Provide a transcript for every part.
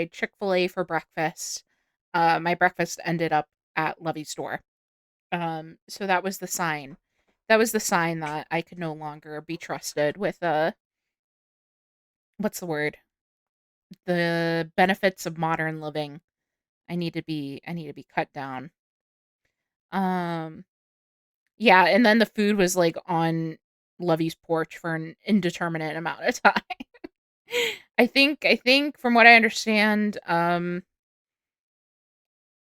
Chick-fil-A for breakfast. My breakfast ended up at Lovey's door. So that was the sign. That was the sign that I could no longer be trusted with what's the word? The benefits of modern living. I need to be cut down. Um yeah, and then the food was like on Lovey's porch for an indeterminate amount of time. I think from what I understand,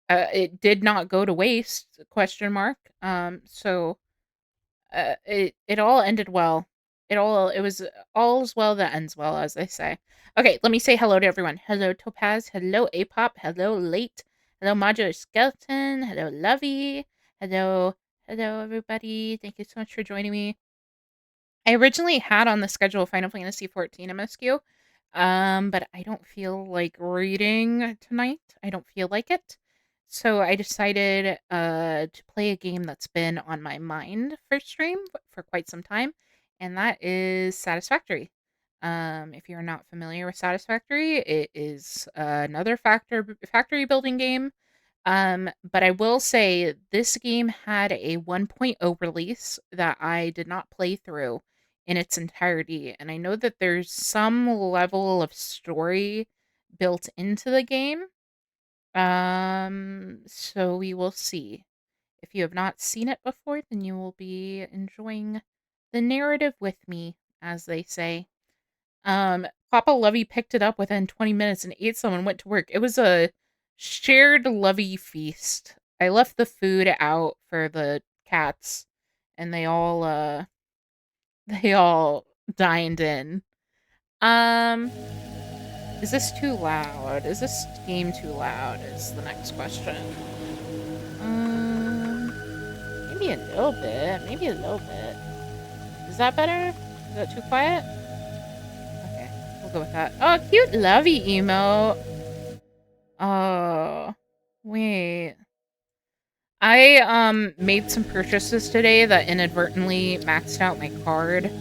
it did not go to waste, question mark. So it all ended well. It was all's well that ends well, as they say. Okay, let me say hello to everyone. Hello Topaz, hello Apop, hello Late, hello Modular Skeleton, hello Lovey, hello everybody. Thank you so much for joining me. I originally had on the schedule Final Fantasy 14 MSQ, but I don't feel like reading tonight. I don't feel like it. So I decided to play a game that's been on my mind for stream for quite some time, and that is Satisfactory. If you're not familiar with Satisfactory, it is another factory building game. But I will say this game had a 1.0 release that I did not play through in its entirety, and I know that there's some level of story built into the game. So we will see. If you have not seen it before, then you will be enjoying the narrative with me, as they say. Papa Lovey picked it up within 20 minutes and ate some and went to work. It was a shared Lovey feast. I left the food out for the cats, and they all dined in. Um, is this too loud? Is this game too loud? Is the next question. Maybe a little bit. Maybe a little bit. Is that better? Is that too quiet? Okay, we'll go with that. Oh, cute lovey emote. Oh, wait. I made some purchases today that inadvertently maxed out my card.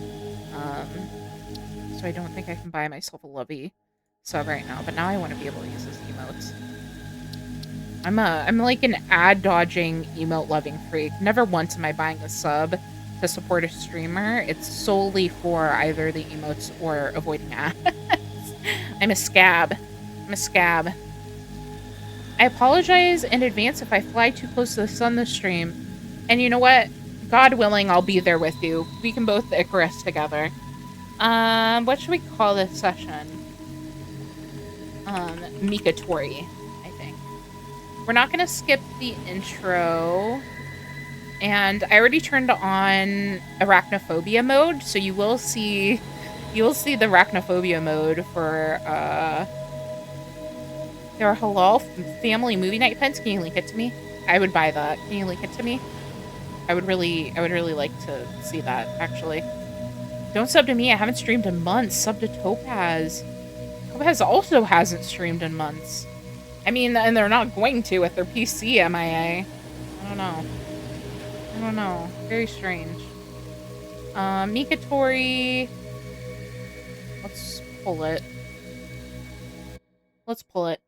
So I don't think I can buy myself a lovey sub right now, but now I want to be able to use those emotes. I'm like an ad dodging emote loving freak. Never once am I buying a sub to support a streamer. It's solely for either the emotes or avoiding ads. I'm a scab. I'm a scab. I apologize in advance if I fly too close to the sun this stream. And you know what? God willing, I'll be there with you. We can both Icarus together. What should we call this session? Mikatory, I think. We're not gonna skip the intro. And I already turned on arachnophobia mode, so you will see the arachnophobia mode for there are halal family movie night pens. Can you link it to me? I would buy that. Can you link it to me? I would really like to see that, actually. Don't sub to me. I haven't streamed in months. Sub to Topaz. Topaz also hasn't streamed in months. I mean, and they're not going to with their PC MIA. I don't know. I don't know. Very strange. Mikatori. Let's pull it. Let's pull it.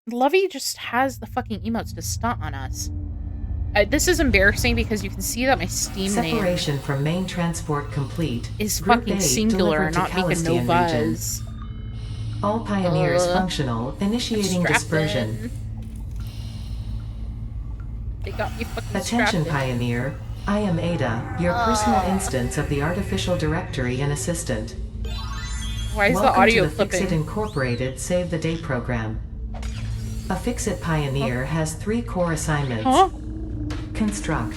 Lovey just has the fucking emotes to stunt on us. This is embarrassing because you can see that my Steam name Separation from main transport complete. Is fucking singular, not MikaNovas. All pioneers functional. Initiating dispersion. They got me fucking Attention, pioneer. I am Ada, your personal instance of the artificial directory and assistant. Why is Welcome the audio to the clipping? Fix-It Incorporated Save the Day program. A Fix-It pioneer has 3 core assignments. Construct.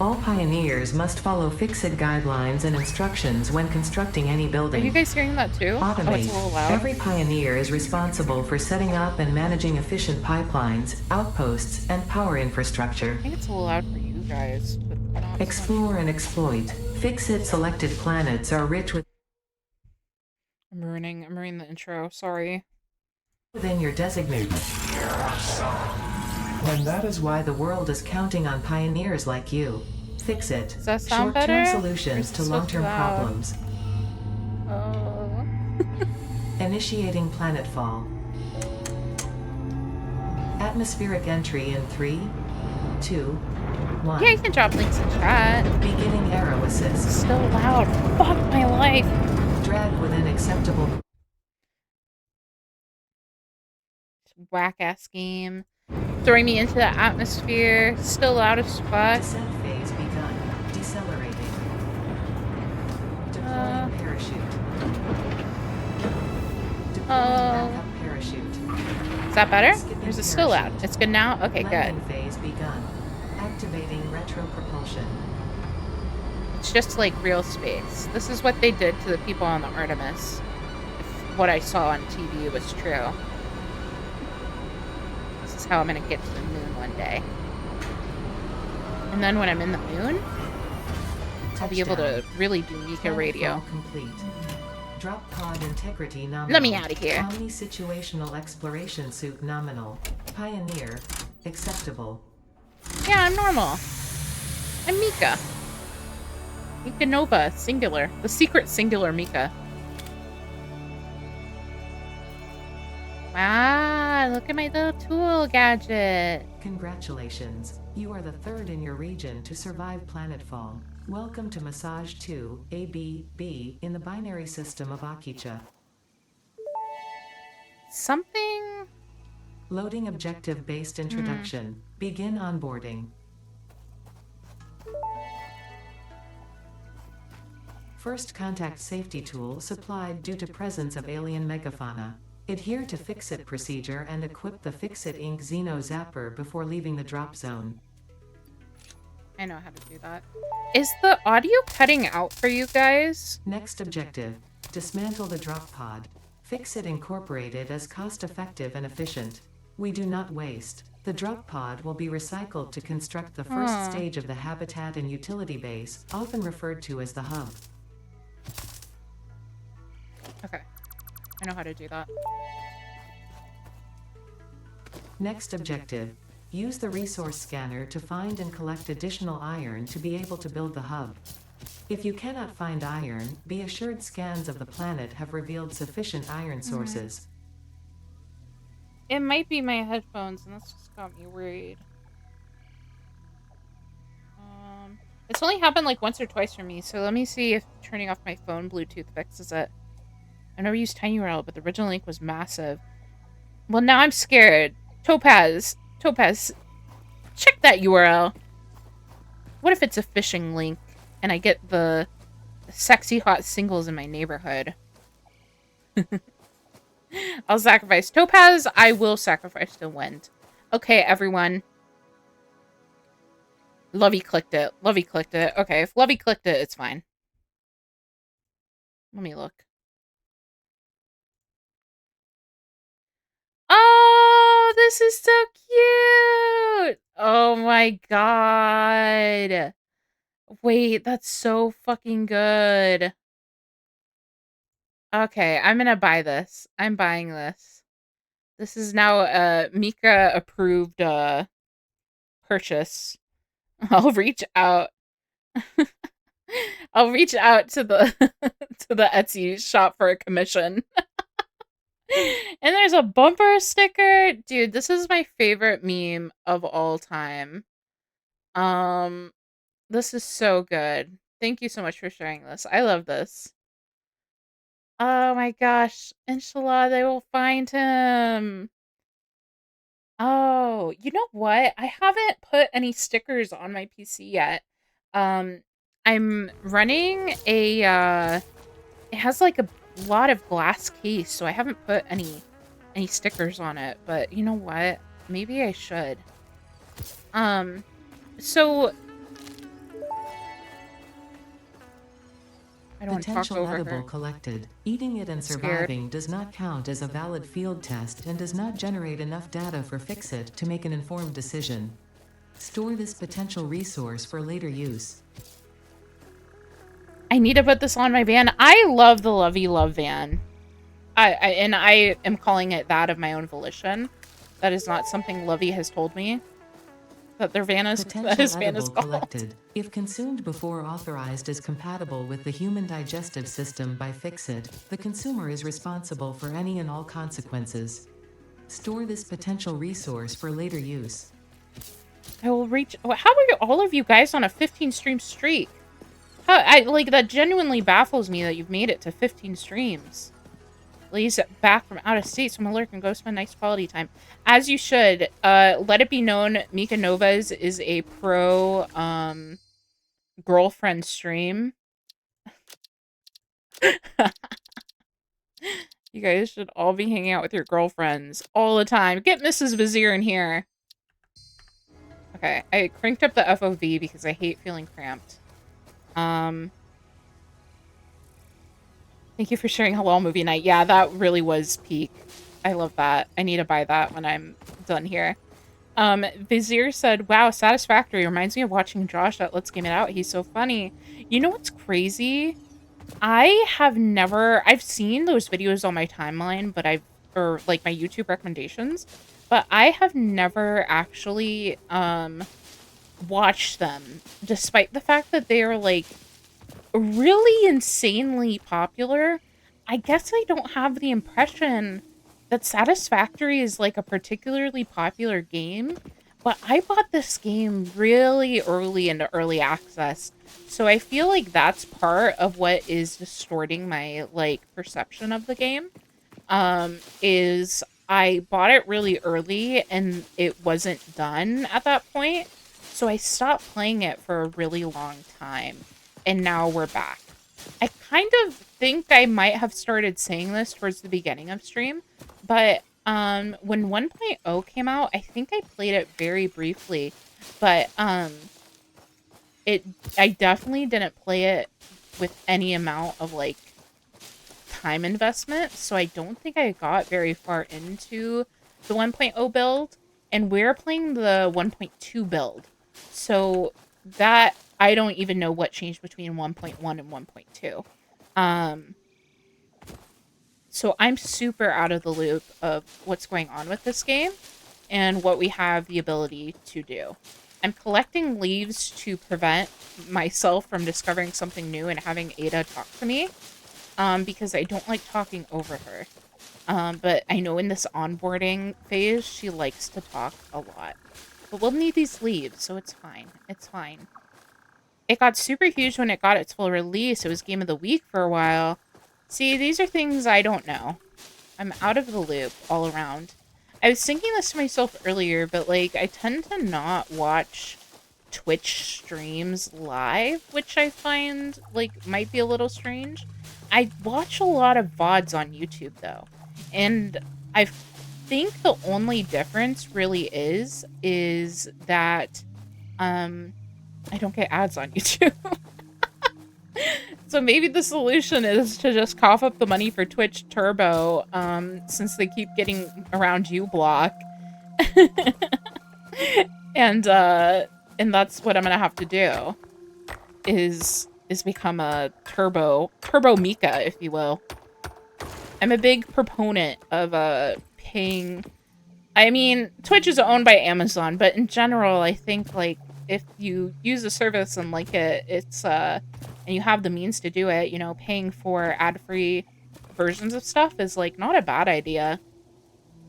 All pioneers must follow Fix-It guidelines and instructions when constructing any building. Are you guys hearing that too? Automate. Oh, it's a little loud. Every pioneer is responsible for setting up and managing efficient pipelines, outposts, and power infrastructure. I think it's a little loud for you guys. But not Explore and exploit. Fix-It selected planets are rich with... I'm ruining the intro. Sorry. Within your designated. And that is why the world is counting on pioneers like you. Fix-It. Does that sound Short-term better? solutions to long-term problems. Oh. Initiating planetfall. Atmospheric entry in 3, 2, 1. Yeah, you can drop links in chat. Beginning arrow assist. Still loud. Fuck my life. Drag within acceptable. Whack-ass game. Throwing me into the atmosphere. Still loud as fuck. Descent phase begun. Decelerating. Deploying parachute. Deploying backup parachute. Is that better? Skipping Or is it still loud? parachute. It's good now? Okay, Landing good. phase begun. Activating retro propulsion. It's just like real space. This is what they did to the people on the Artemis. If what I saw on TV was true. This is how I'm gonna get to the moon one day. And then when I'm in the moon, I'll be able to really do Mika radio. Complete. Drop pod integrity nominal. Let me out of here. Omni-situational exploration suit nominal. Pioneer. Acceptable. Yeah, I'm normal. I'm Mika. MikaNovas, singular. The secret singular Mika. Wow, look at my little tool gadget. Congratulations. You are the third in your region to survive planetfall. Welcome to Massage 2, AB-B, in the binary system of Akicha. Something... Loading objective-based introduction. Begin onboarding. First contact safety tool supplied due to presence of alien megafauna. Adhere to Fix-It procedure and equip the Fix-It Inc. Xeno Zapper before leaving the drop zone. I know how to do that. Is the audio cutting out for you guys? Next objective. Dismantle the drop pod. Fix-It Incorporated as cost-effective and efficient. We do not waste. The drop pod will be recycled to construct the first stage of the habitat and utility base, often referred to as the hub. Okay. I know how to do that. Next objective. Use the resource scanner to find and collect additional iron to be able to build the hub. If you cannot find iron, be assured scans of the planet have revealed sufficient iron sources. It might be my headphones, and that's just got me worried. It's only happened like once or twice for me, so let me see if turning off my phone Bluetooth fixes it. I've never used TinyURL, but the original link was massive. Well, now I'm scared. Topaz, check that URL. What if it's a phishing link, and I get the sexy hot singles in my neighborhood? I'll sacrifice Topaz. I will sacrifice the wind. Okay, everyone. Lovey clicked it. Lovey clicked it. Okay, if Lovey clicked it, it's fine. Let me look. Oh, this is so cute. Oh my god. Wait, that's so fucking good. Okay, I'm gonna buy this. I'm buying this. This is now a Mika approved purchase. I'll reach out. I'll reach out to the to the Etsy shop for a commission. And there's a bumper sticker. Dude, this is my favorite meme of all time. This is so good. Thank you so much for sharing this. I love this. Oh my gosh. Inshallah, they will find him. Oh, you know what? I haven't put any stickers on my PC yet. I'm running a, it has like a lot of glass case, so I haven't put any stickers on it, but you know what? Maybe I should. So I don't want to talk Potential over edible her. collected. Eating it and surviving does not count as a valid field test and does not generate enough data for Fix-It to make an informed decision. Store this potential resource for later use. I need to put this on my van. I love the Lovey Love van. And I am calling it that of my own volition. That is not something Lovey has told me. that their van is that Potential his van is edible called. collected. If consumed before authorized is compatible with the human digestive system by Fixit, the consumer is responsible for any and all consequences. Store this potential resource for later use. I will reach. How are you, all of you guys on a 15 stream streak? How, I like that genuinely baffles me that you've made it to 15 streams. Lays back from out of state, so I'm gonna lurk and go spend nice quality time. As you should. Let it be known, MikaNovas is a pro girlfriend stream. You guys should all be hanging out with your girlfriends all the time. Get Mrs. Vizier in here. Okay, I cranked up the FOV because I hate feeling cramped. Thank you for sharing Halal Movie Night. Yeah, that really was peak. I love that. I need to buy that when I'm done here. Vizier said, wow, Satisfactory reminds me of watching Josh at Let's Game It Out. He's so funny. You know what's crazy? I've seen those videos on my timeline, but or like my YouTube recommendations, but I have never actually, watched them, despite the fact that they are like really insanely popular. I guess I don't have the impression that Satisfactory is like a particularly popular game, but I bought this game really early into early access. So I feel like that's part of what is distorting my like perception of the game. Is I bought it really early and it wasn't done at that point. So I stopped playing it for a really long time. And now we're back. I kind of think I might have started saying this towards the beginning of stream, but when 1.0 came out, I think I played it very briefly, but it I definitely didn't play it with any amount of like time investment, so I don't think I got very far into the 1.0 build, and we're playing the 1.2 build. So that I don't even know what changed between 1.1 and 1.2. So I'm super out of the loop of what's going on with this game and what we have the ability to do. I'm collecting leaves to prevent myself from discovering something new and having Ada talk to me, because I don't like talking over her. But I know in this onboarding phase, she likes to talk a lot. But we'll need these leaves, so it's fine. It's fine. It got super huge when it got its full release. It was Game of the Week for a while. See, these are things I don't know. I'm out of the loop all around. I was thinking this to myself earlier, but like I tend to not watch Twitch streams live, which I find like might be a little strange. I watch a lot of VODs on YouTube though. And I think the only difference really is that I don't get ads on YouTube. So maybe the solution is to just cough up the money for Twitch Turbo, since they keep getting around uBlock. And that's what I'm gonna have to do. Is become a Turbo Mika, if you will. I'm a big proponent of paying. I mean, Twitch is owned by Amazon, but in general, I think like if you use a service and like it, it's and you have the means to do it, you know, paying for ad-free versions of stuff is like not a bad idea.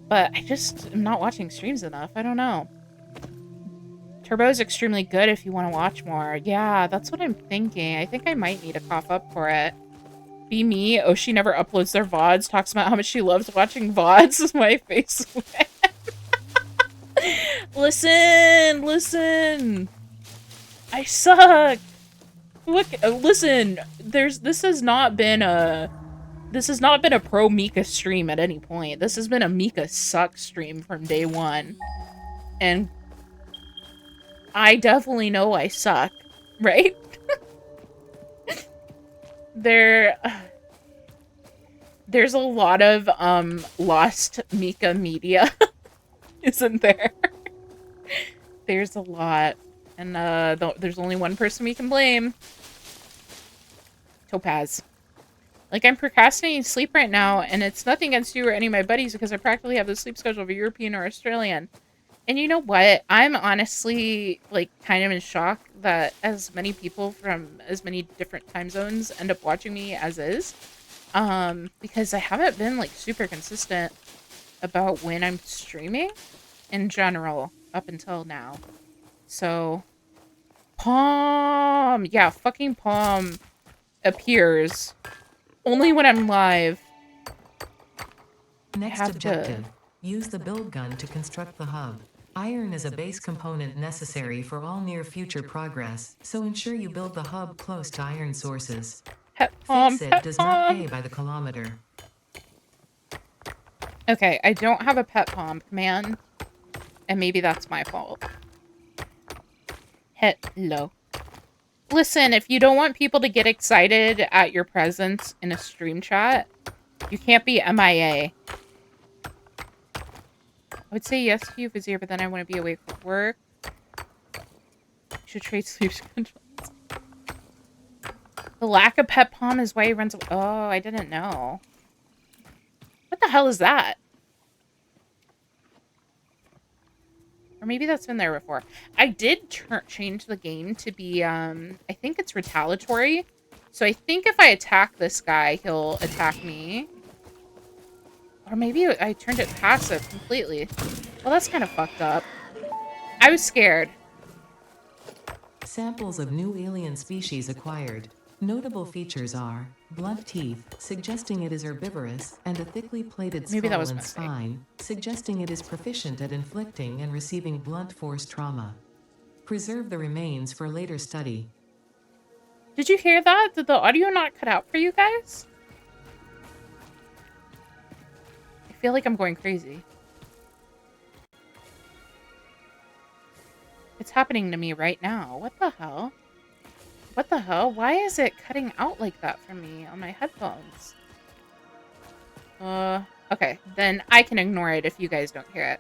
But I just am not watching streams enough. I don't know. Turbo is extremely good if you want to watch more. Yeah, that's what I'm thinking. I think I might need a cough up for it. Be me. Oh, she never uploads their VODs. Talks about how much she loves watching VODs. Is my face. Listen, listen. I suck. Look, listen. This has not been a pro Mika stream at any point. This has been a Mika suck stream from day one, and I definitely know I suck, right? There's a lot of lost Mika media, isn't there? There's a lot, and there's only one person we can blame. Topaz. Like, I'm procrastinating sleep right now, and it's nothing against you or any of my buddies because I practically have the sleep schedule of a European or Australian. And you know what? I'm honestly, like, kind of in shock that as many people from as many different time zones end up watching me as is. Because I haven't been, like, super consistent about when I'm streaming in general up until now. So, Palm! Yeah, fucking Palm appears only when I'm live. I Next have to... objective. Use the build gun to construct the hub. Iron is a base component necessary for all near-future progress, so ensure you build the hub close to iron sources. Pet Palm, Fix It Pet does not Palm! pay by the kilometer. Okay, I don't have a Pet Palm command, and maybe that's my fault. Hello. Listen, if you don't want people to get excited at your presence in a stream chat, you can't be MIA. I would say yes to you, Vizier, but then I want to be awake for work. You should trade sleep schedules. The lack of pet palm is why he runs away. Oh, I didn't know. What the hell is that? Or maybe that's been there before. I did change the game to be, I think it's retaliatory. So I think if I attack this guy, he'll attack me. Or maybe I turned it passive completely. Well, that's kind of fucked up. I was scared. Samples of new alien species acquired. Notable features are blunt teeth, suggesting it is herbivorous, and a thickly plated Maybe that skull was a and mistake. spine, suggesting it is proficient at inflicting and receiving blunt force trauma. Preserve the remains for later study. Did you hear that? Did the audio not cut out for you guys? I feel like I'm going crazy. It's happening to me right now. What the hell? What the hell? Why is it cutting out like that for me on my headphones? Okay. Then I can ignore it if you guys don't hear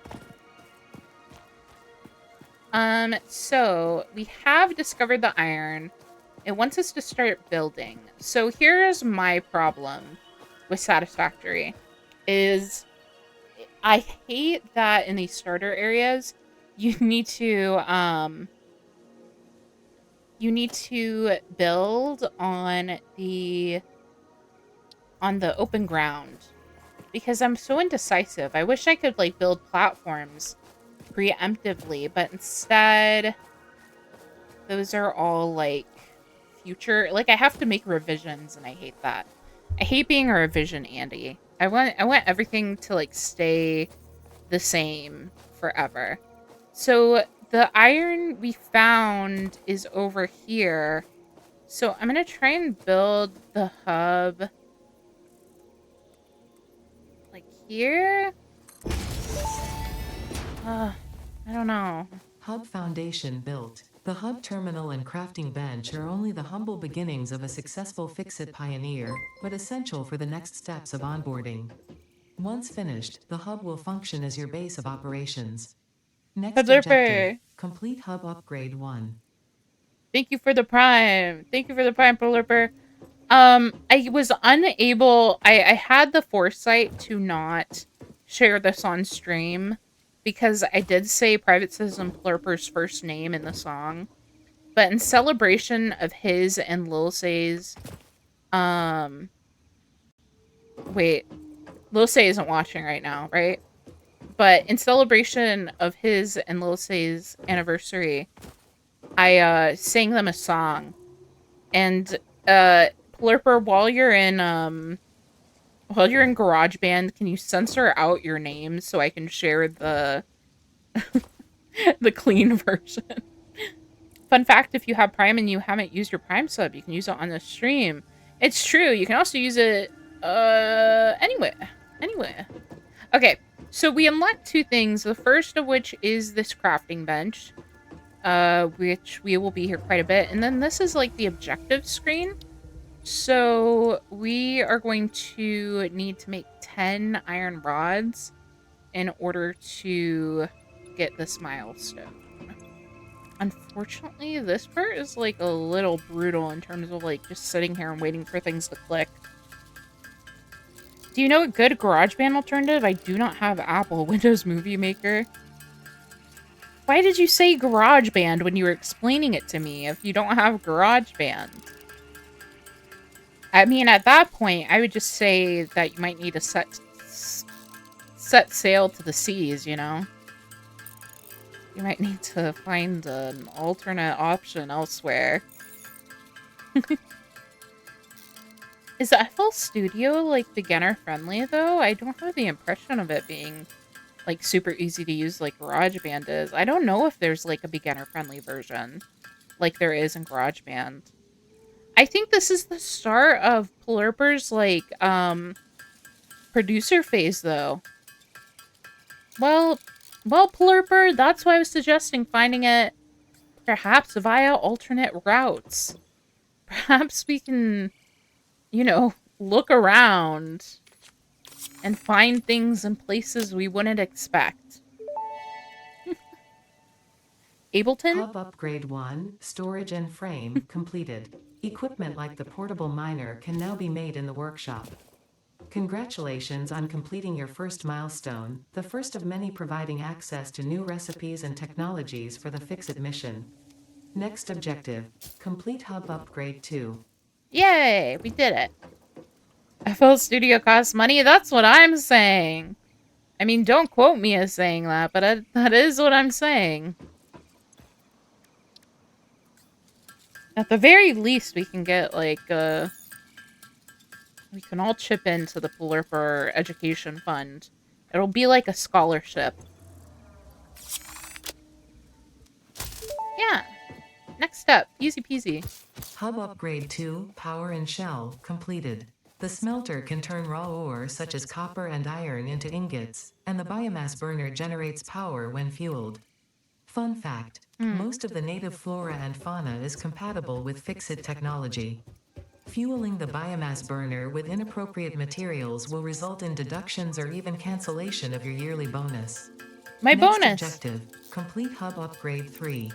it. So we have discovered the iron. It wants us to start building. So here's my problem with Satisfactory is I hate that in these starter areas you need to build on the open ground because I'm so indecisive. I wish I could like build platforms preemptively, but instead those are all like future, like I have to make revisions and I hate that. I hate being a revision Andy. I want everything to like stay the same forever. So the iron we found is over here. So I'm going to try and build the hub like here. I don't know. Hub foundation built. The hub terminal and crafting bench are only the humble beginnings of a successful Fix-It pioneer, but essential for the next steps of onboarding. Once finished, the hub will function as your base of operations. Next objective, Blurper. complete hub upgrade 1. Thank you for the prime. Thank you for the prime, Blurper. I was unable, I had the foresight to not share this on stream because I did say Private Citizen Plurper's first name in the song. But in celebration of his and Lil Say's, wait, Lil Say isn't watching right now, right? But in celebration of his and Lil Say's anniversary, I sang them a song. And Plurper, while you're in GarageBand, can you censor out your names so I can share the the clean version? Fun fact, if you have Prime and you haven't used your Prime sub, you can use it on the stream. It's true. You can also use it anywhere. Anywhere. Okay, so we unlocked two things. The first of which is this crafting bench, which we will be here quite a bit. And then this is like the objective screen. So we are going to need to make 10 iron rods in order to get this milestone. Unfortunately, this part is like a little brutal in terms of like just sitting here and waiting for things to click. Do you know a good GarageBand alternative? I do not have Apple. Windows Movie Maker. Why did you say GarageBand when you were explaining it to me if you don't have GarageBand? I mean, at that point, I would just say that you might need to set sail to the seas, you know? You might need to find an alternate option elsewhere. Is FL Studio, like, beginner-friendly, though? I don't have the impression of it being, like, super easy to use like GarageBand is. I don't know if there's, like, a beginner-friendly version like there is in GarageBand. I think this is the start of Plurper's, like, producer phase, though. Well, Plurper, that's why I was suggesting finding it perhaps via alternate routes. Perhaps we can, you know, look around and find things in places we wouldn't expect. Ableton? Hub Upgrade 1, Storage and Frame, completed. Equipment like the portable miner can now be made in the workshop. Congratulations on completing your first milestone, the first of many providing access to new recipes and technologies for the Fix-It mission. Next objective, complete Hub Upgrade 2. Yay, we did it. FL Studio costs money? That's what I'm saying. I mean, don't quote me as saying that, but that is what I'm saying. At the very least, we can get, like, we can all chip into the Plurper Education Fund. It'll be like a scholarship. Yeah. Next up, easy peasy. Hub Upgrade 2, Power and Shell, completed. The smelter can turn raw ore such as copper and iron into ingots, and the biomass burner generates power when fueled. Fun fact, most of the native flora and fauna is compatible with Fix-It technology. Fueling the biomass burner with inappropriate materials will result in deductions or even cancellation of your yearly bonus. My Next bonus. objective, complete Hub Upgrade 3.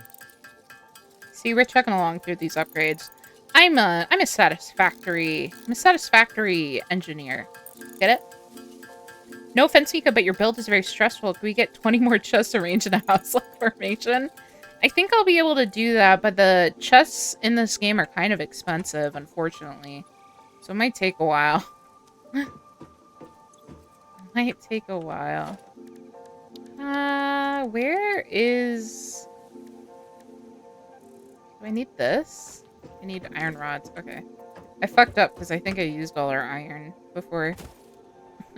See, we're checking along through these upgrades. I'm a satisfactory engineer. Get it? No offense, Mika, but your build is very stressful. Can we get 20 more chests arranged in a house-like formation? I think I'll be able to do that, but the chests in this game are kind of expensive, unfortunately. So it might take a while. It might take a while. Where is... Do I need this? I need iron rods. Okay. I fucked up because I think I used all our iron before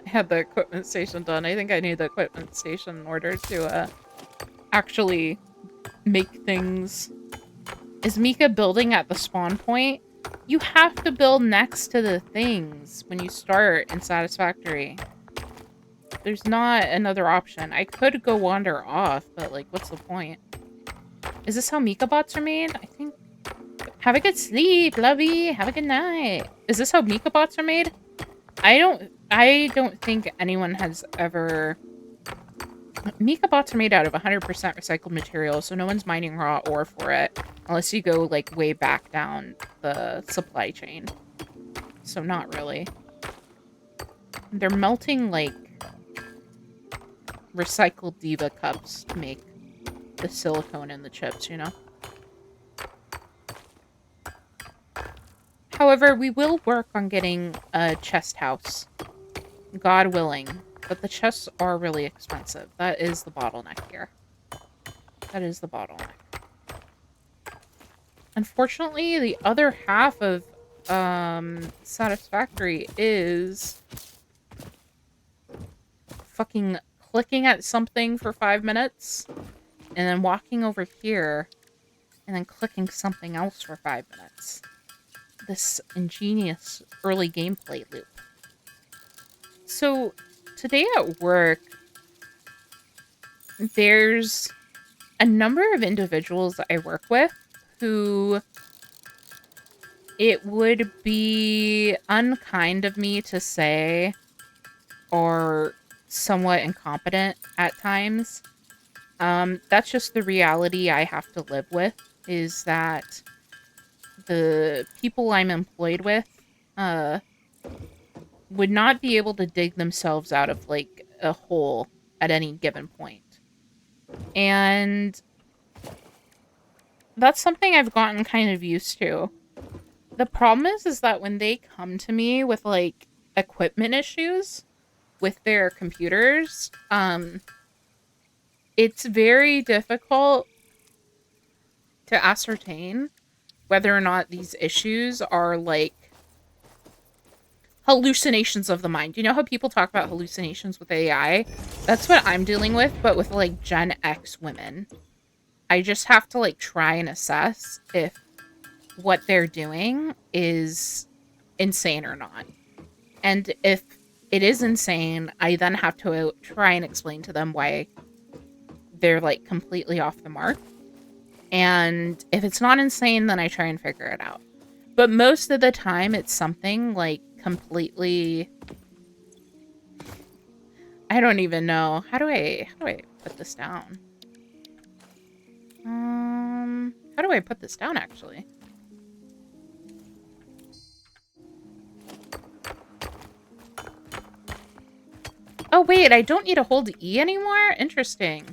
I had the equipment station done. I think I need the equipment station in order to actually make things. Is Mika building at the spawn point? You have to build next to the things when you start in Satisfactory. There's not another option. I could go wander off, but, like, what's the point? Is this how Mika bots are made? I think... Have a good sleep, lovey. Have a good night. Is this how Mika bots are made? I don't think anyone has ever... Mika bots are made out of 100% recycled material, so no one's mining raw ore for it. Unless you go, like, way back down the supply chain. So not really. They're melting, like, recycled Diva cups to make the silicone in the chips, you know? However, we will work on getting a chest house. God willing. But the chests are really expensive. That is the bottleneck here. That is the bottleneck. Unfortunately, the other half of Satisfactory is fucking clicking at something for 5 minutes and then walking over here and then clicking something else for 5 minutes. This ingenious early gameplay loop. So, today at work, there's a number of individuals that I work with who it would be unkind of me to say are somewhat incompetent at times. That's just the reality I have to live with, is that the people I'm employed with would not be able to dig themselves out of, like, a hole at any given point. And that's something I've gotten kind of used to. The problem is that when they come to me with, like, equipment issues with their computers, it's very difficult to ascertain whether or not these issues are, like, hallucinations of the mind. You know how people talk about hallucinations with AI? That's what I'm dealing with, but with, like, Gen X women. I just have to, like, try and assess if what they're doing is insane or not. And if it is insane, I then have to try and explain to them why they're, like, completely off the mark. And if it's not insane, then I try and figure it out. But most of the time, it's something, like, completely... I don't even know. How do I put this down? How do I put this down, actually? Oh, wait, I don't need to hold E anymore? Interesting.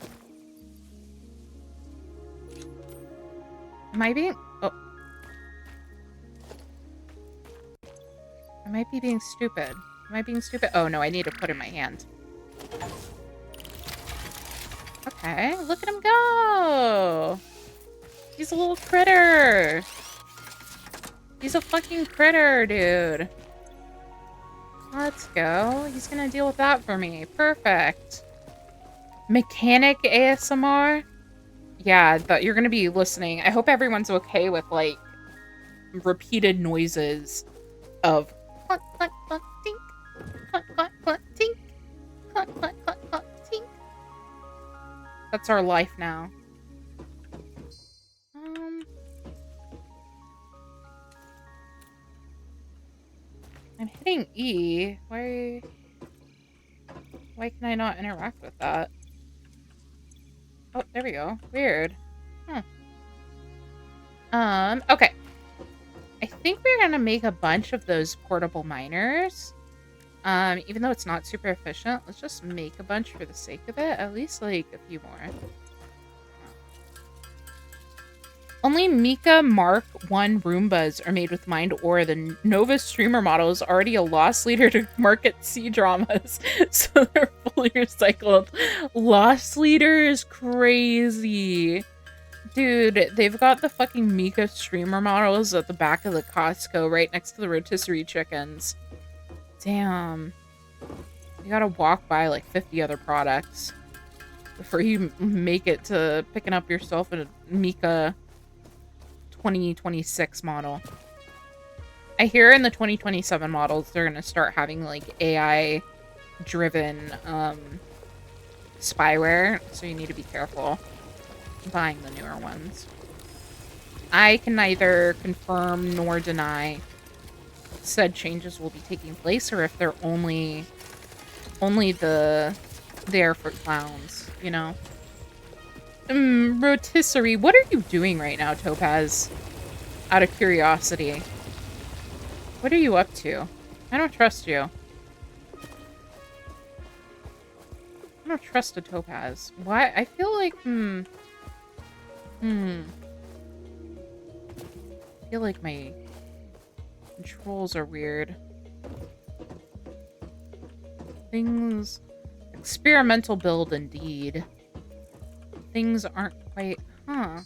Am I being... Oh. I might be being stupid. Am I being stupid? Oh, no, I need to put it in my hand. Okay, look at him go! He's a little critter! He's a fucking critter, dude. Let's go. He's gonna deal with that for me. Perfect. Mechanic ASMR? Yeah, but you're gonna be listening. I hope everyone's okay with, like, repeated noises of clunk, clunk, clunk, tink, clunk, clunk, clunk, tink, clunk, clunk, clunk, clunk, tink. That's our life now. I'm hitting E. Why can I not interact with that? Oh, there we go. Weird. Okay. I think we're gonna make a bunch of those portable miners. Even though it's not super efficient, let's just make a bunch for the sake of it. At least, like, a few more. Only Mika Mark 1 Roombas are made with Mind Ore. The Nova streamer model is already a loss leader to market C dramas, so they're fully recycled. Loss leader is crazy. Dude, they've got the fucking Mika streamer models at the back of the Costco right next to the rotisserie chickens. Damn. You gotta walk by like 50 other products before you make it to picking up yourself a Mika 2026 model. I hear in the 2027 models they're gonna start having like AI driven spyware, so you need to be careful buying the newer ones. I can neither confirm nor deny said changes will be taking place, or if they're only there for clowns, you know. Rotisserie, what are you doing right now, Topaz? Out of curiosity. What are you up to? I don't trust you. I don't trust a Topaz. Why? I feel like, I feel like my controls are weird. Things... Experimental build, indeed. Things aren't quite... Huh.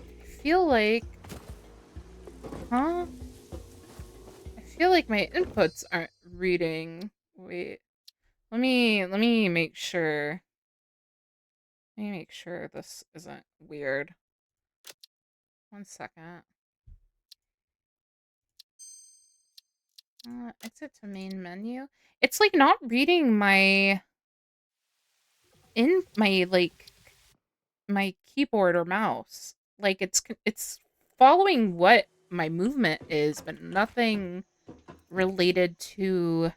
I feel like... Huh? I feel like my inputs aren't reading. Wait. Let me make sure. Let me make sure this isn't weird. 1 second. Exit to main menu. It's like not reading my my keyboard or mouse. Like it's following what my movement is, but nothing related to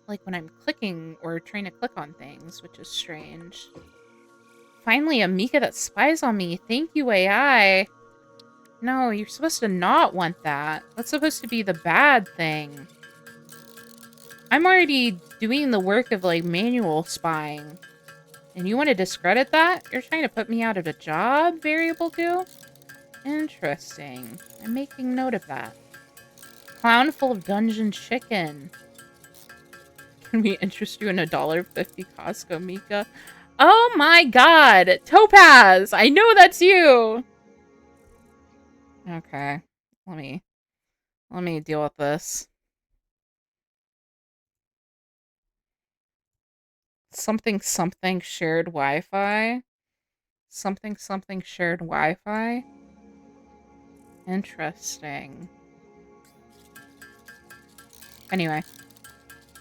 like when I'm clicking or trying to click on things, which is strange. Finally, a Mika that spies on me. Thank you, AI. No, you're supposed to not want that. That's supposed to be the bad thing. I'm already doing the work of, like, manual spying. And you want to discredit that? You're trying to put me out of a job, variable goo? Interesting. I'm making note of that. Clown full of dungeon chicken. Can we interest you in $1.50 Costco, Mika? Oh my god! Topaz! I know that's you! Okay. Let me deal with this. Something something shared Wi-Fi. Something something shared Wi-Fi. Interesting. Anyway,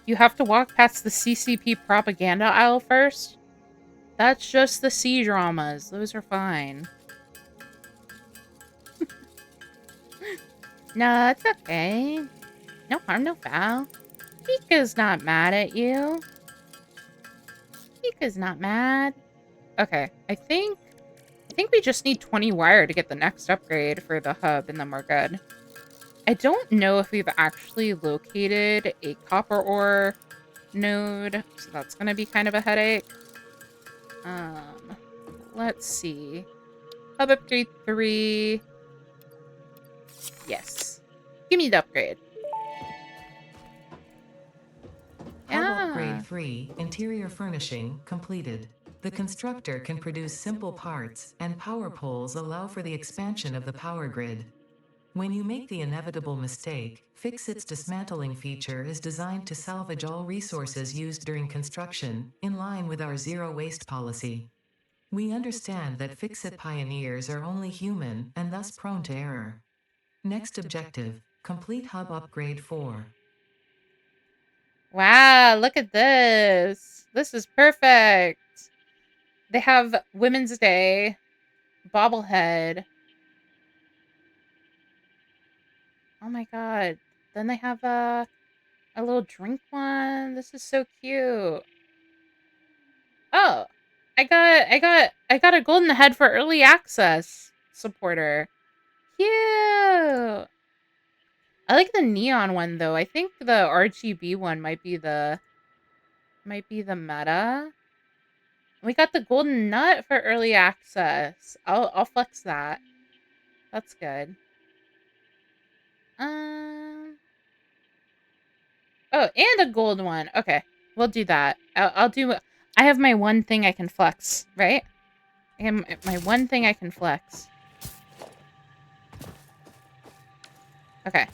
you have to walk past the CCP propaganda aisle first. That's just the C dramas. Those are fine. No, it's okay. No harm, no foul. Pika's not mad at you. Pika's not mad. Okay, I think we just need 20 wire to get the next upgrade for the hub, and then we're good. I don't know if we've actually located a copper ore node, so that's gonna be kind of a headache. Um, let's see. Hub upgrade 3. Yes. Give me the upgrade. Hub upgrade Yeah. 3, interior furnishing, completed. The constructor can produce simple parts, and power poles allow for the expansion of the power grid. When you make the inevitable mistake, Fix-It's dismantling feature is designed to salvage all resources used during construction, in line with our zero waste policy. We understand that Fix-It pioneers are only human and thus prone to error. Next objective, complete hub upgrade 4. Wow, look at this. This is perfect. They have Women's Day, bobblehead. Oh my god. Then they have a little drink one. This is so cute. Oh, I got a golden head for early access supporter. Cute. I like the neon one though. I think the RGB one might be the meta. We got the golden nut for early access. I'll flex that. That's good. Um. Oh, and a gold one. Okay, we'll do that. I'll do. I have my one thing I can flex, right? I have my one thing I can flex. Okay,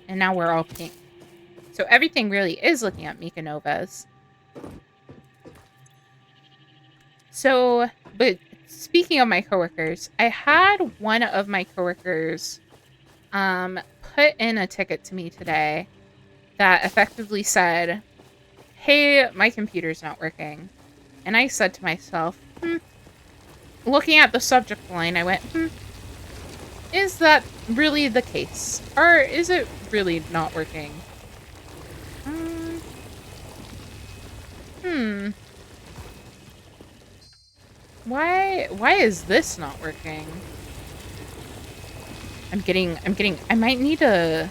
and now we're all pink. So everything really is looking at MikaNovas. So, but speaking of my coworkers, I had one of my coworkers put in a ticket to me today that effectively said, "Hey, my computer's not working." And I said to myself, looking at the subject line, I went, is that really the case? Or is it really not working? Um, hmm. Why is this not working? I might need to,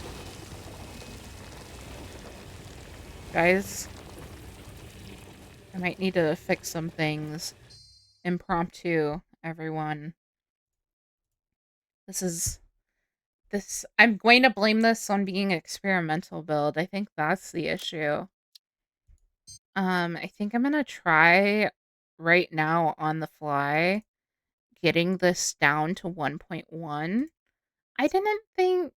guys, I might need to fix some things. Impromptu, everyone. This is, I'm going to blame this on being experimental build. I think that's the issue. I think I'm gonna try right now on the fly getting this down to 1.1. I didn't think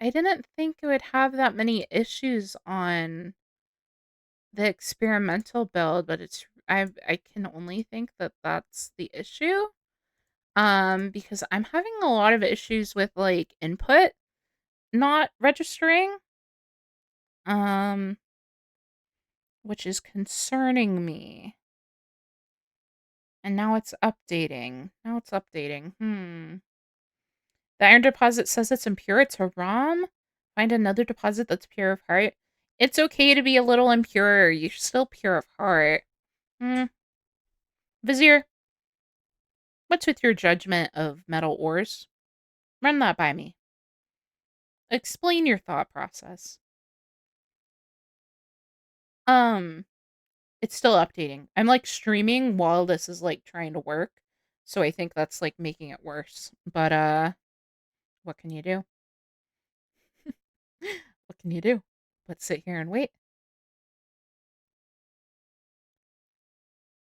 I didn't think it would have that many issues on the experimental build, but I can only think that that's the issue. Because I'm having a lot of issues with like input not registering. Um, which is concerning me. And now it's updating. Now it's updating. The iron deposit says it's impure. It's a ROM. Find another deposit that's pure of heart. It's okay to be a little impure. You're still pure of heart. Vizier, what's with your judgment of metal ores? Run that by me. Explain your thought process. Um, it's still updating. I'm, like, streaming while this is, like, trying to work, so I think that's, like, making it worse, but, what can you do? What can you do? Let's sit here and wait.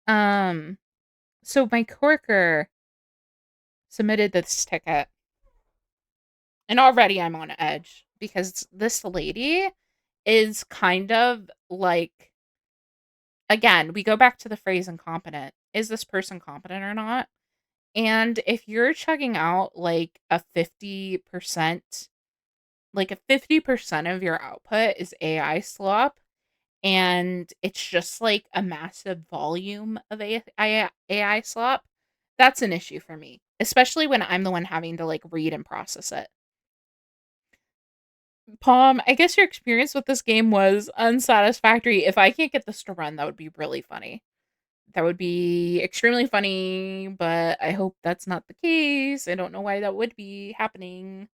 Um, so my coworker submitted this ticket, and already I'm on edge because this lady is kind of like, again, we go back to the phrase incompetent. Is this person competent or not? And if you're chugging out like a 50% of your output is AI slop, and it's just like a massive volume of AI slop, that's an issue for me, especially when I'm the one having to like read and process it. Palm, I guess your experience with this game was unsatisfactory. If I can't get this to run, that would be really funny. That would be extremely funny, but I hope that's not the case. I don't know why that would be happening.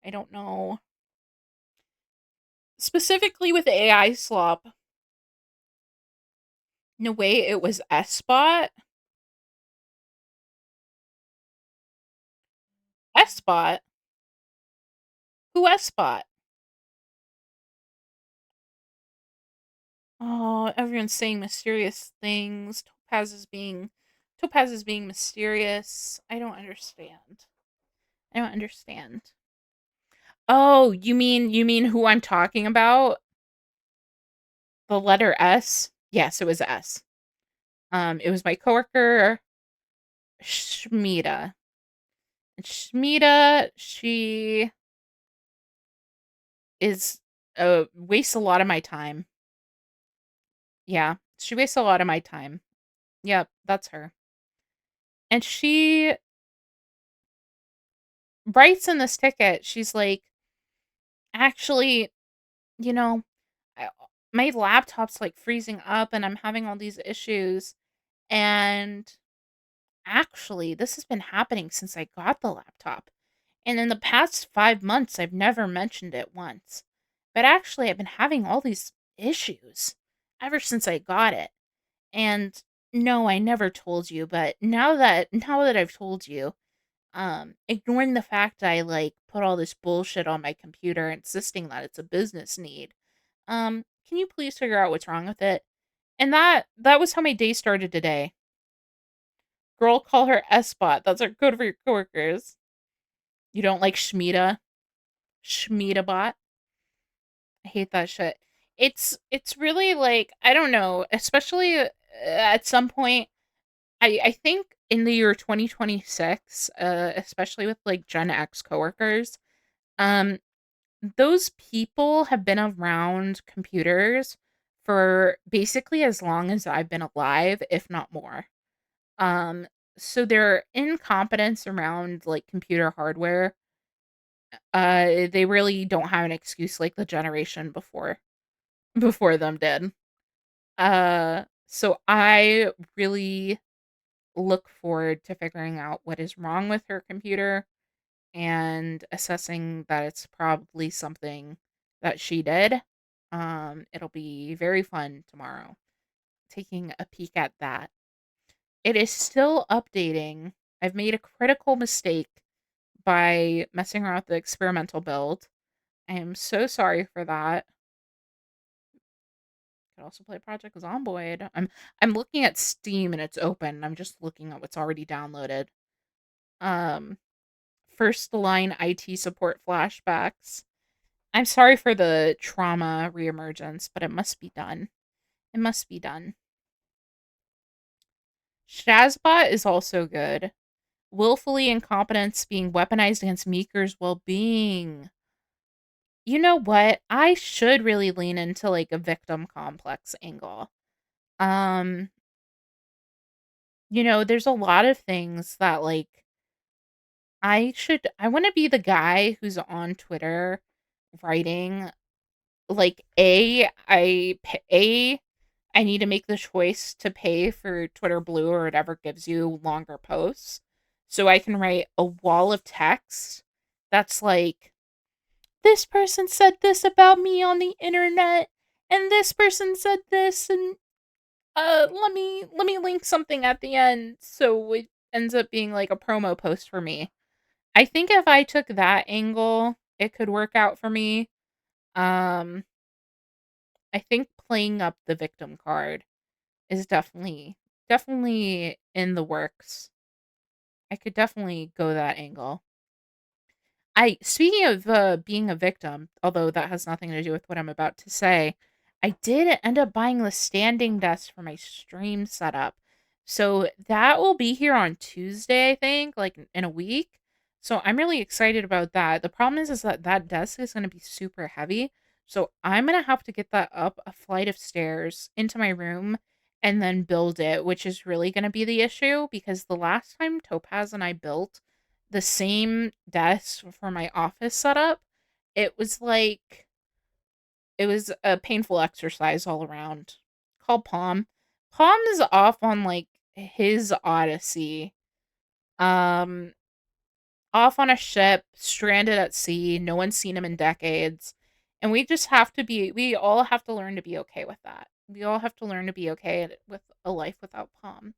I don't know. Specifically with AI slop, no way it was S-Bot. S-Bot? Who S-Bot? Oh, everyone's saying mysterious things. Topaz is being mysterious. I don't understand. I don't understand. Oh, you mean who I'm talking about? The letter S? Yes, it was S. It was my coworker Shmita. And Shmita, she is wastes a lot of my time. Yeah, she wastes a lot of my time. Yep, that's her. And she writes in this ticket, she's like, actually, you know, I, my laptop's like freezing up and I'm having all these issues. And actually, this has been happening since I got the laptop. And in the past 5 months, I've never mentioned it once. But actually, I've been having all these issues ever since I got it. And no, I never told you, but now that I've told you, ignoring the fact I like put all this bullshit on my computer insisting that it's a business need. Can you please figure out what's wrong with it? And that was how my day started today. Girl, call her S-Bot. That's our code for your coworkers. You don't like Schmita? Schmita bot? I hate that shit. It's really like, I don't know, especially at some point I think in the year 2026, especially with like Gen X coworkers, um those people have been around computers for basically as long as I've been alive, if not more. Um, so their incompetence around like computer hardware, they really don't have an excuse like the generation before them did. So I really look forward to figuring out what is wrong with her computer and assessing that it's probably something that she did. It'll be very fun tomorrow taking a peek at that. It is still updating. I've made a critical mistake by messing around with the experimental build. I am so sorry for that. Could also play Project Zomboid. I'm looking at Steam and it's open. I'm just looking at what's already downloaded. Um, First line IT support flashbacks. I'm sorry for the trauma reemergence, but it must be done. It must be done. Shazbot is also good. Willfully incompetence being weaponized against Meeker's well being. You know what? I should really lean into like a victim complex angle. Um, there's a lot of things that like I want to be the guy who's on Twitter writing like I need to make the choice to pay for Twitter Blue or whatever gives you longer posts. So I can write a wall of text that's like, this person said this about me on the internet, and this person said this, and let me link something at the end, so it ends up being like a promo post for me. I think if I took that angle, it could work out for me. Um, I think playing up the victim card is definitely in the works. I could definitely go that angle. I speaking of, being a victim, although that has nothing to do with what I'm about to say, I did end up buying the standing desk for my stream setup. So that will be here on Tuesday, I think, like, in a week. So I'm really excited about that. The problem is that that desk is gonna be super heavy, so I'm gonna have to get that up a flight of stairs into my room and then build it, which is really gonna be the issue because the last time Topaz and I built the same desk for my office setup, it was like it was a painful exercise all around. Call Palm. Palm is off on like his odyssey. Um Off on a ship, stranded at sea, no one's seen him in decades. And we all have to learn to be okay with that. We all have to learn to be okay with a life without Palm.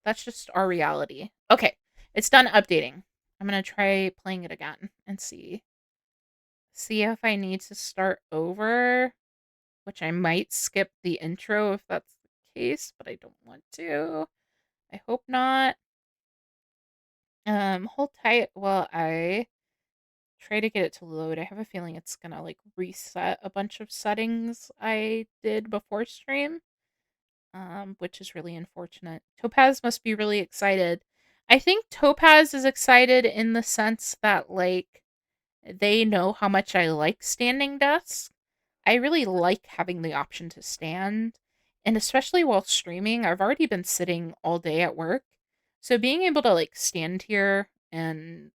That's just our reality. Okay, it's done updating. I'm gonna try playing it again and see if I need to start over, which I might skip the intro if that's the case, but I don't want to. I hope not. Hold tight while I try to get it to load. I have a feeling it's gonna like reset a bunch of settings I did before stream. Which is really unfortunate. Topaz must be really excited. I think Topaz is excited in the sense that, like, they know how much I like standing desks. I really like having the option to stand, and especially while streaming, I've already been sitting all day at work. So being able to, like, stand here and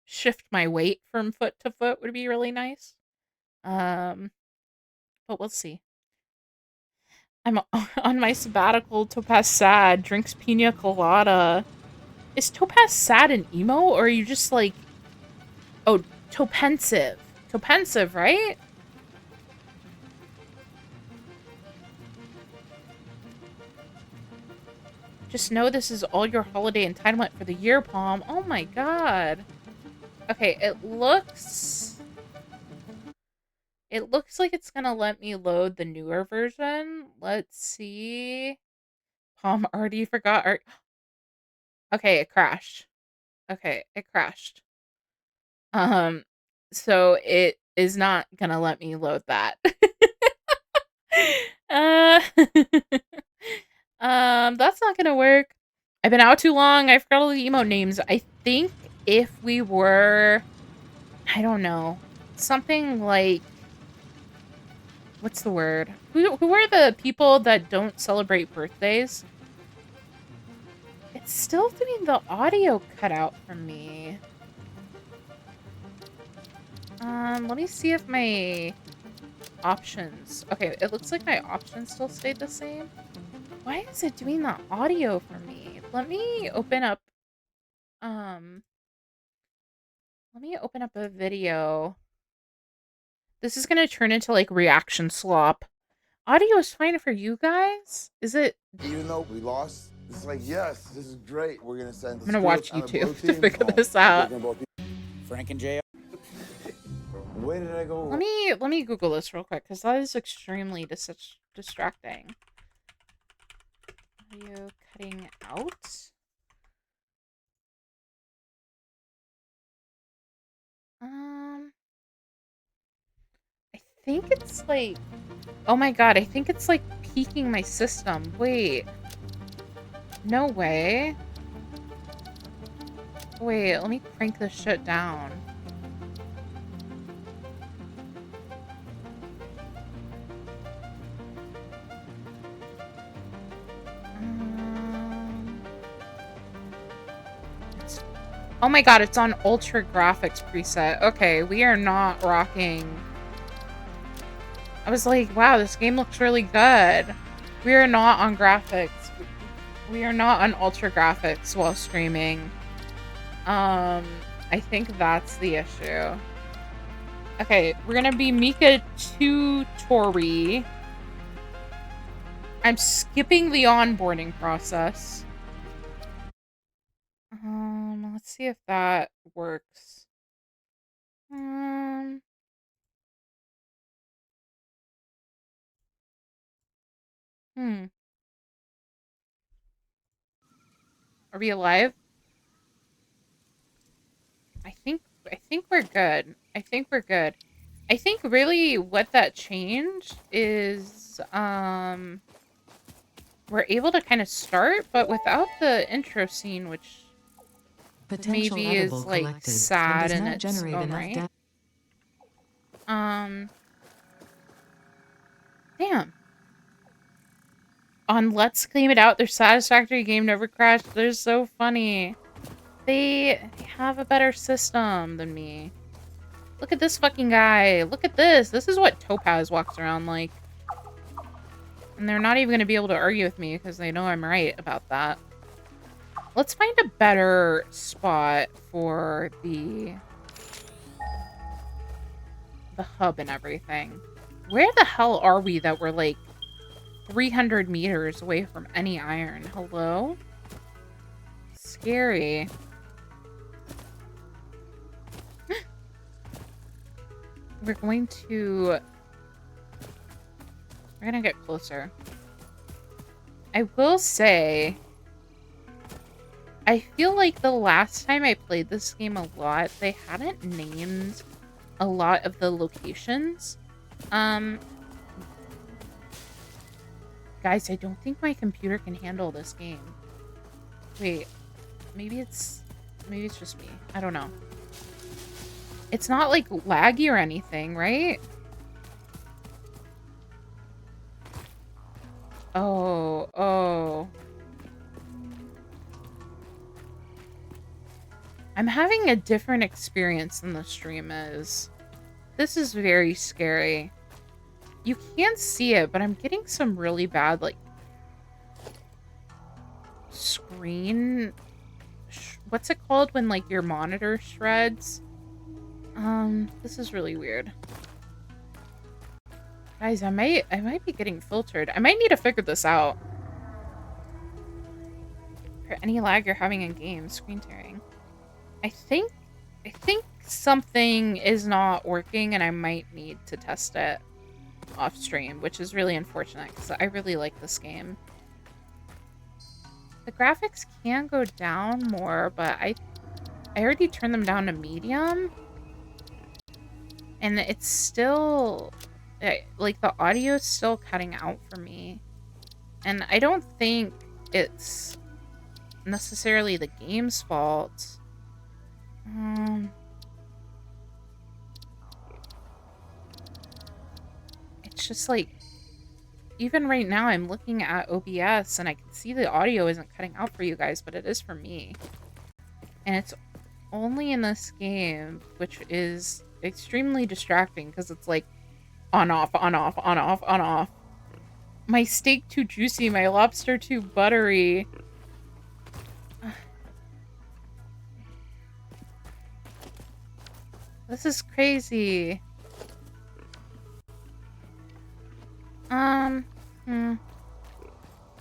shift my weight from foot to foot would be really nice. Um, but we'll see. I'm on my sabbatical. Topaz sad, drinks pina colada. Is Topaz sad and emo, or are you just like, oh, Topensive? Topensive, right? Just know this is all your holiday entitlement for the year, Palm. Oh my god. Okay, it looks like it's gonna let me load the newer version. Let's see. Palm already forgot our. Okay, it crashed. Okay, it crashed. Um, so it is not gonna let me load that. uh, that's not gonna work. I've been out too long. I forgot all the emote names. I think if we were, I don't know, something like, what's the word? Who are the people that don't celebrate birthdays? It's still doing the audio cut out for me. Let me see if my options. Okay, it looks like my options still stayed the same. Why is it doing the audio for me? Um, let me open up a video. This is gonna turn into like reaction slop. Audio is fine for you guys? Is it? Even though we lost, it's like, yes, this is great. We're gonna send the I'm gonna watch script on a blue YouTube to team. figure this out. Frank and Jay. Where did I go? Let me Google this real quick because that is extremely distracting. Audio cutting out. I think it's like, oh my god, I think it's like peaking my system. Wait. No way. Wait, let me crank this shit down. Oh my god, it's on ultra graphics preset. Okay, we are not rocking. I was like, wow, this game looks really good. We are not on graphics. We are not on ultra graphics while streaming. I think that's the issue. Okay, we're gonna be Mika Tori. I'm skipping the onboarding process. Let's see if that works. Um, hmm. Are we alive? I think we're good. I think we're good. I think really what that changed is we're able to kind of start, but without the intro scene, which Potential maybe edible is like collected and sad does in not its generate own enough right. data. Um, damn. On Let's Claim It Out, their Satisfactory game never crashed. They're so funny. They have a better system than me. Look at this fucking guy. Look at this. This is what Topaz walks around like. And they're not even going to be able to argue with me because they know I'm right about that. Let's find a better spot for the hub and everything. Where the hell are we that we're like 300 meters away from any iron? Hello? Scary. We're going to... We're gonna get closer. I will say... I feel like the last time I played this game a lot, they hadn't named a lot of the locations. Guys, I don't think my computer can handle this game. Wait, maybe it's just me. I don't know. It's not like laggy or anything, right? Oh. I'm having a different experience than the stream is. This is very scary. You can't see it, but I'm getting some really bad, like, screen... What's it called when, like, your monitor shreds? This is really weird. Guys, I might be getting filtered. I might need to figure this out. For any lag you're having in games, screen tearing. I think something is not working and I might need to test it off stream, which is really unfortunate because I really like this game. The graphics can go down more, but I already turned them down to medium. And it's still, like, the audio is still cutting out for me. And I don't think it's necessarily the game's fault. It's just like, even right now I'm looking at OBS and I can see the audio isn't cutting out for you guys, but it is for me. And it's only in this game, which is extremely distracting because it's like on off, on off, on off, on off. My steak too juicy, my lobster too buttery. This is crazy.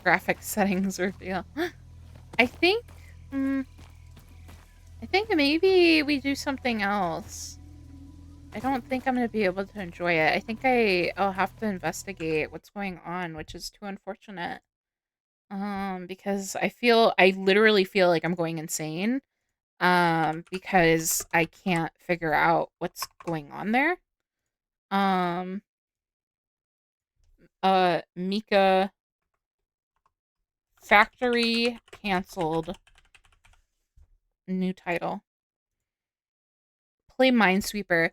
Graphic settings reveal. I think, I think maybe we do something else. I don't think I'm going to be able to enjoy it. I think I'll have to investigate what's going on, which is too unfortunate. Because I literally feel like I'm going insane. Because I can't figure out what's going on there. Mika Factory canceled. New title. Play Minesweeper.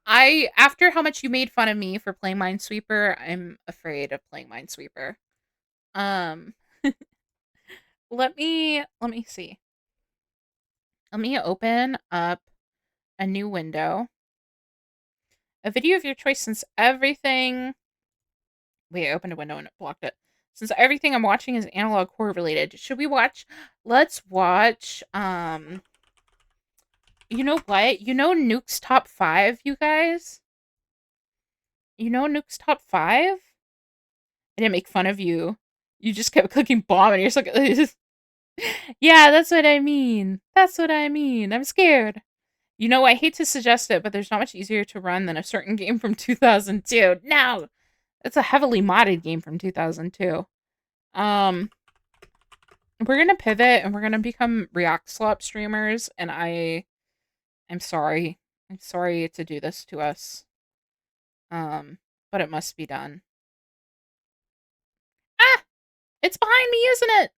After how much you made fun of me for playing Minesweeper, I'm afraid of playing Minesweeper. Um, let me see. Let me open up a new window. A video of your choice since everything... Wait, I opened a window and it blocked it. Since everything I'm watching is analog horror related, should we watch... Let's watch, You know what? You know Nuke's top 5, you guys? You know Nuke's top 5? I didn't make fun of you. You just kept clicking bomb and you're just like, yeah, that's what I mean. That's what I mean. I'm scared. You know, I hate to suggest it, but there's not much easier to run than a certain game from 2002. No! It's a heavily modded game from 2002. We're gonna pivot and we're gonna become React Slop streamers, and I'm sorry. I'm sorry to do this to us. But it must be done. Ah! It's behind me, isn't it?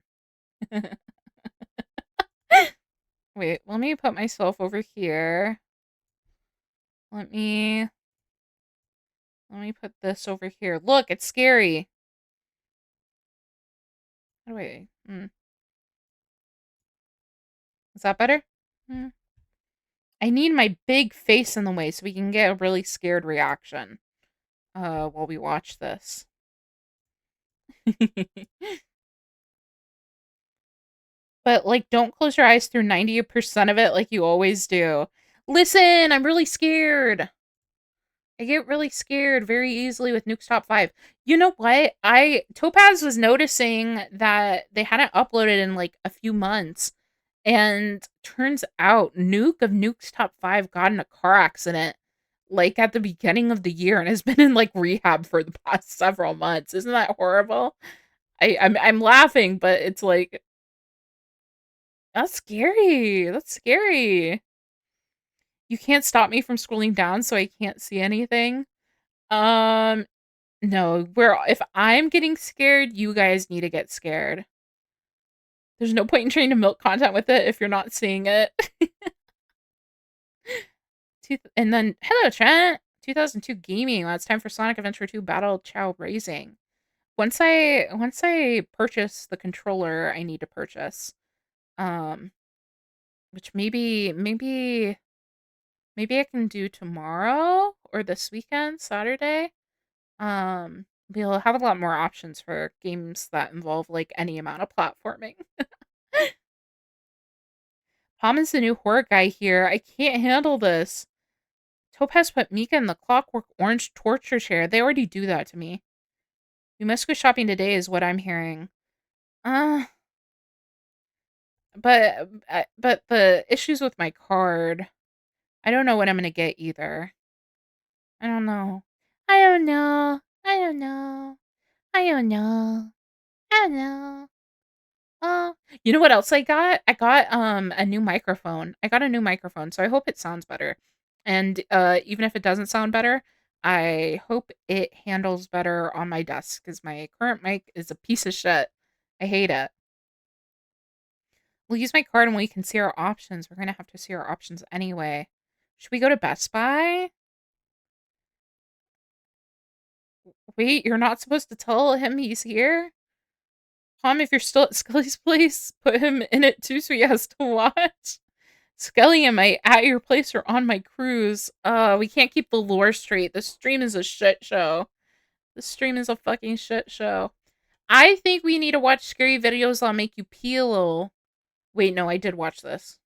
Wait, let me put myself over here. Let me put this over here. Look, it's scary. How do I... Is that better? I need my big face in the way so we can get a really scared reaction while we watch this. But, like, don't close your eyes through 90% of it like you always do. Listen, I'm really scared. I get really scared very easily with Nuke's Top 5. You know what? Topaz was noticing that they hadn't uploaded in, like, a few months. And turns out Nuke of Nuke's Top 5 got in a car accident, like, at the beginning of the year and has been in, like, rehab for the past several months. Isn't that horrible? I'm laughing, but it's like... That's scary. That's scary. You can't stop me from scrolling down so I can't see anything. No, if I'm getting scared, you guys need to get scared. There's no point in trying to milk content with it if you're not seeing it. And then, hello, Trent. 2002 gaming. Well, it's time for Sonic Adventure 2 Battle Chow Racing. Once I purchase the controller I need to purchase, which maybe I can do tomorrow or this weekend, Saturday. We'll have a lot more options for games that involve, like, any amount of platforming. Palm is the new horror guy here. I can't handle this. Topaz put Mika in the Clockwork Orange torture chair. They already do that to me. We must go shopping today is what I'm hearing. But the issues with my card, I don't know what I'm gonna get either. I don't know. I don't know. I don't know. I don't know. I don't know. You know what else I got? I got a new microphone. I got a new microphone, so I hope it sounds better. And even if it doesn't sound better, I hope it handles better on my desk because my current mic is a piece of shit. I hate it. We'll use my card and we can see our options. We're gonna have to see our options anyway. Should we go to Best Buy? Wait, you're not supposed to tell him he's here? Tom, if you're still at Scully's place, put him in it too so he has to watch. Scully, am I at your place or on my cruise? We can't keep the lore straight. The stream is a shit show. The stream is a fucking shit show. I think we need to watch scary videos that'll make you peel. Wait, no, I did watch this.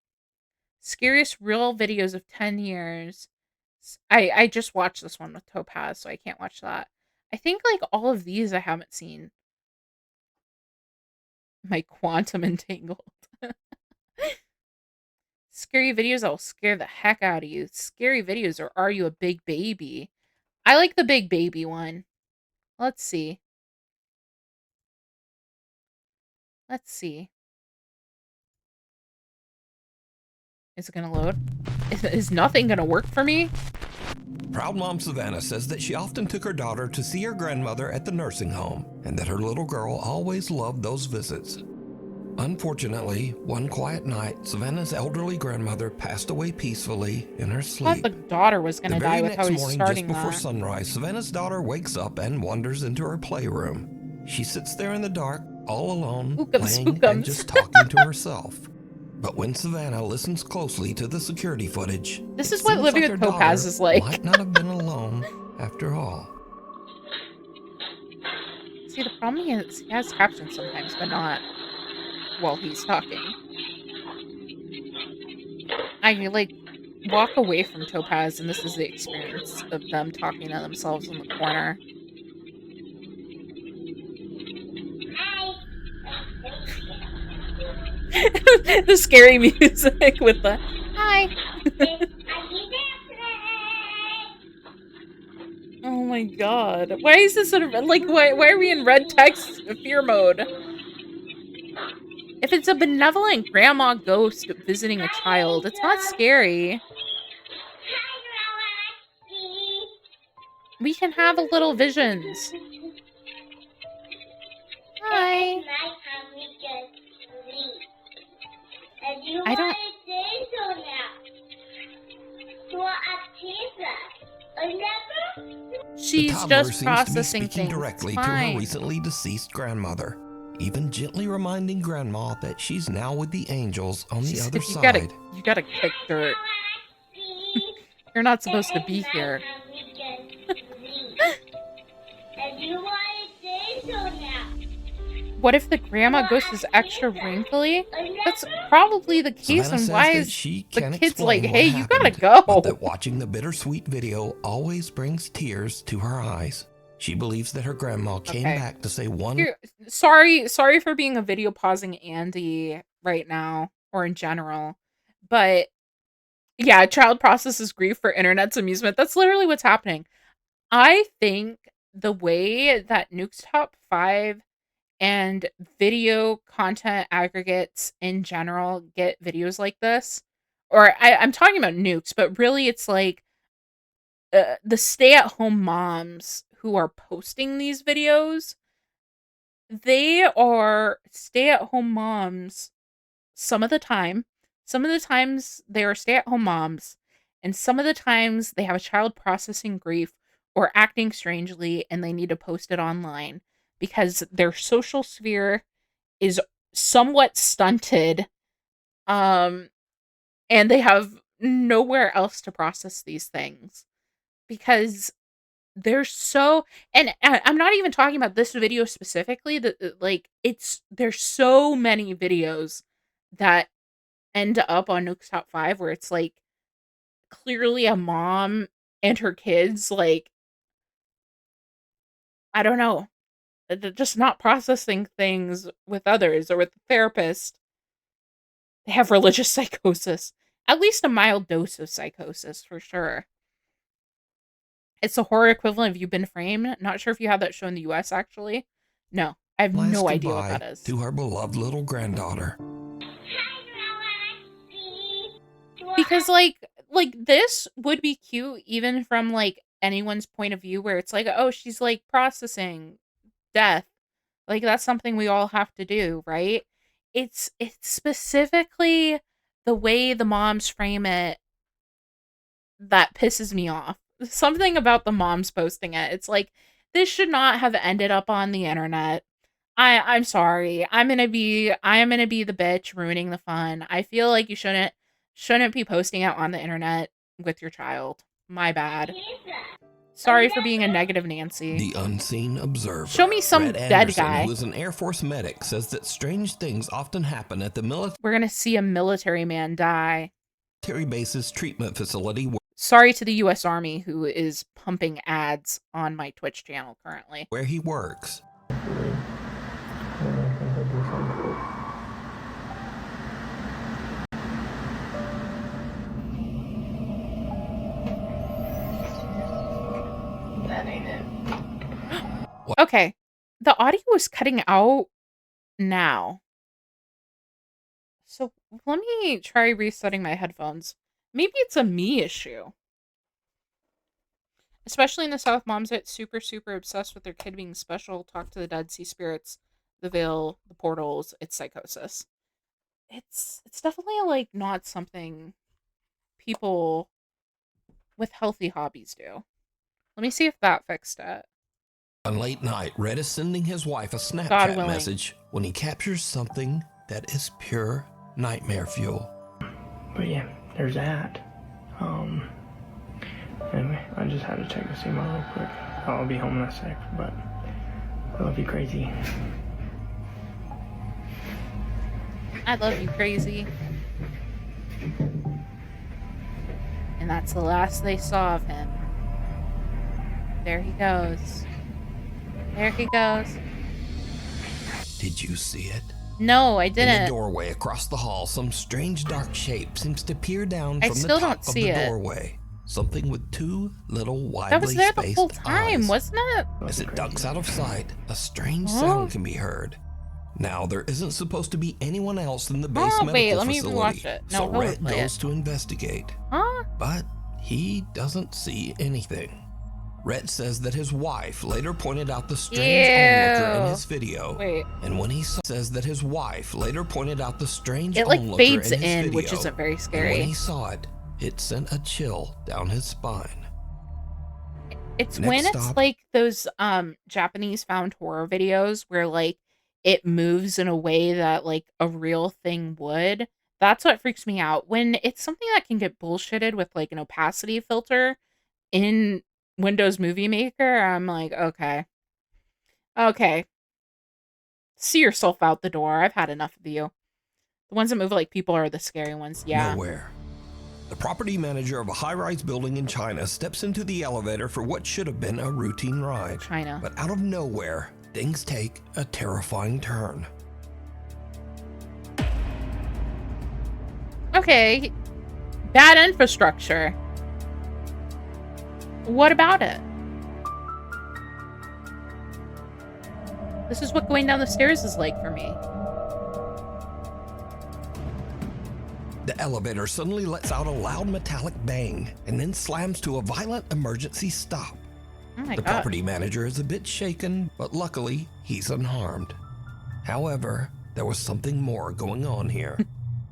Scariest real videos of 10 years. I just watched this one with Topaz, so I can't watch that. I think, like, all of these I haven't seen. My quantum entangled. Scary videos that will scare the heck out of you. Scary videos, or are you a big baby? I like the big baby one. Let's see. Let's see. Is it gonna load? Is nothing gonna work for me? Proud mom Savannah says that she often took her daughter to see her grandmother at the nursing home, and that her little girl always loved those visits. Unfortunately, one quiet night, Savannah's elderly grandmother passed away peacefully in her I sleep. thought the daughter was gonna die with how he's starting just before that. sunrise, Savannah's daughter wakes up and wanders into her playroom. She sits there in the dark, all alone, playing and just talking to herself. But when Savannah listens closely to the security footage, this is what living with Topaz is like. Might not have been alone after all. See, the problem is he has captions sometimes, but not while he's talking. I like walk away from Topaz, and this is the experience of them talking to themselves in the corner. The scary music with the hi. Oh my god. Why is this sort of like why are we in red text fear mode? If it's a benevolent grandma ghost visiting a child, it's not scary. We can have a little visions. Hi. I don't. She's the toddler just seems to be processing speaking things. directly It's to her fine. recently deceased grandmother, even gently reminding Grandma that she's now with the angels on the other side. You gotta kick dirt. You're not supposed to be here. What if the grandma ghost is extra wrinkly? That's probably the case, Savannah and says why that is she the can't kid's like, explain hey, what you gotta happened, go? but that watching the bittersweet video always brings tears to her eyes. She believes that her grandma came Okay. back to say one. Here, sorry for being a video pausing Andy right now, or in general, but yeah, child processes grief for internet's amusement. That's literally what's happening. I think the way that Nuke's Top 5 and video content aggregates in general get videos like this, or I'm talking about Nukes, but really it's like the stay-at-home moms who are posting these videos. They are stay-at-home moms some of the time. Some of the times they are stay-at-home moms, and some of the times they have a child processing grief or acting strangely and they need to post it online because their social sphere is somewhat stunted, um, and they have nowhere else to process these things because they're so and I'm not even talking about this video specifically, that like, there's so many videos that end up on Nook's Top 5 where it's, like, clearly a mom and her kids, like, I don't know, they're just not processing things with others or with the therapist. They have religious psychosis. At least a mild dose of psychosis, for sure. It's the horror equivalent of You've Been Framed. Not sure if you have that show in the US, actually. No, I have Last no idea what goodbye that is. to her beloved little granddaughter. Because, like, this would be cute even from, like, anyone's point of view where it's like, "Oh, she's, like, processing death." Like, that's something we all have to do, right? It's specifically the way the moms frame it that pisses me off. Something about the moms posting it. It's like, this should not have ended up on the internet. I'm sorry. I am gonna be the bitch ruining the fun. I feel like you shouldn't be posting it on the internet with your child. My bad. Sorry for being a negative Nancy. The unseen observer. Show me some Red dead Anderson, guy. who is an Air Force medic, says that strange things often happen at the We're gonna see a military man die. military base's treatment facility Sorry to the US Army who is pumping ads on my Twitch channel currently. where he works. That ain't it. Okay. The audio is cutting out now. So let me try resetting my headphones. Maybe it's a me issue. Especially in the South, moms get super, super obsessed with their kid being special, talk to the dead, see spirits, the veil, the portals. It's psychosis. It's definitely, like, not something people with healthy hobbies do. Let me see if that fixed it. On late night, Red is sending his wife a God Snapchat willing. message when he captures something that is pure nightmare fuel. But yeah, there's that. Anyway, I just had to check the SEMA real quick. I'll be home in a sec, but I love you crazy. I love you, crazy. And that's the last they saw of him. There he goes. There he goes. Did you see it? No, I In the didn't. doorway across the hall, some strange dark shape seems to peer down I from the still top don't of see the it. doorway. Something with two little That was widely there the whole spaced time, eyes. wasn't it? As it ducks out of sight, a strange Huh? sound can be heard. Now, there isn't supposed to be anyone else in the base Oh, medical wait, let me facility, rewatch it. No, so he'll Rhett replay goes it. to investigate. Huh? But he doesn't see anything. Rhett says that his wife later pointed out the strange onlooker in Ew. his video. Wait. And when he says that his wife later pointed out the strange It, like, onlooker fades in his in, video. which isn't very And scary. when he saw it, it sent a chill down his spine. It's Next when it's stop. like those Japanese found horror videos where like it moves in a way that like a real thing would. That's what freaks me out. When it's something that can get bullshitted with like an opacity filter in Windows Movie Maker, I'm like, okay. Okay. See yourself out the door. I've had enough of you. The ones that move like people are the scary ones. Yeah. Nowhere. The property manager of a high-rise building in China steps into the elevator for what should have been a routine ride. China. But out of nowhere, things take a terrifying turn. Okay. Bad infrastructure. What about it? This is what going down the stairs is like for me. The elevator suddenly lets out a loud metallic bang and then slams to a violent emergency stop. Oh my The god. property manager is a bit shaken, but luckily, he's unharmed. However, there was something more going on here.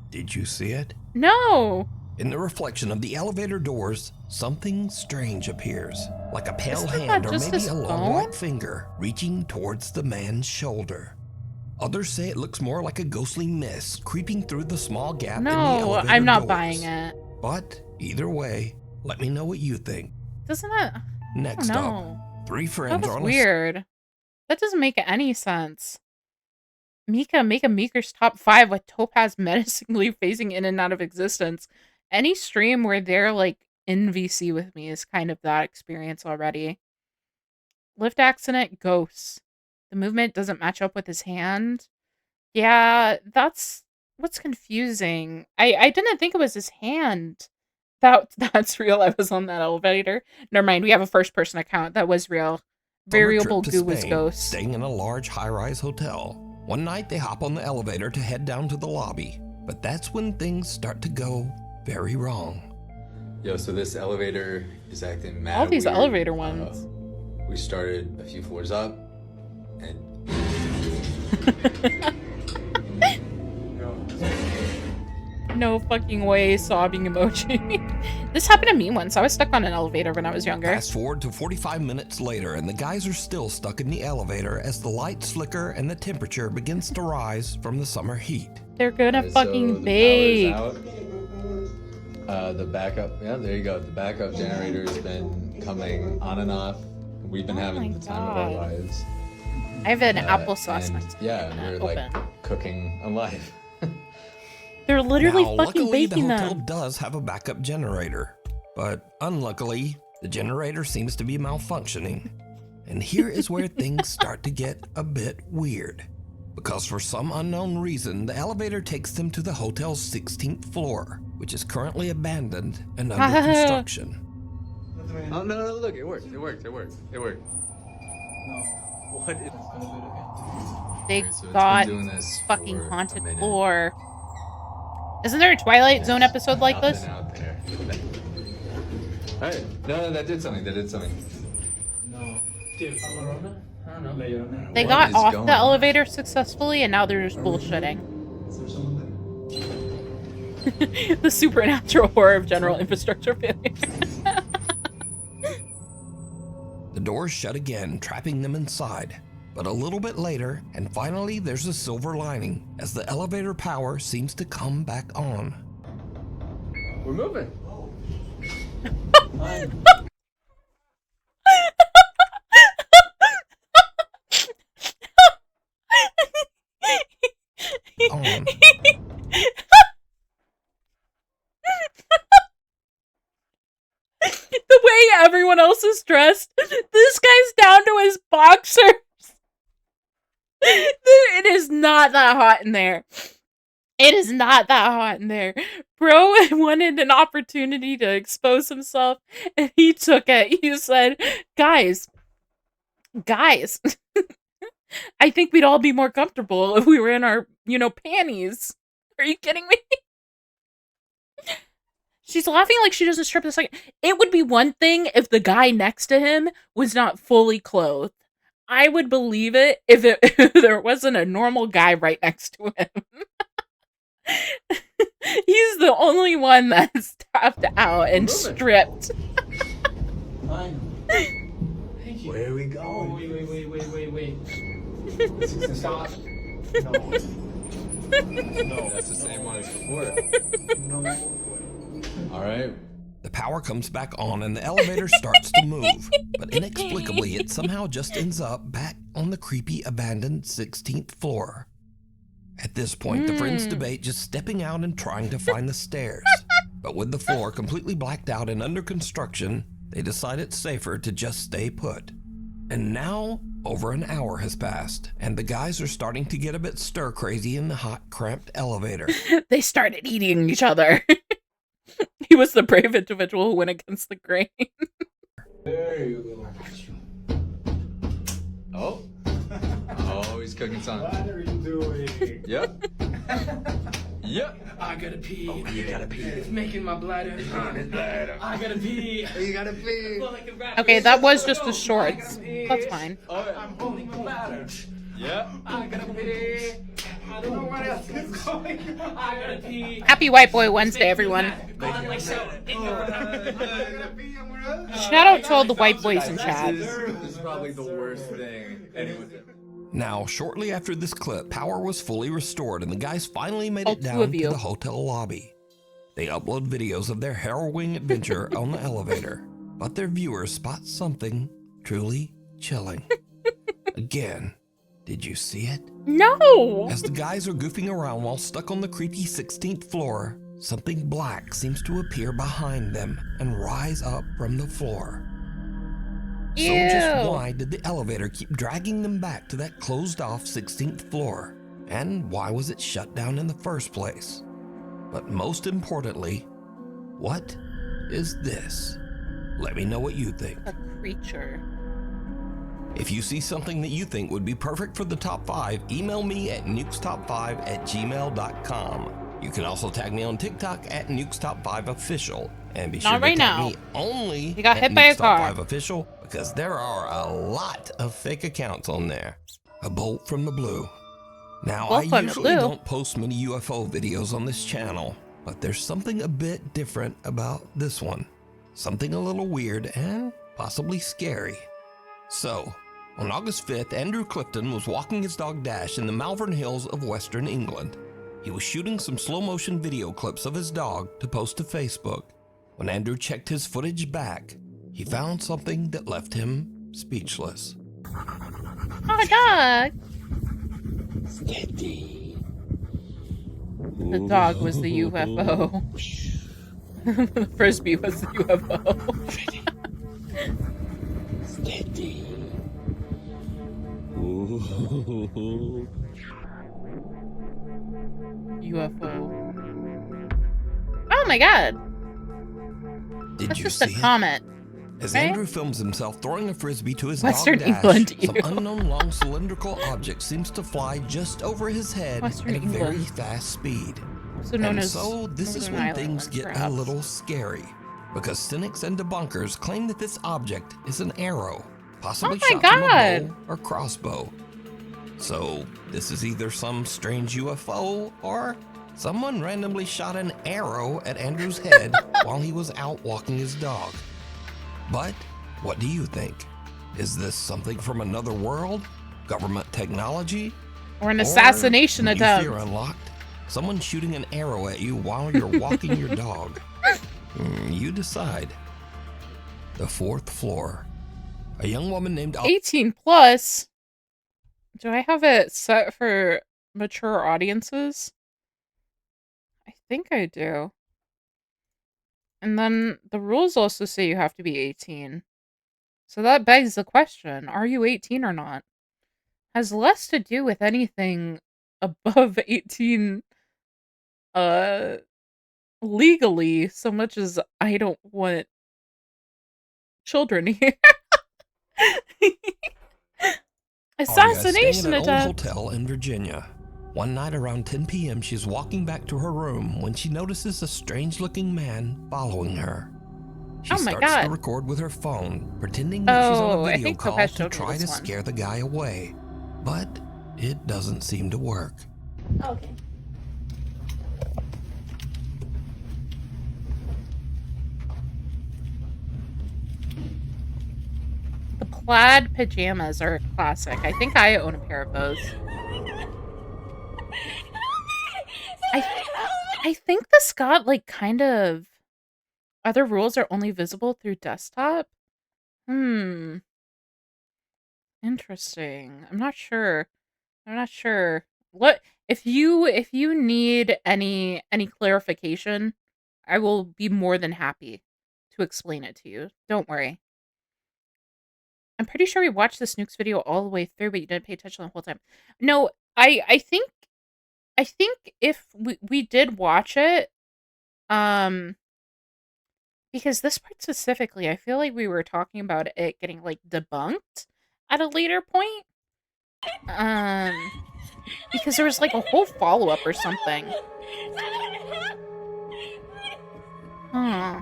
Did you see it? No. In the reflection of the elevator doors, something strange appears, like a pale Isn't that hand or just maybe his a long phone? white finger reaching towards the man's shoulder. Others say it looks more like a ghostly mist creeping through the small gap in the No, elevator I'm not doors. buying it. But either way, let me know what you think. Doesn't it? Next I don't up, know. three That friends was are on weird. That doesn't make any sense. Mika, make a Meeker's top 5 with Topaz menacingly phasing in and out of existence. Any stream where they're like in VC with me is kind of that experience already. Lift accident, ghosts. The movement doesn't match up with his hand. Yeah, that's what's confusing. I didn't think it was his hand. That's real. I was on that elevator. Never mind. We have a first person account. That was real. summer Variable trip to goo was Spain, ghosts. staying in a large high-rise hotel. One night they hop on the elevator to head down to the lobby, but that's when things start to go very wrong. Yo, so this elevator is acting mad All these weird. elevator ones. We started a few floors up, and No fucking way, sobbing emoji. This happened to me once. I was stuck on an elevator when I was younger. Fast forward to 45 minutes later, and the guys are still stuck in the elevator as the lights flicker and the temperature begins to rise from the summer heat. They're gonna so the fucking power's bake. out. The backup, yeah, there you go. The backup generator's been coming on and off. We've been Oh having my the time of our God. lives. I have an applesauce and next to me. yeah, I'm gonna we're like open. cooking alive. They're literally Now, fucking luckily, the baking hotel them. does have a backup generator, but unluckily, the generator seems to be malfunctioning. And here is where things start to get a bit weird. Because for some unknown reason, the elevator takes them to the hotel's 16th floor, which is currently abandoned and under construction. Oh no, look, it worked. It worked. It worked. It worked. What is They Okay, so it's got been doing this fucking for a haunted minute. floor. Isn't there a Twilight Zone episode like this? Nothing out there. Hey, no, that did something. That did something. They What got is off going the on? elevator successfully, and now they're just bullshitting. The supernatural horror of general infrastructure failure. The doors shut again, trapping them inside. But a little bit later, and finally there's a silver lining, as the elevator power seems to come back on. We're moving. On. way everyone else is dressed, this guy's down to his boxers. It is not that hot in there. It is not that hot in there. Bro wanted an opportunity to expose himself, and he took it. He said, guys, I think we'd all be more comfortable if we were in our, panties. Are you kidding me? She's laughing like she doesn't strip this second. It would be one thing if the guy next to him was not fully clothed. I would believe it if there wasn't a normal guy right next to him. He's the only one that's tapped out and stripped. Where are we going? Wait. Stop. No, that's the same one as before. No. All right. The power comes back on and the elevator starts to move, but inexplicably it somehow just ends up back on the creepy abandoned 16th floor. At this point, the friends debate just stepping out and trying to find the stairs. But with the floor completely blacked out and under construction, they decide it's safer to just stay put. And now, over an hour has passed, and the guys are starting to get a bit stir-crazy in the hot, cramped elevator. They started eating each other. He was the brave individual who went against the grain. There you go. Oh. Oh, he's cooking something. What are you doing? Yep. Yep. I gotta pee. Oh, you gotta pee. It's making my bladder. I gotta pee. You gotta pee. Okay, that was just the shorts. That's fine. I'm holding my bladder. Yep. I gotta pee. I don't know what else is going on. I gotta pee. Happy White Boy Wednesday, everyone. Gone like so. Shout out to all the white boys in chat. This is probably the worst thing anyone did. Now, shortly after this clip, power was fully restored and the guys finally made All it two down of to you. the hotel lobby. They upload videos of their harrowing adventure on the elevator, but their viewers spot something truly chilling. Again, did you see it? No! As the guys are goofing around while stuck on the creepy 16th floor, something black seems to appear behind them and rise up from the floor. So just Ew. why did the elevator keep dragging them back to that closed-off 16th floor? And why was it shut down in the first place? But most importantly, what is this? Let me know what you think. A creature. If you see something that you think would be perfect for the top 5, email me at nukestop5@gmail.com. You can also tag me on TikTok at nukestop5official. And be sure Not to right tag now. me only You got at hit by a car. nukestop5official because there are a lot of fake accounts on there. A bolt from the blue. Now, Bolt I from the usually blue? don't post many UFO videos on this channel, but there's something a bit different about this one. Something a little weird and possibly scary. So, on August 5th, Andrew Clifton was walking his dog Dash in the Malvern Hills of Western England. He was shooting some slow-motion video clips of his dog to post to Facebook. When Andrew checked his footage back, he found something that left him speechless. Oh, dog! The dog was the UFO. The frisbee was the UFO. UFO. Oh my god! Did That's you just a see it? comment. As right? Andrew films himself throwing a frisbee to his Western dog Dash, England, some ew. unknown long cylindrical object seems to fly just over his head Western at a very England. fast speed. Also known And as so this is Northern when Ireland, things get a perhaps. little scary, because cynics and debunkers claim that this object is an arrow, possibly Oh my shot from a God. bow or crossbow. So this is either some strange UFO or someone randomly shot an arrow at Andrew's head while he was out walking his dog. But what do you think? Is this something from another world? Government technology? Or an assassination Or attempt. nuclear unlocked? Someone shooting an arrow at you while you're walking your dog. You decide. The 4th floor. A young woman named 18 plus. Do I have it set for mature audiences? I think I do. And then the rules also say you have to be 18. So that begs the question, are you 18 or not? Has less to do with anything above 18 uh legally so much as I don't want children here. Aria is staying at Assassination an old attempt. hotel in Virginia. One night around 10 p.m., she's walking back to her room when she notices a strange-looking man following her. She Oh my starts to god. record with her phone, pretending that she's on a Oh, I video think call Kopesh to showed me try this to one. scare the guy away. But it doesn't seem to work. Okay. The plaid pajamas are a classic. I think I own a pair of those. I think this got, like, kind of... Other rules are only visible through desktop? Interesting. I'm not sure. What if you need any clarification, I will be more than happy to explain it to you. Don't worry. I'm pretty sure we watched the Snooks video all the way through, but you didn't pay attention the whole time. No, I think if we did watch it, um, because this part specifically, I feel like we were talking about it getting, like, debunked at a later point. Because there was, like, a whole follow-up or something. Huh.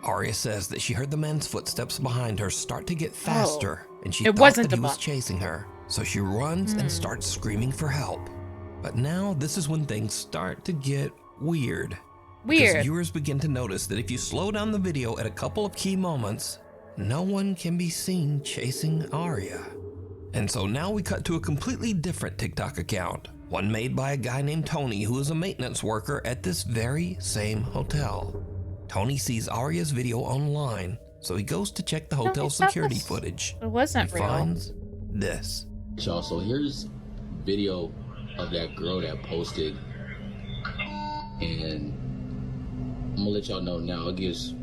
Aria says that she heard the man's footsteps behind her start to get faster, and she It thought wasn't that he was debunked. chasing her. So she runs and starts screaming for help. But now this is when things start to get weird. Because Weird. viewers begin to notice that if you slow down the video at a couple of key moments, no one can be seen chasing Aria. And so now we cut to a completely different TikTok account, one made by a guy named Tony who is a maintenance worker at this very same hotel. Tony sees Aria's video online, so he goes to check the No, hotel it's not security this. footage. It wasn't He real. finds this. Y'all, so here's video of that girl that posted, and I'm gonna let y'all know now. It gets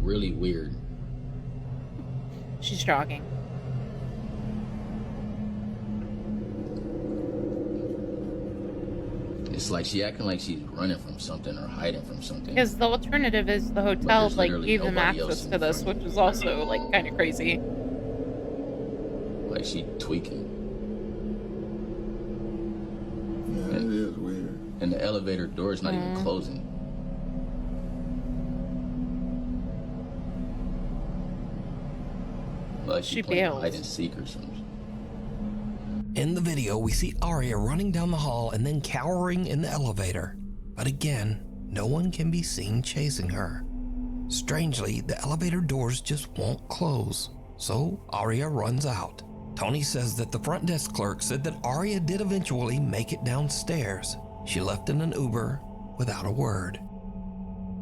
really weird. She's jogging. It's like she acting like she's running from something or hiding from something. Because the alternative is the hotel, there's like, literally gave them nobody else access in to the this, frame. which is also, like, kind of crazy. Like she tweaking. Yeah, it is weird. And the elevator door is not even closing. Like She she playing bails. hide and seek or something. In the video, we see Aria running down the hall and then cowering in the elevator. But again, no one can be seen chasing her. Strangely, the elevator doors just won't close, so Aria runs out. Tony says that the front desk clerk said that Aria did eventually make it downstairs. She left in an Uber without a word.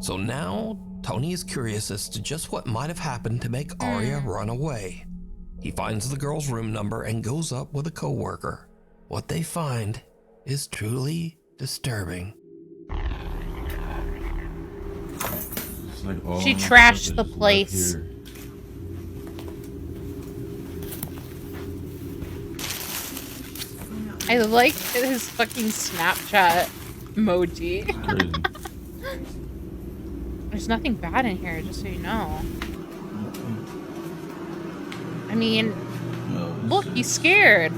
So now, Tony is curious as to just what might have happened to make Aria run away. He finds the girl's room number and goes up with a coworker. What they find is truly disturbing. She trashed the place. I like his fucking Snapchat emoji. There's nothing bad in here, just so you know. I mean, look, he's scared.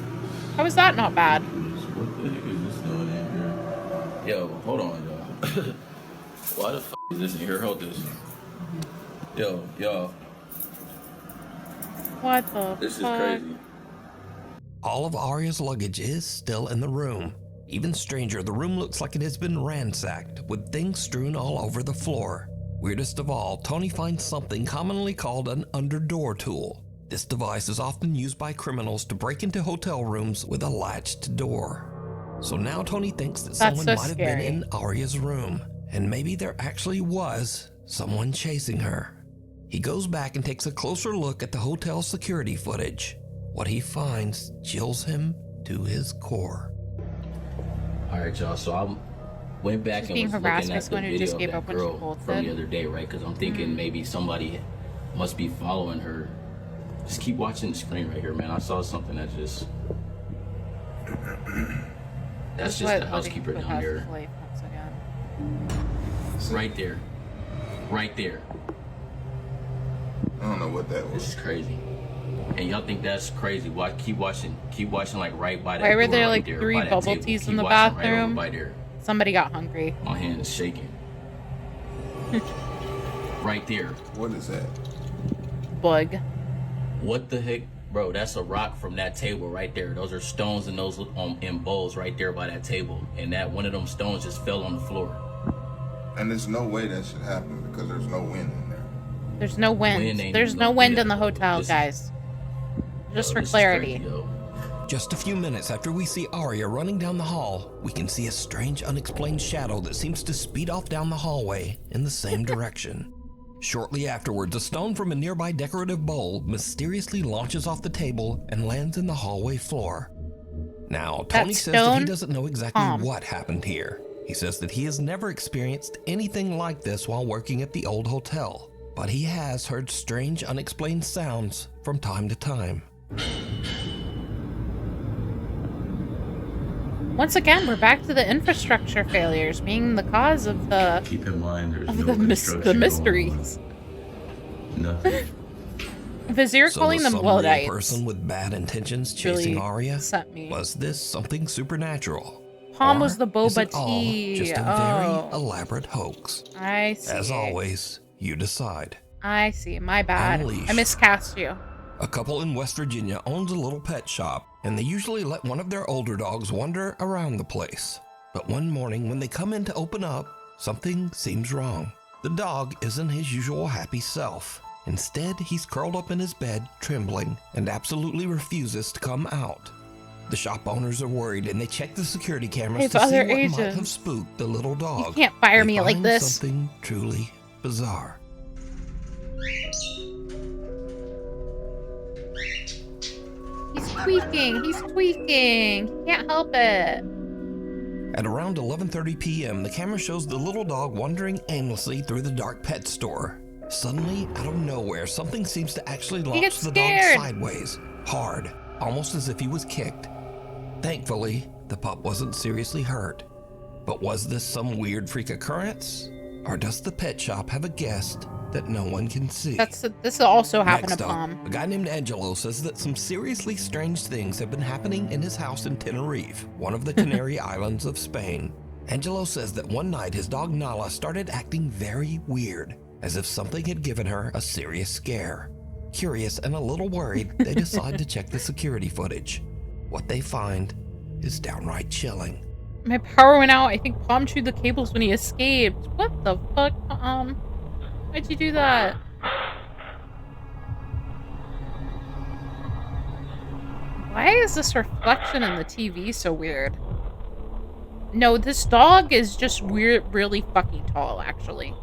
How is that not bad? What the heck is this doing in here? Yo, hold on, y'all. Why the f is this in here? Hold this. Yo, y'all. What the This is fuck? crazy. All of Aria's luggage is still in the room. Even stranger, the room looks like it has been ransacked, with things strewn all over the floor. Weirdest of all, Tony finds something commonly called an underdoor tool. This device is often used by criminals to break into hotel rooms with a latched door. So now Tony thinks that That's someone so might have been scary. in Aria's room, and maybe there actually was someone chasing her. He goes back and takes a closer look at the hotel security footage. What he finds chills him to his core. All right, y'all. So went back She's and being was harassed looking by at the someone who video just of gave that up when she girl bolted. from the other day, right? Because I'm thinking maybe somebody must be following her. Just keep watching the screen right here, man. I saw something that just... That's just the housekeeper down there. Right there. Right there. I don't know what that was. This is crazy. And y'all think that's crazy? Why keep watching like right by that Why were door there right like there, 3 by that bubble table. teas Keep in the watching right over bathroom? by there. Somebody got hungry. My hand is shaking. Right there. What is that? Bug. What the heck? Bro, that's a rock from that table right there. Those are stones and those in bowls right there by that table. And that one of them stones just fell on the floor. And there's no way that should happen because there's no wind in there. There's no wind. There's no wind in the hotel, guys. Just for clarity. Just a few minutes after we see Arya running down the hall, we can see a strange, unexplained shadow that seems to speed off down the hallway in the same direction. Shortly afterwards, a stone from a nearby decorative bowl mysteriously launches off the table and lands in the hallway floor. Now, Tony says that he doesn't know exactly what happened here. He says that he has never experienced anything like this while working at the old hotel, but he has heard strange, unexplained sounds from time to time. Once again, we're back to the infrastructure failures being the cause of the Keep in mind, there's of no the mysteries. Nothing. Vizier So calling was them some real Luddites. person with bad intentions chasing Really Arya? upset me. Was this something supernatural? Palm Or was the is boba it all tea. just a very elaborate hoax? I see. As always, you decide. I see. My bad. Unleashed. I miscast you. A couple in West Virginia owns a little pet shop, and they usually let one of their older dogs wander around the place. But one morning when they come in to open up, something seems wrong. The dog isn't his usual happy self. Instead, he's curled up in his bed, trembling, and absolutely refuses to come out. The shop owners are worried, and they check the security cameras Hey, to see other what might agents. have spooked the little dog. You can't fire They me like find this. Something truly bizarre. He's tweaking. He's tweaking. He can't help it. At around 11:30 p.m., the camera shows the little dog wandering aimlessly through the dark pet store. Suddenly, out of nowhere, something seems to actually launch gets the dog scared. sideways, hard, almost as if he was kicked. Thankfully, the pup wasn't seriously hurt. But was this some weird freak occurrence? Or does the pet shop have a guest that no one can see? This also happened Next to up, Palm. a guy named Angelo says that some seriously strange things have been happening in his house in Tenerife, one of the Canary Islands of Spain. Angelo says that one night his dog Nala started acting very weird, as if something had given her a serious scare. Curious and a little worried, they decide to check the security footage. What they find is downright chilling. My power went out. I think Palm chewed the cables when he escaped. What the fuck, Palm? Why'd you do that? Why is this reflection in the TV so weird? No, this dog is just weird, really fucking tall, actually.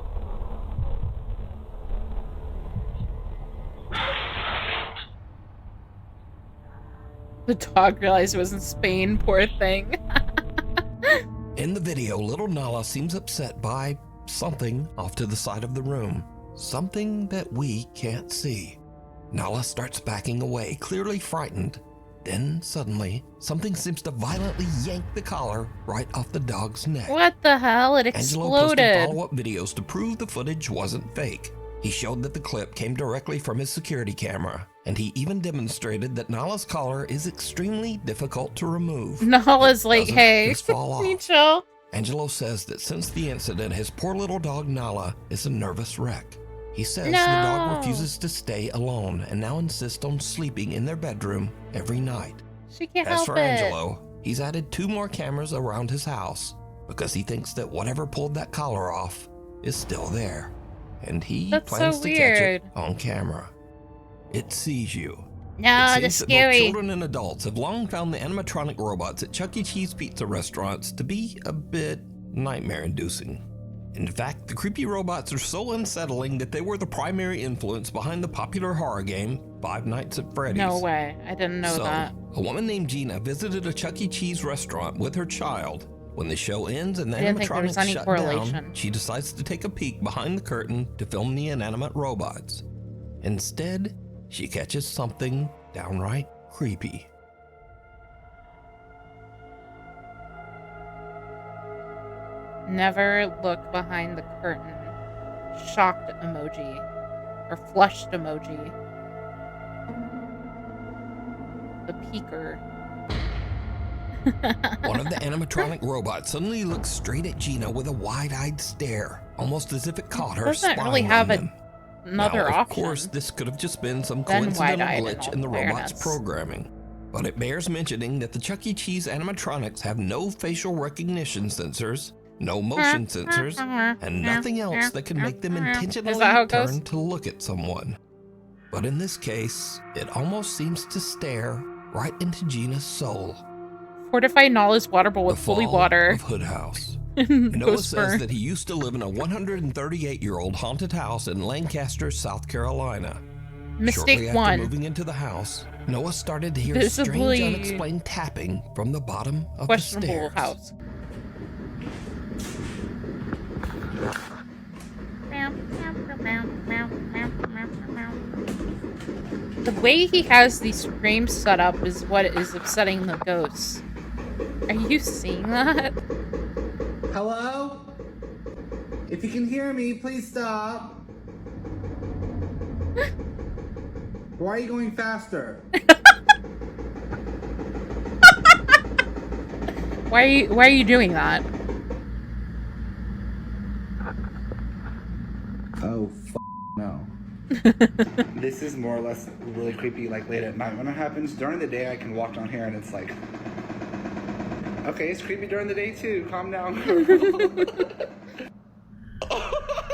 The dog realized it was in Spain, poor thing. In the video, little Nala seems upset by something off to the side of the room. Something that we can't see. Nala starts backing away, clearly frightened. Then, suddenly, something seems to violently yank the collar right off the dog's neck. What the hell? It Angelo posted exploded. follow-up videos to prove the footage wasn't fake. He showed that the clip came directly from his security camera, and he even demonstrated that Nala's collar is extremely difficult to remove. Nala's like, Doesn't hey, just fall off. me chill. Angelo says that since the incident, his poor little dog Nala is a nervous wreck. He says No. the dog refuses to stay alone and now insists on sleeping in their bedroom every night. She can't As help for it. Angelo, he's added 2 more cameras around his house because he thinks that whatever pulled that collar off is still there. And he That's plans so to catch it weird. on camera. It sees you. No, It that's seems that both scary. children and adults have long found the animatronic robots at Chuck E. Cheese pizza restaurants to be a bit nightmare-inducing. In fact, the creepy robots are so unsettling that they were the primary influence behind the popular horror game Five Nights at Freddy's. No way. I didn't know So, that. a woman named Gina visited a Chuck E. Cheese restaurant with her child, When the show ends and the I didn't think there was animatronics any shut correlation. down, she decides to take a peek behind the curtain to film the inanimate robots. Instead, she catches something downright creepy. Never look behind the curtain. Shocked emoji. Or flushed emoji. The peeker. One of the animatronic robots suddenly looks straight at Gina with a wide-eyed stare, almost as if it caught her Doesn't spying really have on them. another Now, of option. course, this could have just been some Then coincidental wide-eyed, in glitch all in the robot's fairness. programming. But it bears mentioning that the Chuck E. Cheese animatronics have no facial recognition sensors, no motion sensors, and nothing else that can make them intentionally how it goes? turn to look at someone. But in this case, it almost seems to stare right into Gina's soul. Fortified knowledge water bowl with The fully fall water. of Hood House. Noah Ghost says burn. that he used to live in a 138-year-old haunted house in Lancaster, South Carolina. Mistake Shortly after one. moving into the house, Noah started to hear Visibly strange, unexplained tapping from the bottom of the Questionable stairs. house. The way he has these frames set up is what is upsetting the ghosts. Are you seeing that? Hello? If you can hear me, please stop. Why are you going faster? Why are you doing that? Oh, no. This is more or less really creepy, like late at night when it happens. During the day, I can walk down here and it's like, okay, it's creepy during the day too. Calm down.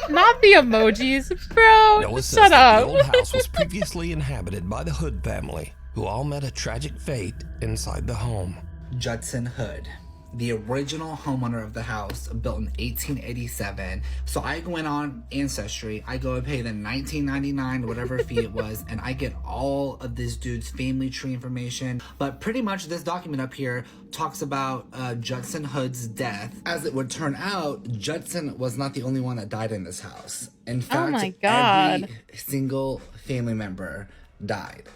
Not the emojis, bro. Noah says Shut that up. the old house was previously inhabited by the Hood family, who all met a tragic fate inside the home. Judson Hood, the original homeowner of the house, built in 1887. So I go in on Ancestry, I go and pay the $19.99, whatever fee it was, and I get all of this dude's family tree information. But pretty much this document up here talks about Judson Hood's death. As it would turn out, Judson was not the only one that died in this house. In fact, my God. every single family member died.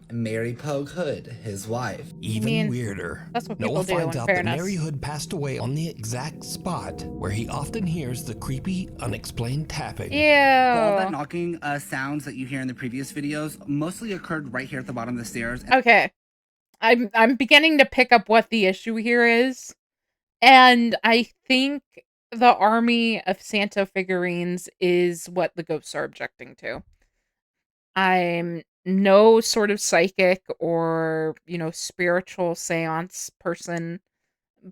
Mary Pogue Hood, his wife. Even weirder, that's what people Noah do, finds in out that fairness. Mary Hood passed away on the exact spot where he often hears the creepy, unexplained tapping. Ew. All that knocking sounds that you hear in the previous videos mostly occurred right here at the bottom of the stairs. Okay. I'm beginning to pick up what the issue here is. And I think the army of Santa figurines is what the ghosts are objecting to. I'm no sort of psychic or, spiritual seance person.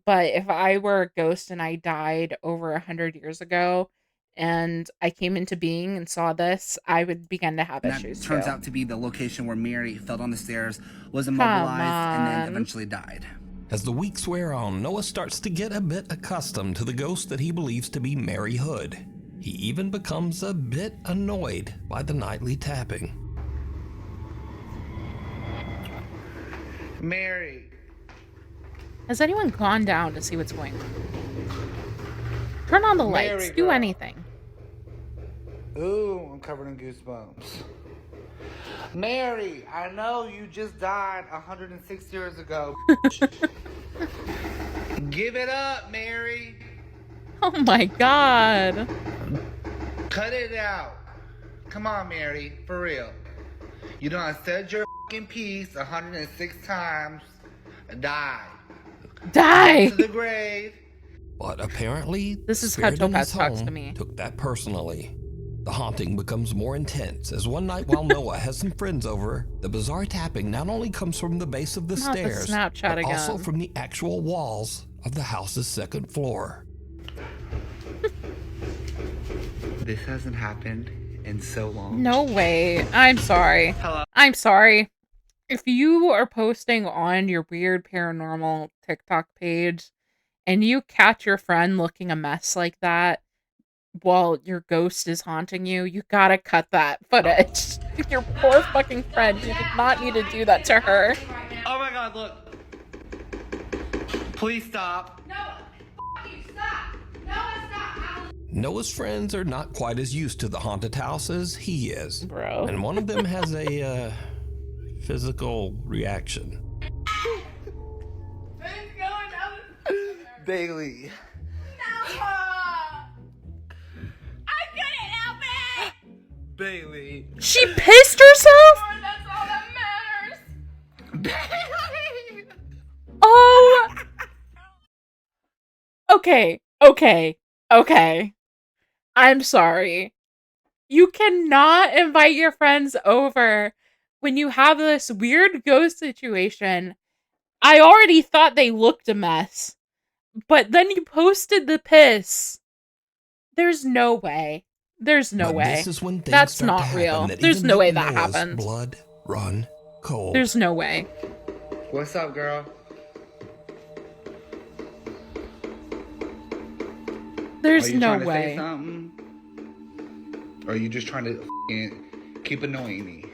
But if I were a ghost and I died over 100 years ago and I came into being and saw this, I would begin to have issues. That turns too. out to be the location where Mary fell down the stairs, was immobilized, and then on. eventually died. As the weeks wear on, Noah starts to get a bit accustomed to the ghost that he believes to be Mary Hood. He even becomes a bit annoyed by the nightly tapping. Mary. Has anyone gone down to see what's going on? Turn on the lights. Mary Do girl. anything. Ooh, I'm covered in goosebumps. Mary, I know you just died 106 years ago. Give it up, Mary. Oh my god. Cut it out. Come on, Mary, for real. You done said your fucking piece 106 times. Die. Die! To the grave. But apparently, This the is how spirit in Topaz his talks to home me. took that personally. The haunting becomes more intense as one night while Noah has some friends over, the bizarre tapping not only comes from the base of the Not the stairs, Snapchat but also again. from the actual walls of the house's second floor. This hasn't happened in so long. No way. I'm sorry. Hello. I'm sorry. If you are posting on your weird paranormal TikTok page and you catch your friend looking a mess like that while your ghost is haunting you, you gotta cut that footage. Your poor fucking friend. You did not need to do that to her. Oh my god, look. Please stop. No, Noah's friends are not quite as used to the haunted house as he is. Bro. And one of them has a physical reaction. Bailey. Bailey. She pissed herself? That's all that matters. Oh. Okay. I'm sorry. You cannot invite your friends over when you have this weird ghost situation. I already thought they looked a mess, but then you posted the piss. There's no way. There's no way. This is when things That's start not to happen real. that There's even no make way that Noah's happened. blood run cold. There's no way. What's up, girl? There's no Are you trying to way. say something? Or are you just trying to keep annoying me?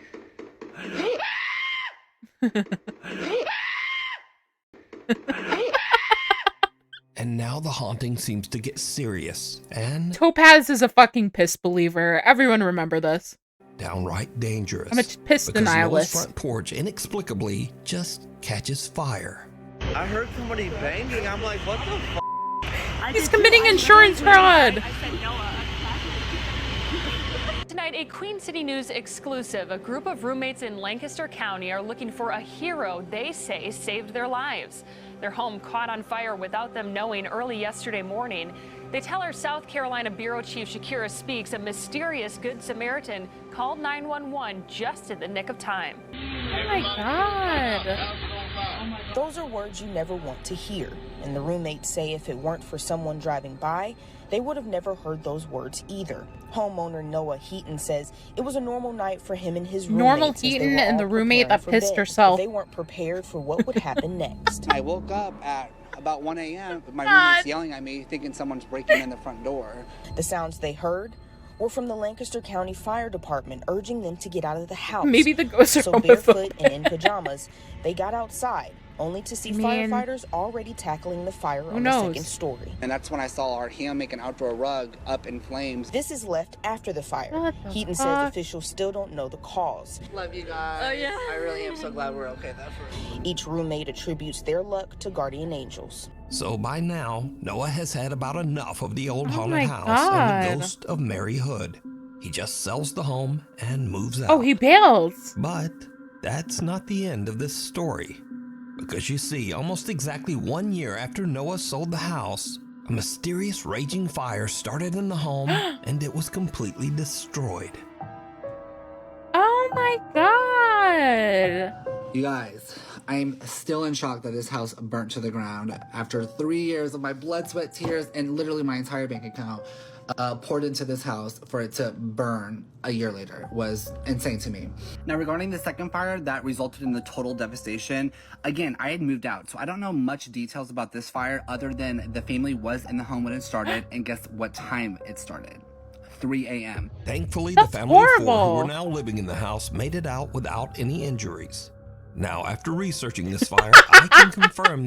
And now the haunting seems to get serious and Topaz is a fucking piss believer. Everyone remember this. downright dangerous. I'm a piss because Noah's denialist. front porch inexplicably just catches fire. I heard somebody banging. I'm like, what the f? He's committing insurance fraud. Tonight, a Queen City News exclusive. A group of roommates in Lancaster County are looking for a hero they say saved their lives. Their home caught on fire without them knowing early yesterday morning. They tell our South Carolina Bureau Chief Shakira Speaks a mysterious Good Samaritan called 911 just in the nick of time. Oh my God. Those are words you never want to hear. And the roommates say if it weren't for someone driving by, they would have never heard those words either. Homeowner Noah Heaton says it was a normal night for him and his roommates. Normal as they Heaton were and all the roommate preparing that for pissed bed, herself. but they weren't prepared for what would happen next. I woke up at about 1 a.m. with my roommates yelling at me, thinking someone's breaking in the front door. The sounds they heard were from the Lancaster County Fire Department urging them to get out of the house. Maybe the ghosts are So homophobic. barefoot and in pajamas, they got outside, only to see I mean, firefighters already tackling the fire on the knows? second story. And that's when I saw our ham make an outdoor rug up in flames. This is left after the fire. What the Heaton fuck? says officials still don't know the cause. Love you guys. Oh, yeah. I really am so glad we're okay that first. Each roommate attributes their luck to guardian angels. So by now, Noah has had about enough of the old haunted my house and the God. ghost of Mary Hood. He just sells the home and moves out. Oh, he bails. But that's not the end of this story. Because you see, almost exactly 1 year after Noah sold the house, a mysterious raging fire started in the home and it was completely destroyed. Oh my God. You guys, I'm still in shock that this house burnt to the ground after 3 years of my blood, sweat, tears, and literally my entire bank account poured into this house. For it to burn a year later was insane to me. Now, regarding the second fire that resulted in the total devastation, again, I had moved out, so I don't know much details about this fire other than the family was in the home when it started, and guess what time it started? 3 a.m. Thankfully, That's the family of 4 who horrible. were now living in the house made it out without any injuries. Now, after researching this fire, I can confirm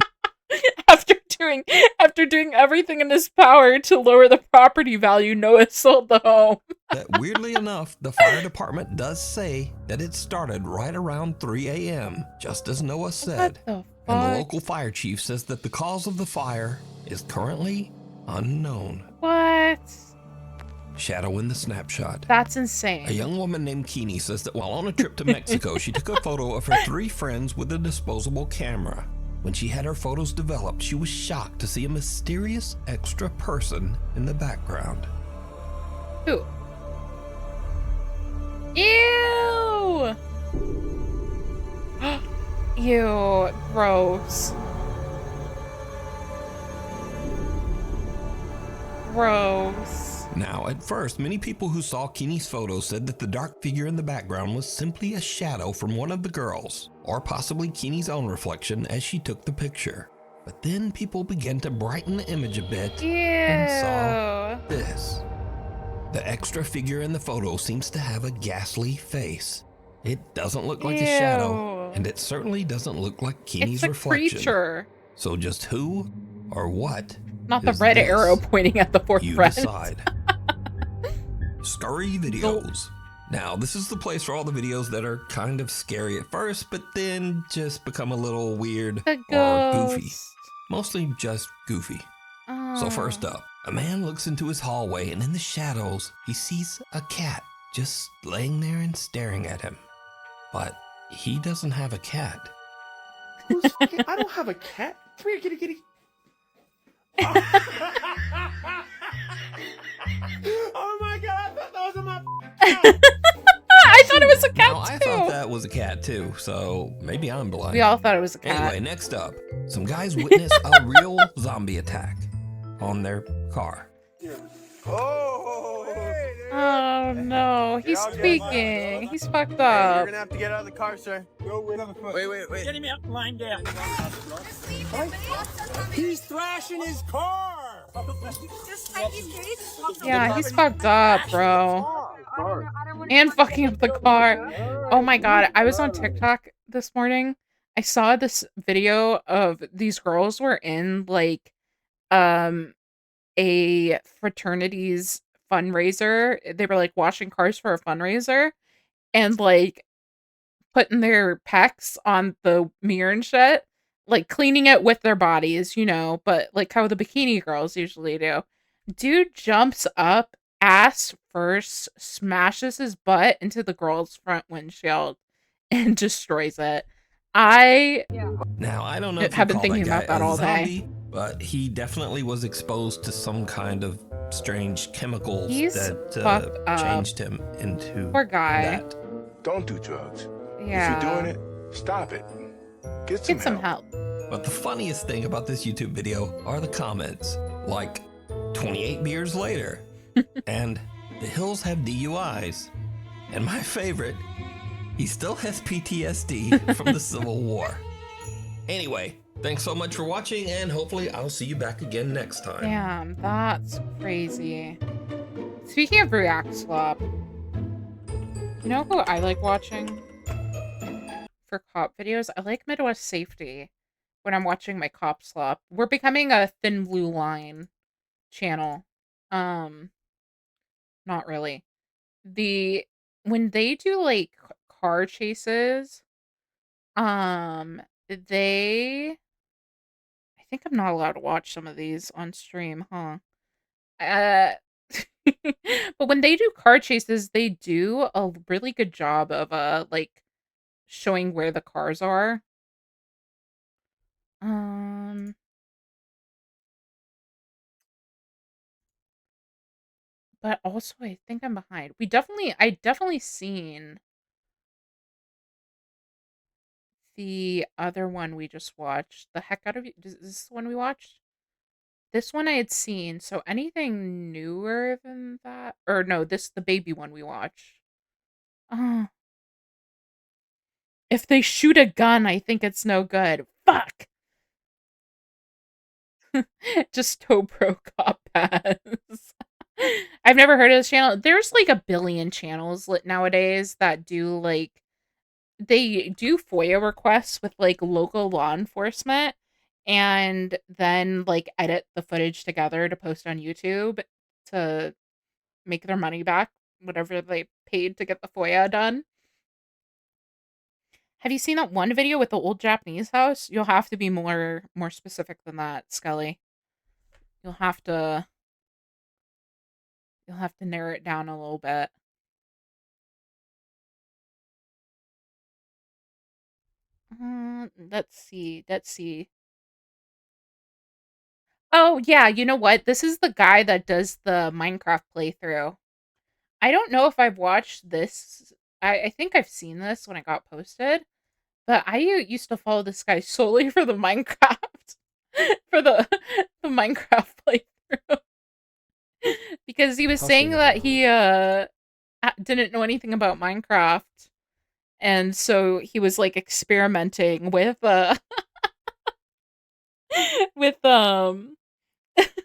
After doing everything in his power to lower the property value, Noah sold the home. that weirdly enough, the fire department does say that it started right around 3 a.m., just as Noah said. the And the fuck? local fire chief says that the cause of the fire is currently unknown. What? Shadow in the snapshot. That's insane. A young woman named Keeney says that while on a trip to Mexico, she took a photo of her 3 friends with a disposable camera. When she had her photos developed, she was shocked to see a mysterious extra person in the background. Who? Ew! Ew, gross. Gross. Now, at first, many people who saw Keeney's photo said that the dark figure in the background was simply a shadow from one of the girls, or possibly Keeney's own reflection as she took the picture. But then people began to brighten the image a bit and saw this. The extra figure in the photo seems to have a ghastly face. It doesn't look like a shadow, and it certainly doesn't look like Keeney's It's a reflection. creature. So just who or what Not the is red this? arrow pointing at the 4th You friend. decide. Scurry Videos. Now, this is the place for all the videos that are kind of scary at first, but then just become a little weird or goofy. Mostly just goofy. So first up, a man looks into his hallway and in the shadows, he sees a cat just laying there and staring at him. But he doesn't have a cat. I don't have a cat. Come here, kitty, kitty. Oh my god, I thought that was my I thought it was a cat now, too. I thought that was a cat too, so maybe I'm blind. We all thought it was a cat. Anyway, next up, some guys witness a real zombie attack on their car. Oh no, he's speaking. He's fucked Hey, you're up. gonna have to get out of the car, sir. Go wait on the foot. Wait. Get him out, lying down. He's thrashing his car. Yeah, he's fucked up, bro. And fucking up the car. Oh my god, I was on TikTok this morning. I saw this video of these girls were in like a fraternity's fundraiser. They were like washing cars for a fundraiser and like putting their pecs on the mirror and shit, like cleaning it with their bodies, you know, but like how the bikini girls usually do. Dude jumps up, ass first, smashes his butt into the girl's front windshield and destroys it. Now, I don't know if you have been call thinking that guy about that a all day. zombie, but he definitely was exposed to some kind of strange chemicals He's that fucked up. changed him into Poor guy. that. Don't do drugs. Yeah. If you're doing it, stop it. Get some help. But the funniest thing about this YouTube video are the comments, like 28 beers later, and the Hills have DUIs, and my favorite, he still has PTSD from the Civil War. Anyway, thanks so much for watching, and hopefully I'll see you back again next time. Damn, that's crazy. Speaking of React Swap, you know who I like watching for cop videos? I like Midwest Safety when I'm watching my cop slop. We're becoming a Thin Blue Line channel. Not really. When they do like car chases, they I think I'm not allowed to watch some of these on stream, huh? But when they do car chases, they do a really good job of like showing where the cars are. But also I think I'm behind. I definitely seen the other one we just watched. The heck out of you. Is this the one we watched? This one I had seen. So anything newer than that? Or no, the baby one we watched. If they shoot a gun, I think it's no good. Fuck! Just Topro Cop Pass. I've never heard of this channel. There's like a billion channels nowadays that do like they do FOIA requests with like local law enforcement and then like edit the footage together to post on YouTube to make their money back, whatever they paid to get the FOIA done. Have you seen that one video with the old Japanese house? You'll have to be more specific than that, Scully. You'll have to narrow it down a little bit. Let's see. Oh, yeah, you know what? This is the guy that does the Minecraft playthrough. I don't know if I've watched this. I think I've seen this when it got posted, but I used to follow this guy solely for the Minecraft, for the Minecraft playthrough. Because he was saying that he didn't know anything about Minecraft, and so he was like experimenting with with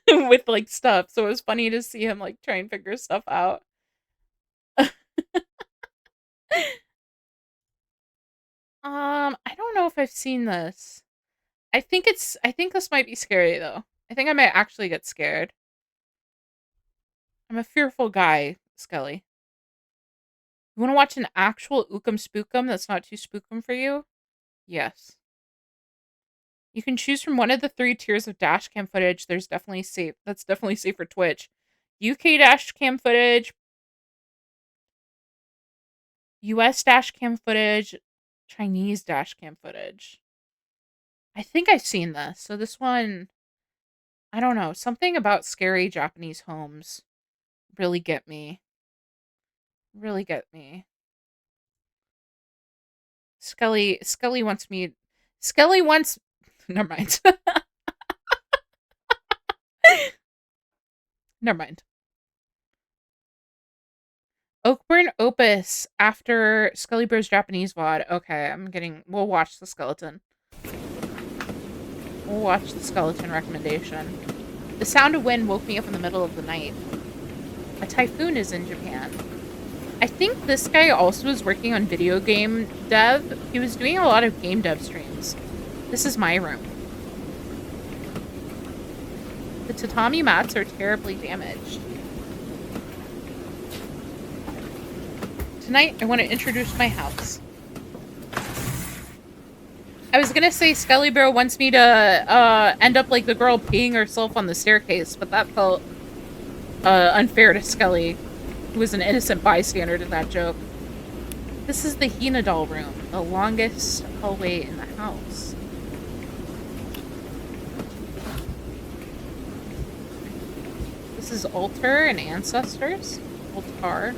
with like stuff. So it was funny to see him like try and figure stuff out. I don't know if I've seen this. I think this might be scary though. I think I might actually get scared. I'm a fearful guy, Scully. You want to watch an actual Ookum Spookum that's not too spookum for you? Yes. You can choose from one of the 3 tiers of dashcam footage. That's definitely safe for Twitch. UK dashcam footage, US dashcam footage, Chinese dashcam footage. I think I've seen this. So this one, I don't know. Something about scary Japanese homes really get me. Really get me. Scully wants me. Scully wants. Never mind. Never mind. Oakburn Opus after Scully Bros Japanese VOD. Okay, we'll watch the skeleton. We'll watch the skeleton recommendation. The sound of wind woke me up in the middle of the night. A typhoon is in Japan. I think this guy also was working on video game dev. He was doing a lot of game dev streams. This is my room. The tatami mats are terribly damaged. Tonight, I want to introduce my house. I was gonna say Scully Bro wants me to end up like the girl peeing herself on the staircase, but that felt unfair to Scully, who was an innocent bystander to that joke. This is the Hina doll room, the longest hallway in the house. This is altar and ancestors. Altar.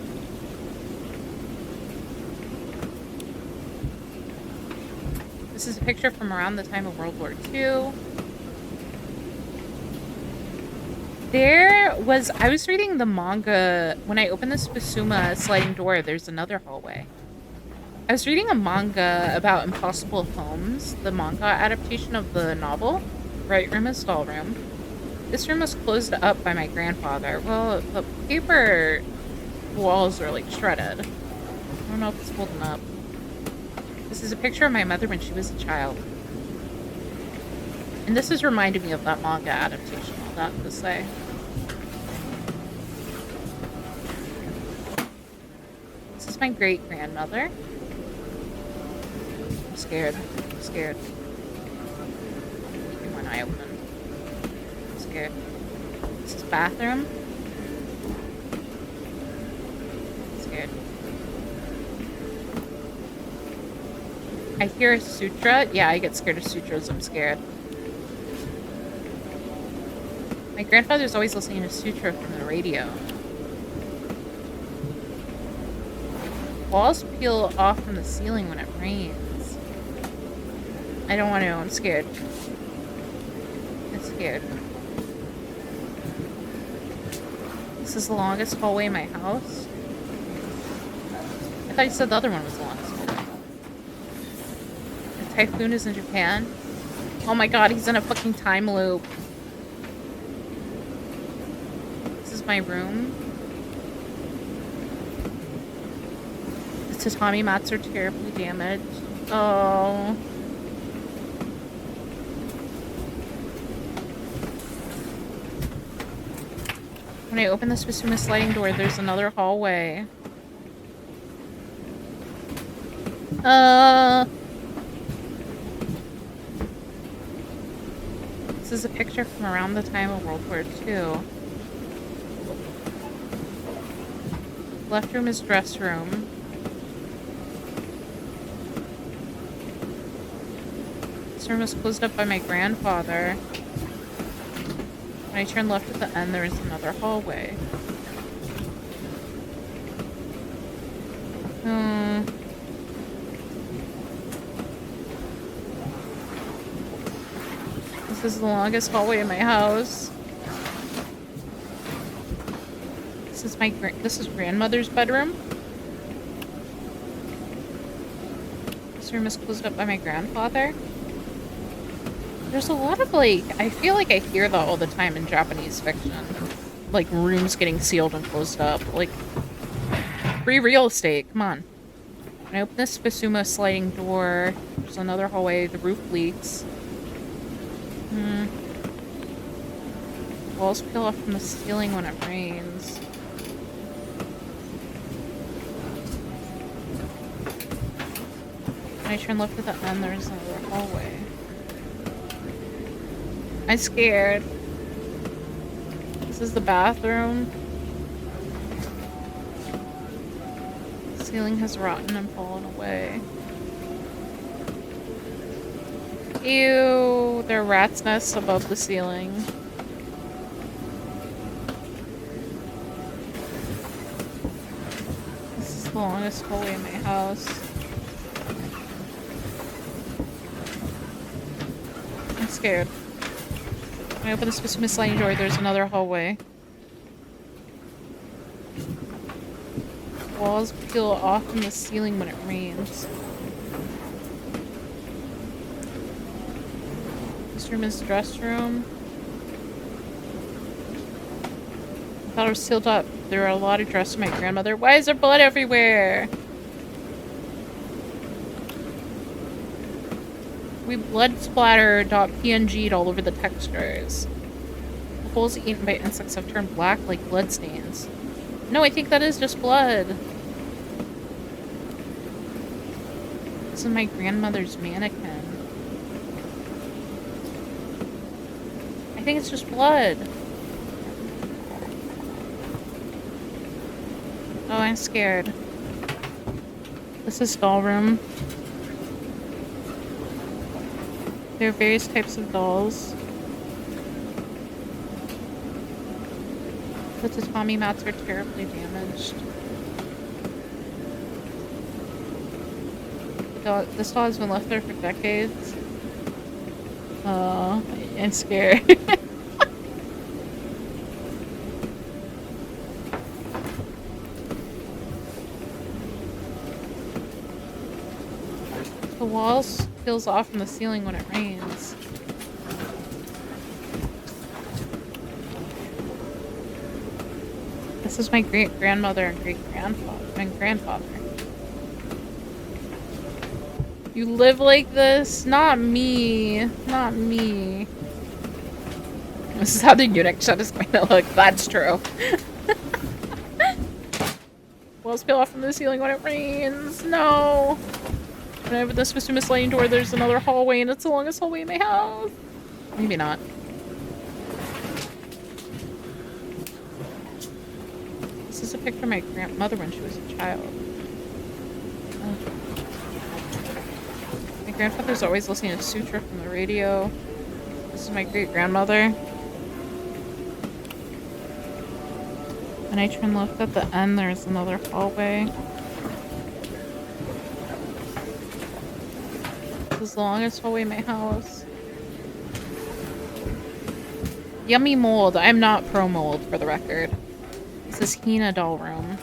This is a picture from around the time of World War II. I was reading the manga, when I opened this Basuma sliding door, there's another hallway. I was reading a manga about Impossible Homes, the manga adaptation of the novel. Right room is doll room. This room was closed up by my grandfather. Well, the paper walls are like shredded. I don't know if it's holding up. This is a picture of my mother when she was a child. And this is reminding me of that manga adaptation, I'll have to say. This is my great-grandmother. I'm scared. I'm scared. Keeping one eye open. I'm scared. This is bathroom. I'm scared. I hear a sutra. Yeah, I get scared of sutras. I'm scared. My grandfather's always listening to sutra from the radio. Walls peel off from the ceiling when it rains. I don't want to. I'm scared. I'm scared. This is the longest hallway in my house. I thought you said the other one was the longest hallway. The typhoon is in Japan. Oh my god, he's in a fucking time loop. This is my room. The tatami mats are terribly damaged. Oh. When I open this Basuma sliding door, there's another hallway. This is a picture from around the time of World War II. Left room is dress room. This room was closed up by my grandfather. When I turn left at the end, there is another hallway. This is the longest hallway in my house. This is grandmother's bedroom. This room is closed up by my grandfather. There's a lot of, like, I feel like I hear that all the time in Japanese fiction. Like, rooms getting sealed and closed up. Like, free real estate. Come on. When I open this Basuma sliding door, there's another hallway. The roof leaks. Walls peel off from the ceiling when it rains. When I turn left at the end, there's another hallway. I'm scared. This is the bathroom. The ceiling has rotten and fallen away. Ew, there are rats' nests above the ceiling. This is the longest hallway in my house. I'm scared. When I open this specific sliding door, there's another hallway. Walls peel off from the ceiling when it rains. This room is the dress room. I thought it was sealed up. There are a lot of dresses for my grandmother. Why is there blood everywhere? We blood splatter.png'd all over the textures. The holes eaten by insects have turned black like blood stains. No, I think that is just blood. This is my grandmother's mannequin. I think it's just blood. Oh, I'm scared. This is doll room. There are various types of dolls. The tatami mats are terribly damaged. This doll has been left there for decades. Oh, I'm scared. The walls peels off from the ceiling when it rains. This is my great-grandmother and great-grandfather and grandfather. You live like this? Not me. Not me. This is how the eunuch shut is going to look. That's true. Walls peel off from the ceiling when it rains. No. When I open this Mr. Sliding door, there's another hallway, and it's the longest hallway in my house. Maybe not. This is a picture of my grandmother when she was a child. My grandfather's always listening to Sutra from the radio. This is my great-grandmother. When I turn left at the end, there's another hallway. This is the longest hallway in my house. Yummy mold. I'm not pro mold, for the record. This is Hina doll room.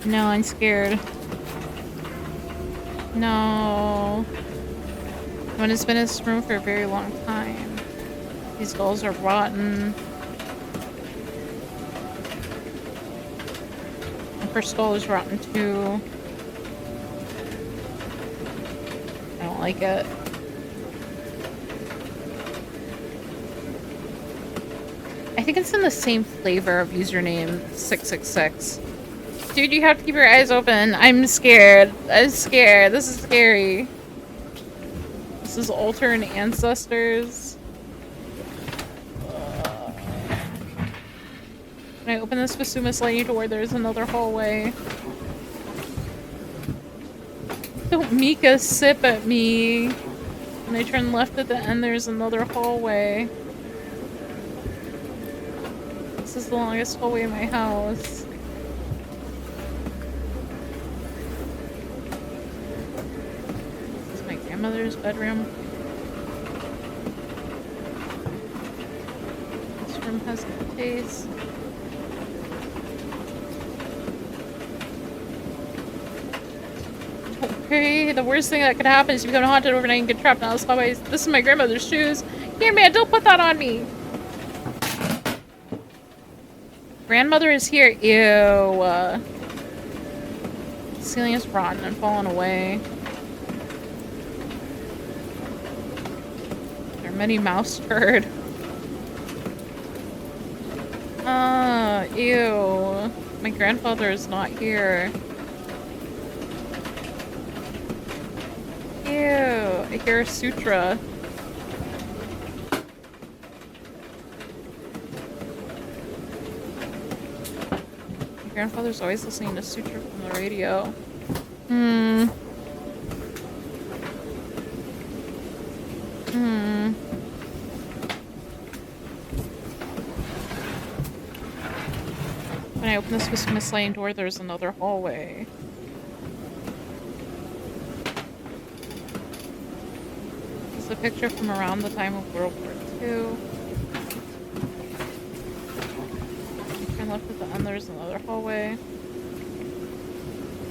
No, I'm scared. No. One has been in this room for a very long time. These dolls are rotten. The first doll is rotten too. I don't like it. I think it's in the same flavor of username 666. Dude, you have to keep your eyes open. I'm scared. I'm scared. This is scary. This is Altar and Ancestors. When I open this Basuma sliding door, there's another hallway. Don't Mika sip at me. When I turn left at the end, there's another hallway. This is the longest hallway in my house. This is my grandmother's bedroom. This room has no taste. Okay, the worst thing that could happen is you become haunted overnight and get trapped in those hallways. This is my grandmother's shoes. Here, man, don't put that on me. Grandmother is here. Ew. The ceiling is rotten and fallen away. There are many mouse turd. Ew. My grandfather is not here. I hear a sutra. My grandfather's always listening to sutra from the radio. Hmm. Hmm. When I open this Christmas sliding door, there's another hallway. This is a picture from around the time of World War II. Turn left at the end, there's another hallway.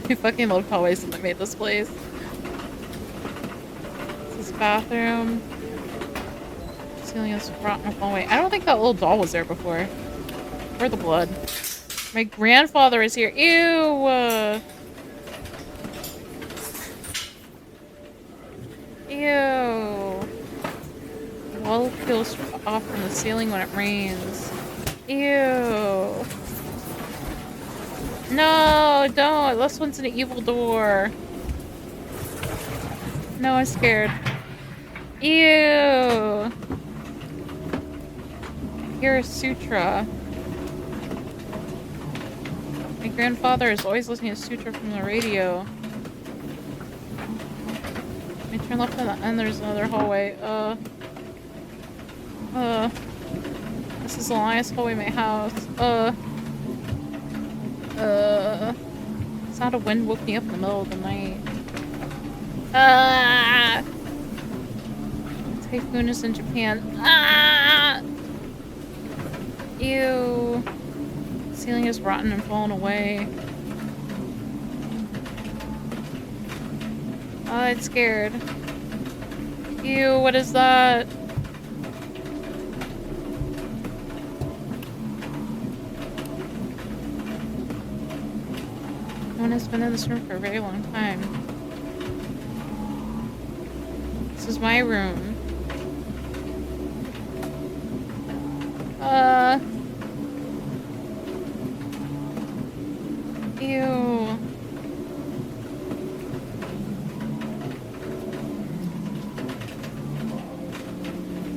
I fucking loved hallways when they made this place. This is bathroom. Ceiling is rotten hallway. I don't think that little doll was there before. Or the blood. My grandfather is here. Ew! Ew. The wall peels off from the ceiling when it rains. Ew. No, don't. This one's an evil door. No, I'm scared. Ew. You're a sutra. My grandfather is always listening to sutra from the radio. I turn left at the end, there's another hallway. This is the longest hallway in my house. Sound of wind woke me up in the middle of the night. Typhoon is in Japan. Ew. Ceiling is rotten and fallen away. Oh, I'm scared. Ew, what is that? No one has been in this room for a very long time. This is my room. Ew.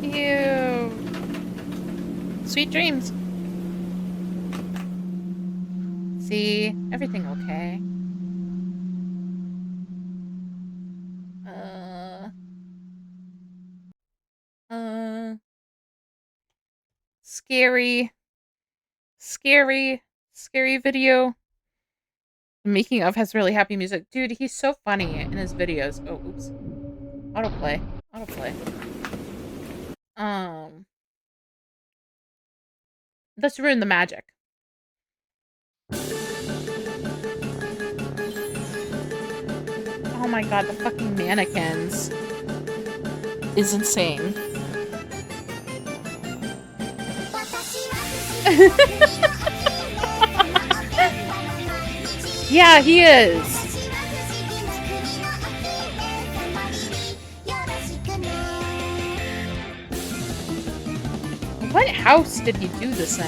Ew. Sweet dreams. See, everything okay. Scary. Scary video. The making of has really happy music. Dude, he's so funny in his videos. Oh, oops. Autoplay. Let's ruin the magic. Oh my god, the fucking mannequins is insane. Yeah, he is. What house did he do this in?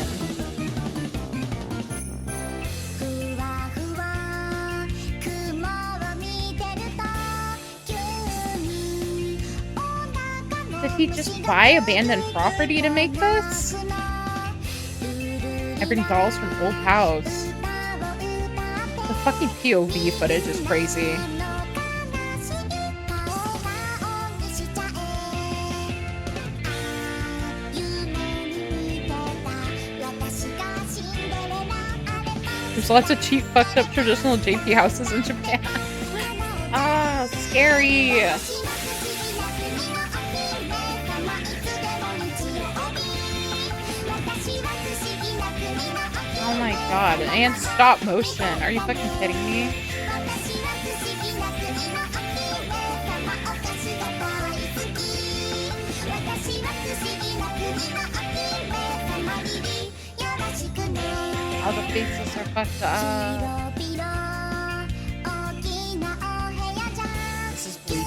Did he just buy abandoned property to make this? I bring dolls from old house. The fucking POV footage is crazy. There's lots of cheap, fucked up traditional JP houses in Japan. Ah, scary. Oh my god, and stop motion. Are you fucking kidding me? All the faces are fucked up. This is bleach.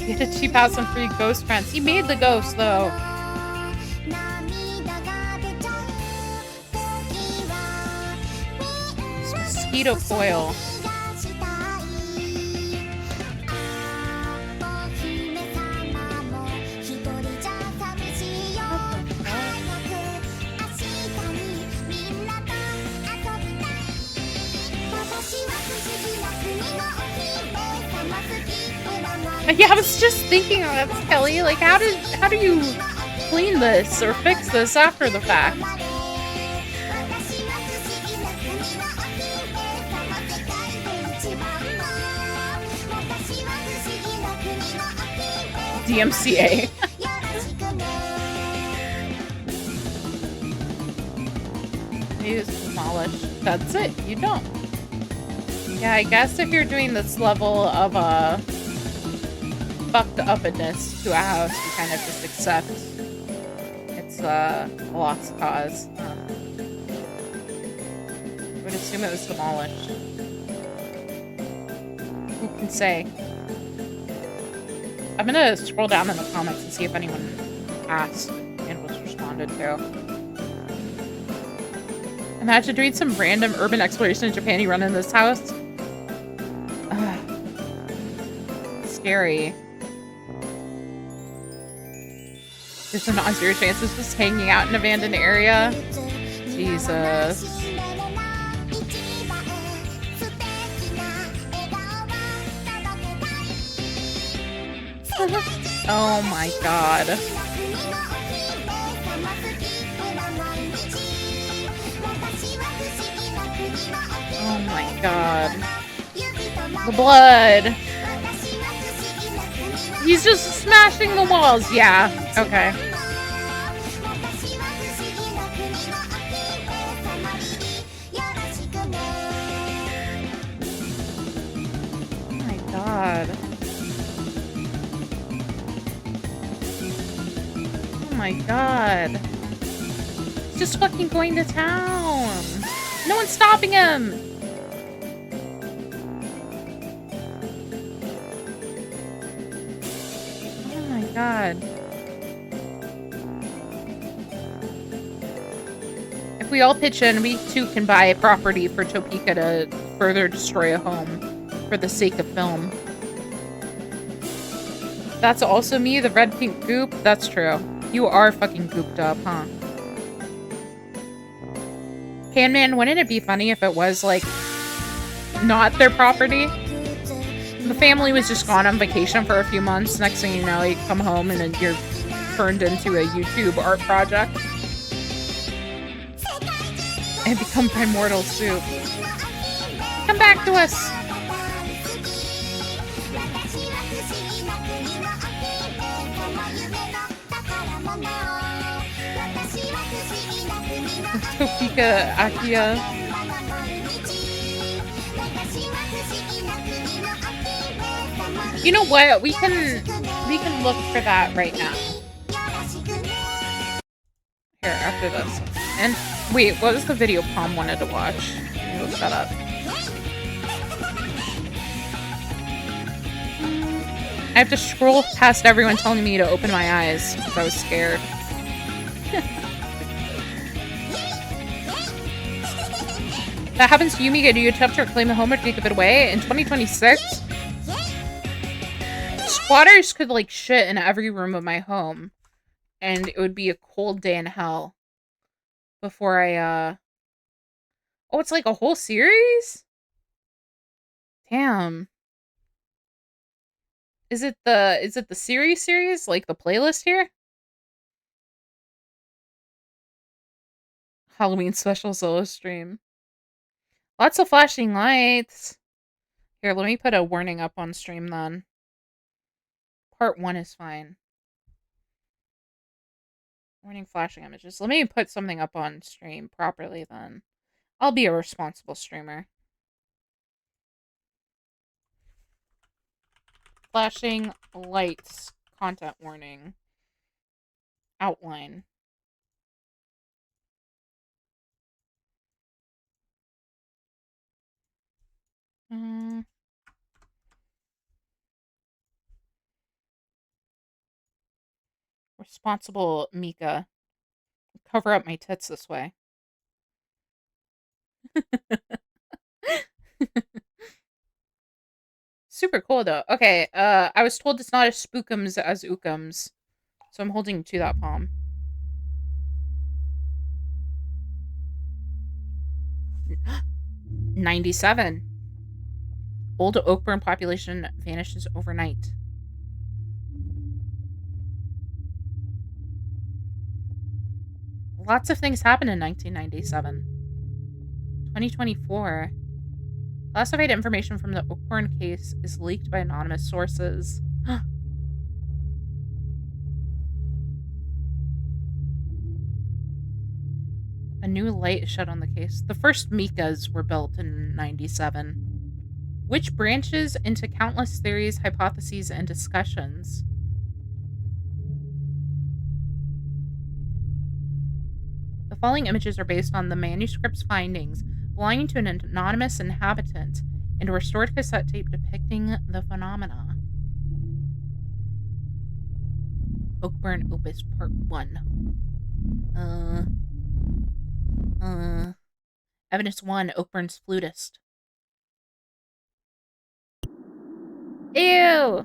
Get a cheap house and free ghost friends. He made the ghost though. Mosquito coil. Yeah, I was just thinking of that, Kelly. Like, how do you clean this or fix this after the fact? DMCA. Use demolished. That's it. You don't. Yeah, I guess if you're doing this level of fucked upness to a house, you kind of just accept it's a lost cause. I would assume it was demolished. Who can say? I'm gonna scroll down in the comments and see if anyone asked and was responded to. Imagine doing some random urban exploration in Japan. You run in this house. Ugh. Scary. There's a non-zero chance it's just hanging out in an abandoned area. Jesus. Oh my god. Oh my god. The blood. He's just smashing the walls. Yeah. Okay. Oh my god. Oh my god. He's just fucking going to town. No one's stopping him. Oh my god. If we all pitch in, we too can buy a property for Topeka to further destroy a home for the sake of film. That's also me, the red pink goop. That's true. You are fucking gooped up, huh? Panman, wouldn't it be funny if it was, like, not their property? The family was just gone on vacation for a few months. Next thing you know, you come home and then you're turned into a YouTube art project. And become primordial soup. Come back to us! Topeka Akia. You know what? We can look for that right now. Here, after this. And wait, what was the video Palm wanted to watch? Let me look that up. I have to scroll past everyone telling me to open my eyes because I was scared. That happens to you, Mika. Do you attempt to reclaim the home or to give it away? In 2026? Squatters could, like, shit in every room of my home. And it would be a cold day in hell. Before I, Oh, it's like a whole series? Damn. Is it the series? Like the playlist here? Halloween special solo stream. Lots of flashing lights. Here, let me put a warning up on stream then. Part 1 is fine. Warning flashing images. Let me put something up on stream properly then. I'll be a responsible streamer. Flashing lights. Content warning. Outline. Responsible Mika. Cover up my tits this way. Super cool though. Okay, I was told it's not as spookums as ookums. So I'm holding to that palm. 97. Old Oakburn population vanishes overnight. Lots of things happened in 1997. 2024. Classified information from the Oakburn case is leaked by anonymous sources. A new light is shed on the case. The first Mikas were built in 97, which branches into countless theories, hypotheses, and discussions. The following images are based on the manuscript's findings belonging to an anonymous inhabitant and a restored cassette tape depicting the phenomena. Oakburn Opus Part 1. Evidence 1, Oakburn's flutist. Ew!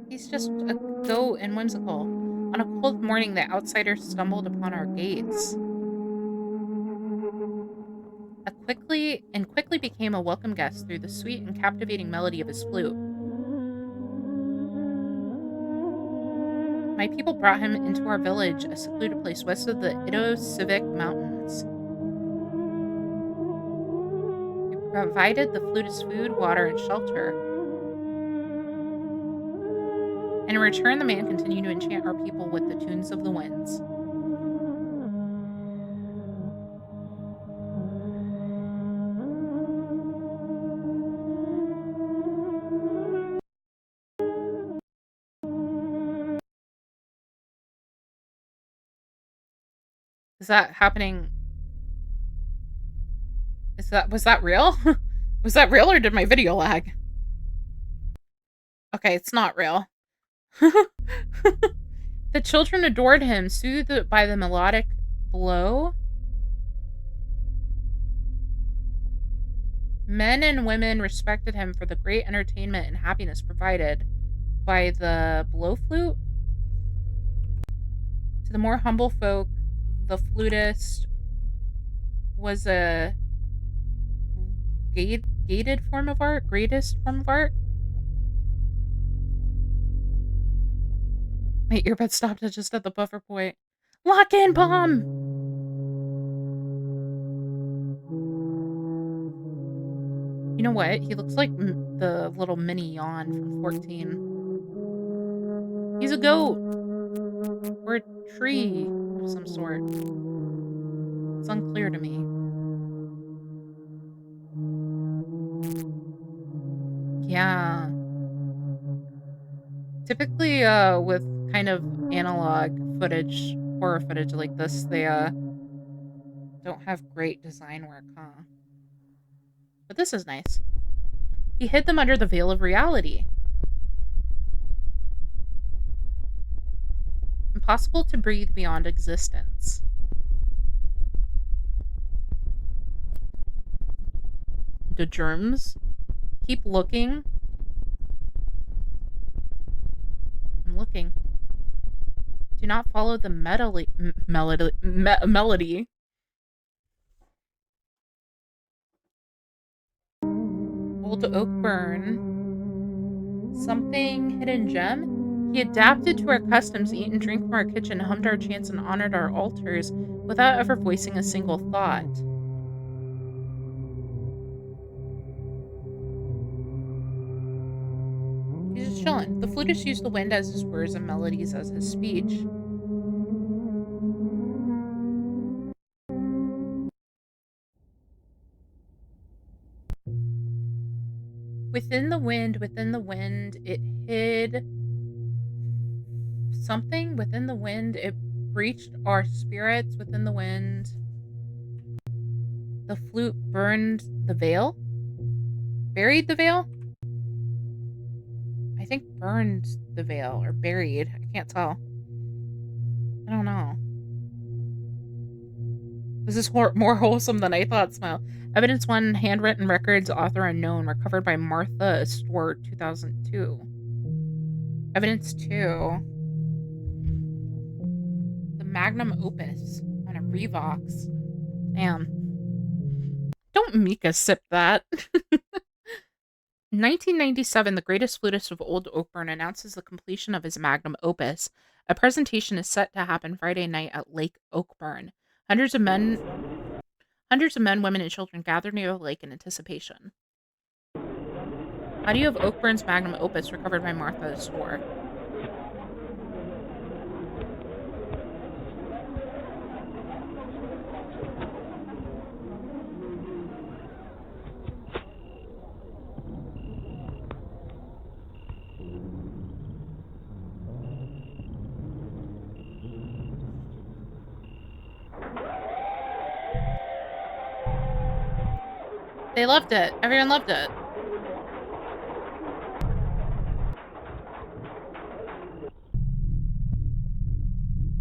He's just a goat and whimsical. On a cold morning, the outsider stumbled upon our gates. Quickly became a welcome guest through the sweet and captivating melody of his flute. My people brought him into our village, a secluded place west of the Ido-Civic Mountains. He provided the flutist food, water, and shelter. And in return, the man continued to enchant our people with the tunes of the winds. Is that happening? Was that real? Was that real or did my video lag? Okay, it's not real. The children adored him, soothed by the melodic blow. Men and women respected him for the great entertainment and happiness provided by the blow flute. To the more humble folk, the flutist was a gated form of art, greatest form of art. My earbud stopped just at the buffer point. Lock in, bomb! You know what? He looks like the little mini yawn from 14. He's a goat. Or a tree of some sort. It's unclear to me. Yeah. Typically, with kind of analog footage, horror footage like this, they, don't have great design work, huh? But this is nice. He hid them under the veil of reality. Impossible to breathe beyond existence. The germs. Keep looking. I'm looking. Do not follow the melody. Old Oakburn. Something hidden gem? He adapted to our customs, eat and drink from our kitchen, hummed our chants, and honored our altars without ever voicing a single thought. He's just chilling. The flutist used the wind as his words and melodies as his speech. Within the wind, it hid something. Within the wind, it breached our spirits. Within the wind, the flute burned the veil? Buried the veil? I think burned the veil, or buried. I can't tell. I don't know. This is more wholesome than I thought. Smile. Evidence 1, handwritten records, author unknown, recovered by Martha Stewart, 2002. Evidence 2, the magnum opus on a Revox. Damn. Don't Mika sip that. 1997, the greatest flutist of Old Oakburn announces the completion of his magnum opus. A presentation is set to happen Friday night at Lake Oakburn. Hundreds of men, women, and children gather near the lake in anticipation. Audio of Oakburn's magnum opus recovered by Martha Store. They loved it. Everyone loved it.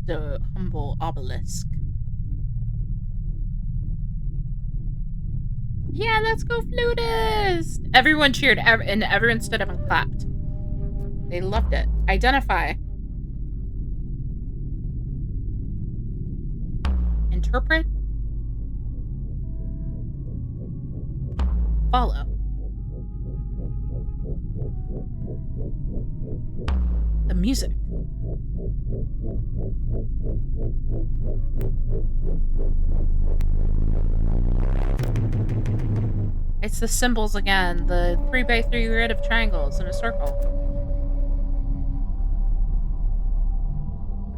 The humble obelisk. Yeah, let's go flutist! Everyone cheered, and everyone stood up and clapped. They loved it. Identify. Interpret. Follow. The music. It's the symbols again, the 3x3 grid of triangles in a circle.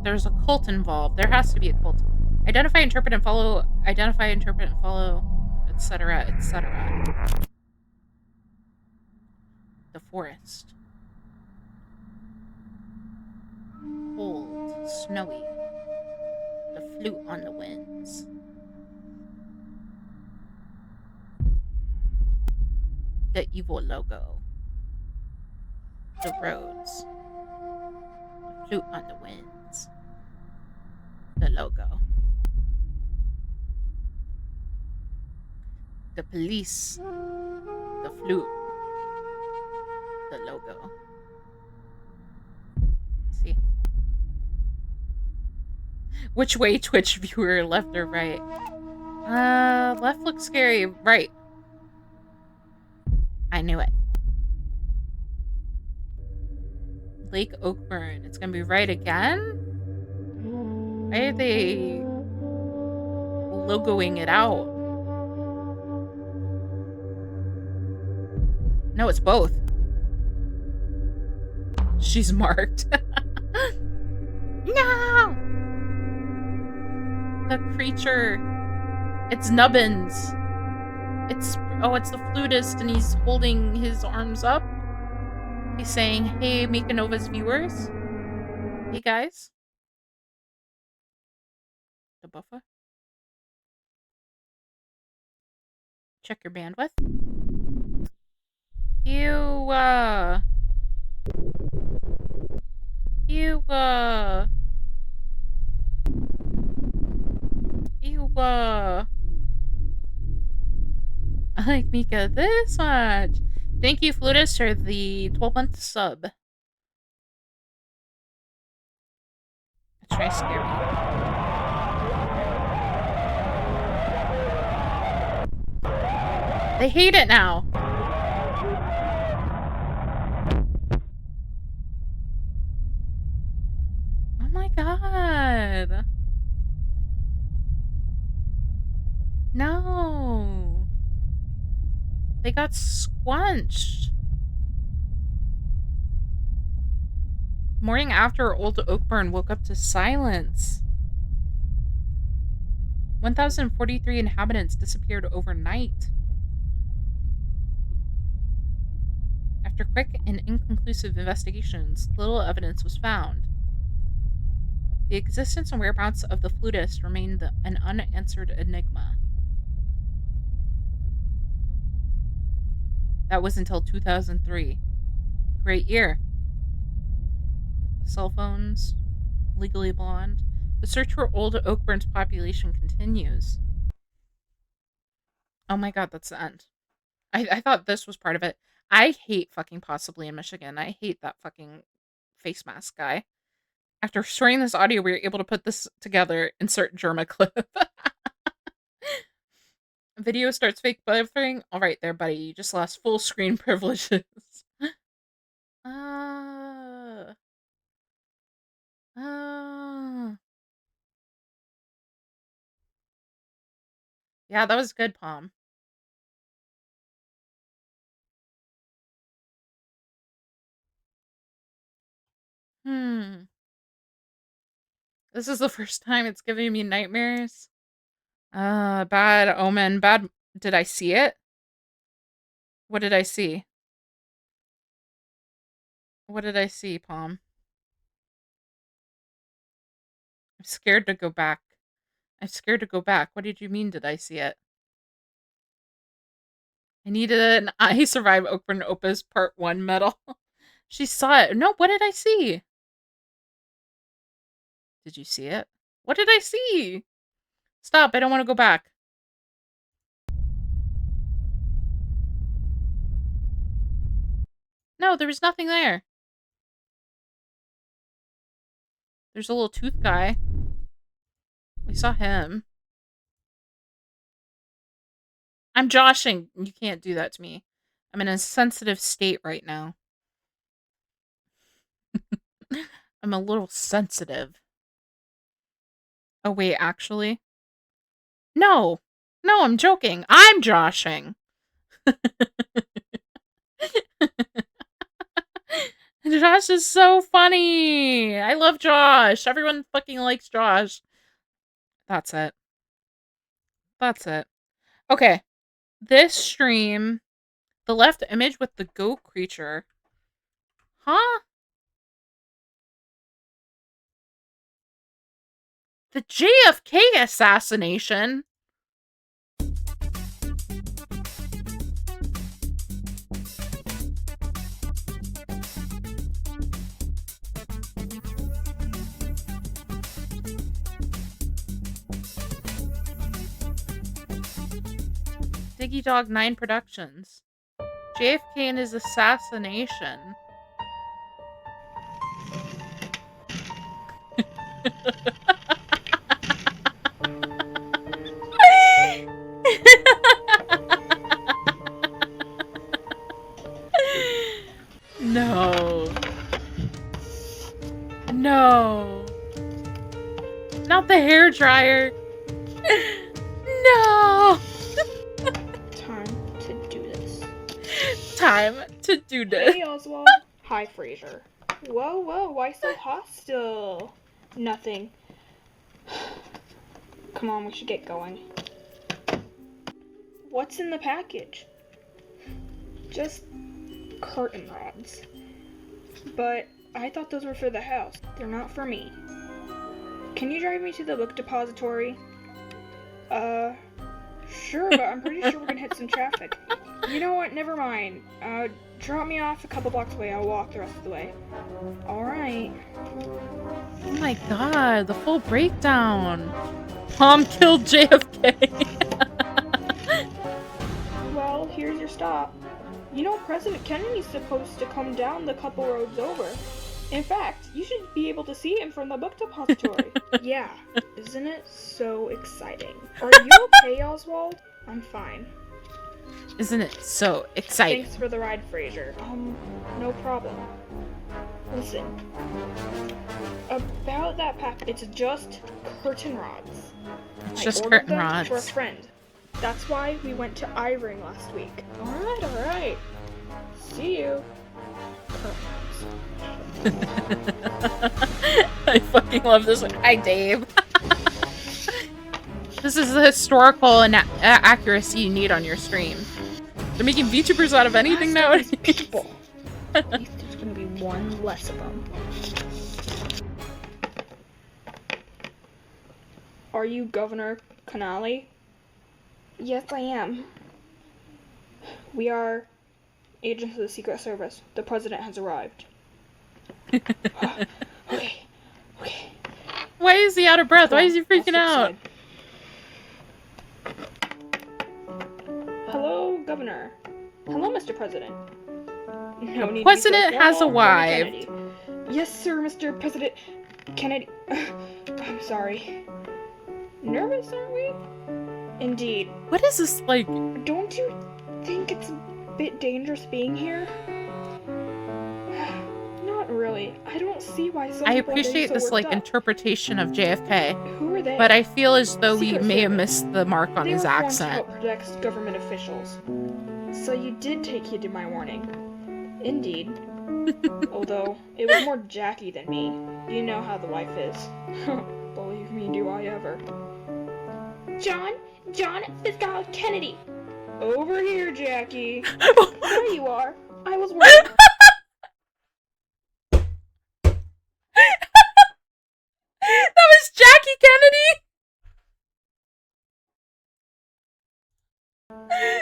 There's a cult involved. There has to be a cult. Identify, interpret, and follow. Identify, interpret, and follow, etc., etc. The forest. Cold, snowy. The flute on the winds. The evil logo. The roads. The flute on the winds. The logo. The police. The flute. The logo. See? Which way, Twitch viewer, left or right? Left looks scary. Right. I knew it. Lake Oakburn. It's gonna be right again? Why are they logoing it out? No, it's both. She's marked. No! The creature. It's Nubbins. It's the flutist, and he's holding his arms up. He's saying, hey, MikaNovas viewers. Hey, guys. The buffer. Check your bandwidth. Ew, Ew, Ew, I like Mika this much. Thank you, Flutist, for the 12-month sub. Try to scare me. They hate it now. Oh my god. No. They got squunched. Morning after, Old Oakburn woke up to silence. 1,043 inhabitants disappeared overnight. After quick and inconclusive investigations, little evidence was found. The existence and whereabouts of the flutist remained an unanswered enigma. That was until 2003. Great year. Cell phones, Legally Blonde. The search for Old Oakburn's population continues. Oh my god, that's the end. I thought this was part of it. I hate fucking Possibly in Michigan. I hate that fucking face mask guy. After storing this audio, we were able to put this together. Insert Germa clip. Video starts fake buffering. All right, there, buddy. You just lost full screen privileges. Ah. Ah. Yeah, that was good, Palm. Hmm. This is the first time it's giving me nightmares. Bad omen. Bad. Did I see it? What did I see? What did I see, Palm? I'm scared to go back. I'm scared to go back. What did you mean, did I see it? I needed an I Survive Open Opus Part 1 medal. She saw it. No, what did I see? Did you see it? What did I see? Stop, I don't want to go back. No, there was nothing there. There's a little tooth guy. We saw him. I'm joshing. You can't do that to me. I'm in a sensitive state right now. I'm a little sensitive. Oh, wait, actually? No. No, I'm joking. I'm joshing. Josh is so funny. I love Josh. Everyone fucking likes Josh. That's it. That's it. Okay. This stream, the left image with the goat creature. Huh? The JFK assassination? Diggy Dog 9 Productions. JFK and his assassination. No. No. Not the hair dryer. No. Time to do this. Time to do this. Hey, Oswald. Hi, Fraser. Whoa, whoa, why so hostile? Nothing. Come on, we should get going. What's in the package? Just curtain rods. But I thought those were for the house. They're not for me. Can you drive me to the book depository? Sure, but I'm pretty sure we're gonna hit some traffic. You know what? Never mind. Drop me off a couple blocks away. I'll walk the rest of the way. Alright. Oh my god, the full breakdown. Tom killed JFK. Well, here's your stop. You know, President Kennedy's supposed to come down the couple roads over. In fact, you should be able to see him from the book depository. Yeah, isn't it so exciting? Are you okay, Oswald? I'm fine. Isn't it so exciting? Thanks for the ride, Fraser. No problem. Listen. About that pack, it's just curtain rods. It's just curtain rods. For a friend. That's why we went to iRing last week. Alright. See you. I fucking love this one. Hi, Dave. This is the historical and accuracy you need on your stream. They're making VTubers out of anything nowadays. People. At least there's gonna be one less of them. Are you Governor Connolly? Yes, I am. We are agents of the Secret Service. The president has arrived. Okay. Why is he out of breath? Why is he freaking out? Hello, Governor. Hello, Mr. President. No The need president to be so has formal, arrived. Kennedy. Yes, sir, Mr. President Kennedy. I'm sorry. Nervous, aren't we? Indeed. What is this, like? Don't you think it's a bit dangerous being here? Not really. I don't see why some I people are getting appreciate so this, worked like, up. interpretation of JFK. Who are they? But I feel as though we Secret may have Service. missed the mark on They his were formed to accent. help protect government officials. So you did take heed to my warning. Indeed. Although, it was more Jackie than me. You know how the wife is. Believe me, do I ever. John Fitzgerald Kennedy. Over here, Jackie. There you are. I was worried. That was Jackie Kennedy!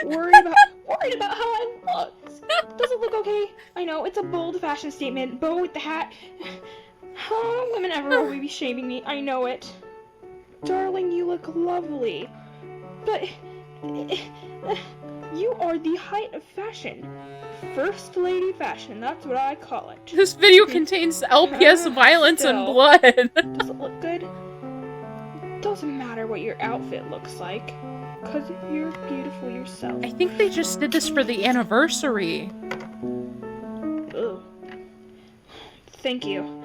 Worried about how I look. Does it look okay? I know, it's a bold fashion statement. Beau with the hat. Oh, women everywhere will be shaming me. I know it. Darling, you look lovely. But you are the height of fashion. First lady fashion, that's what I call it. This video contains LPS violence and Still. blood. Does it look good? Doesn't matter what your outfit looks like, cause you're beautiful yourself. I think they just did this for the anniversary. Ugh. Thank you.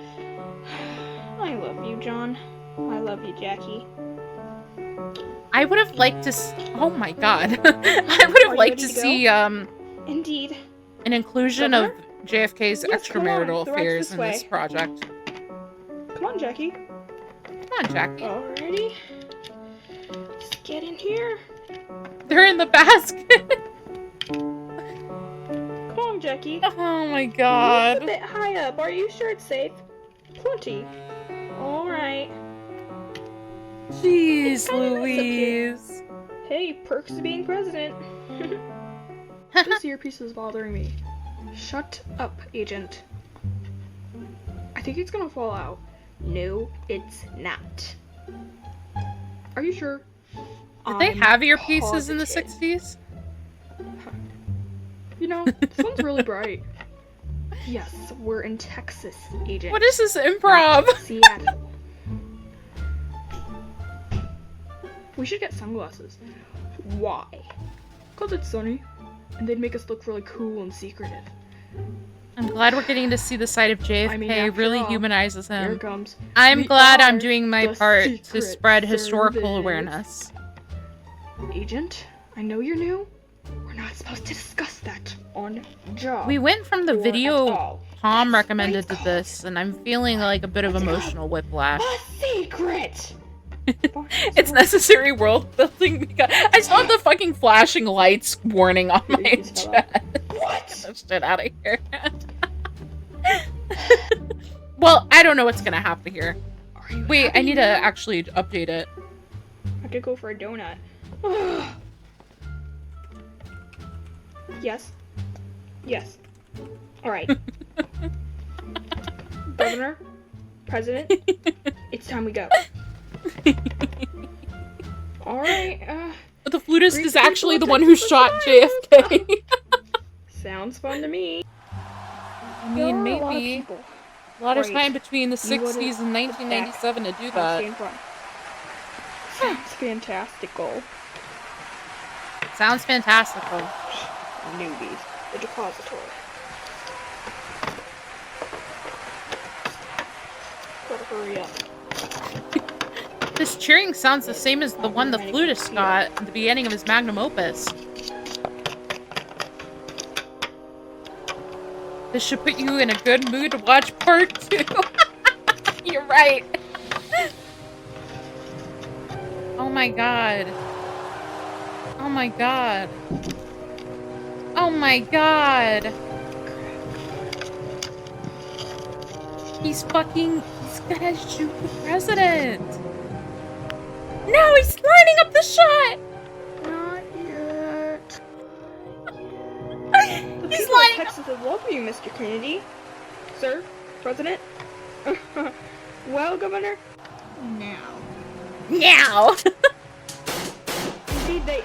I love you, John. I love you, Jackie. I would have liked to oh my god. I would have liked to see, Indeed. an inclusion of Governor? JFK's Yes, come on, extramarital the right's affairs this in this way. project. Come on, Jackie. Come on, Jackie. Alrighty. Let's get in here. They're in the basket. Come on, Jackie. Oh my It's god. a bit high up. Are you sure it's safe? Plenty. Alright. Jeez kinda nice up here. Louise. Hey, perks of being president. This earpiece is bothering me. Shut up, agent. I think it's gonna fall out. No, it's not. Are you sure? Did they I'm have earpieces in the positive. 60s? You know, the sun's really bright. Yes, we're in Texas, agent. What is this improv? Seattle. We should get sunglasses. Why? Cause it's sunny, and they'd make us look really cool and secretive. I'm glad we're getting to see the side of JFK. I mean, after really all, humanizes Here him. it comes. I'm We glad I'm are doing my the part to Secret spread historical Service. awareness. Agent, I know you're new. We're not supposed to discuss that on job. We went from the or at video all. Tom recommended to this, and I'm feeling like a bit of emotional whiplash. A secret. It's necessary world building because I still have the fucking flashing lights warning on my chest. What? Get that shit out of here. Well, I don't know what's gonna happen here. Wait, I need to actually update it. I could go for a donut. Yes. Yes. Alright. Governor, President, it's time we go. Alright, The flutist Great is actually the people one who take shot JFK. sounds fun to me. I There mean, are a lot of maybe people. a lot of Great. time between the You wouldn't 60s and 1997 to do I'll stay that. in front. Sounds fantastical. Sounds fantastical. Newbies. The depository. Gotta hurry up. This cheering sounds the same as the one the flutist got at the beginning of his magnum opus. This should put you in a good mood to watch part 2. You're right. Oh my god. Oh my god. Oh my god. He's gonna shoot the president. No, he's lining up the shot. Not yet. The He's people of lining Texas have welcomed you, Mr. Kennedy. Sir, President. Well, Governor. Now. Now. Indeed, they.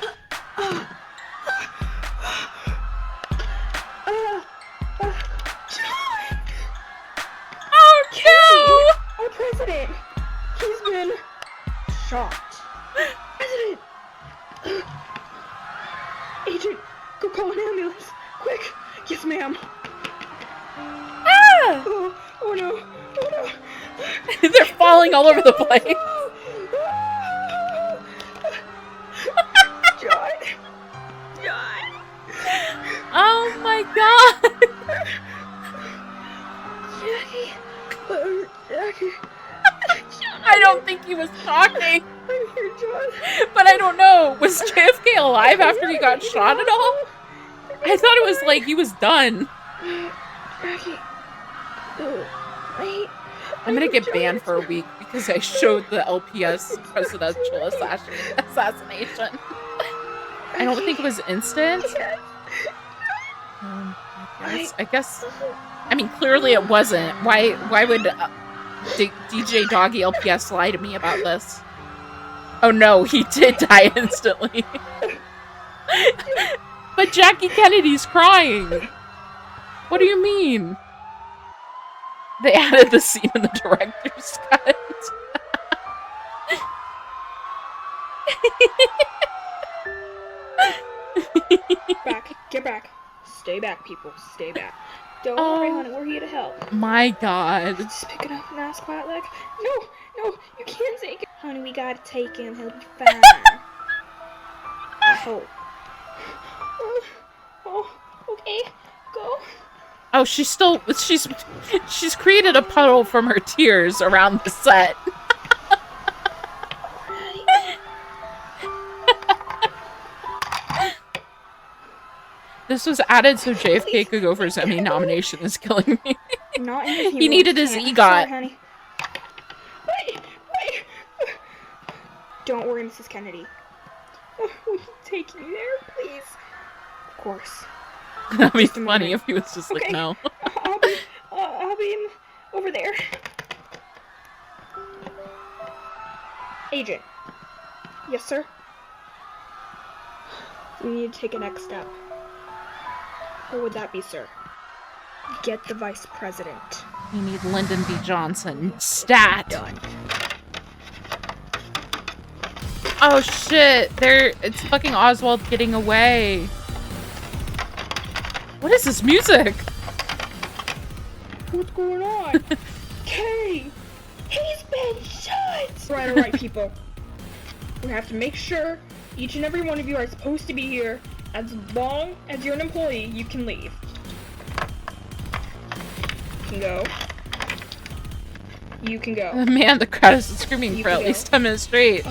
John! Oh Kennedy, our president. He's been shot. President. Quick! Yes, ma'am! Ah! Oh no! Oh no! They're falling all over the place. John! John! Oh my god! Jackie! Jackie! I don't think he was talking. I'm here, John. But I don't know. Was JFK alive after he got shot at all? I thought it was like he was done. Jackie. Wait. I'm gonna get banned for a week because I showed the LPS presidential assassination. I don't think it was instant. I guess. I mean, clearly it wasn't. Why would DJ Doggy LPS lie to me about this? Oh no, he did die instantly. But Jackie Kennedy's crying. What do you mean? They added the scene in the director's cut. Get back. Stay back, people. Stay back. Don't worry, honey. We're here to help. My god. Just pick it up and ask quiet like, no, you can't take it. Honey, we gotta take him. He'll be fine. I hope. Oh, okay. Go. Oh, she's created a puddle from her tears around the set. This was added so JFK could go for his Emmy nomination. Is killing me. Not in He needed his EGOT. Sorry, honey. Wait. Don't worry, Mrs. Kennedy. We can take you there, please. Of course. That'd be funny if he was just like, no. I'll be over there. Agent. Yes, sir? We need to take a next step. What would that be, sir? Get the vice president. You need Lyndon B. Johnson. Stat! Done. Oh shit! It's fucking Oswald getting away. What is this music? What's going on? Kay! He's been shot! Alright, people. We have to make sure each and every one of you are supposed to be here. As long as you're an employee, you can leave. You can go. You can go. Man, the crowd is screaming for at least 10 minutes straight.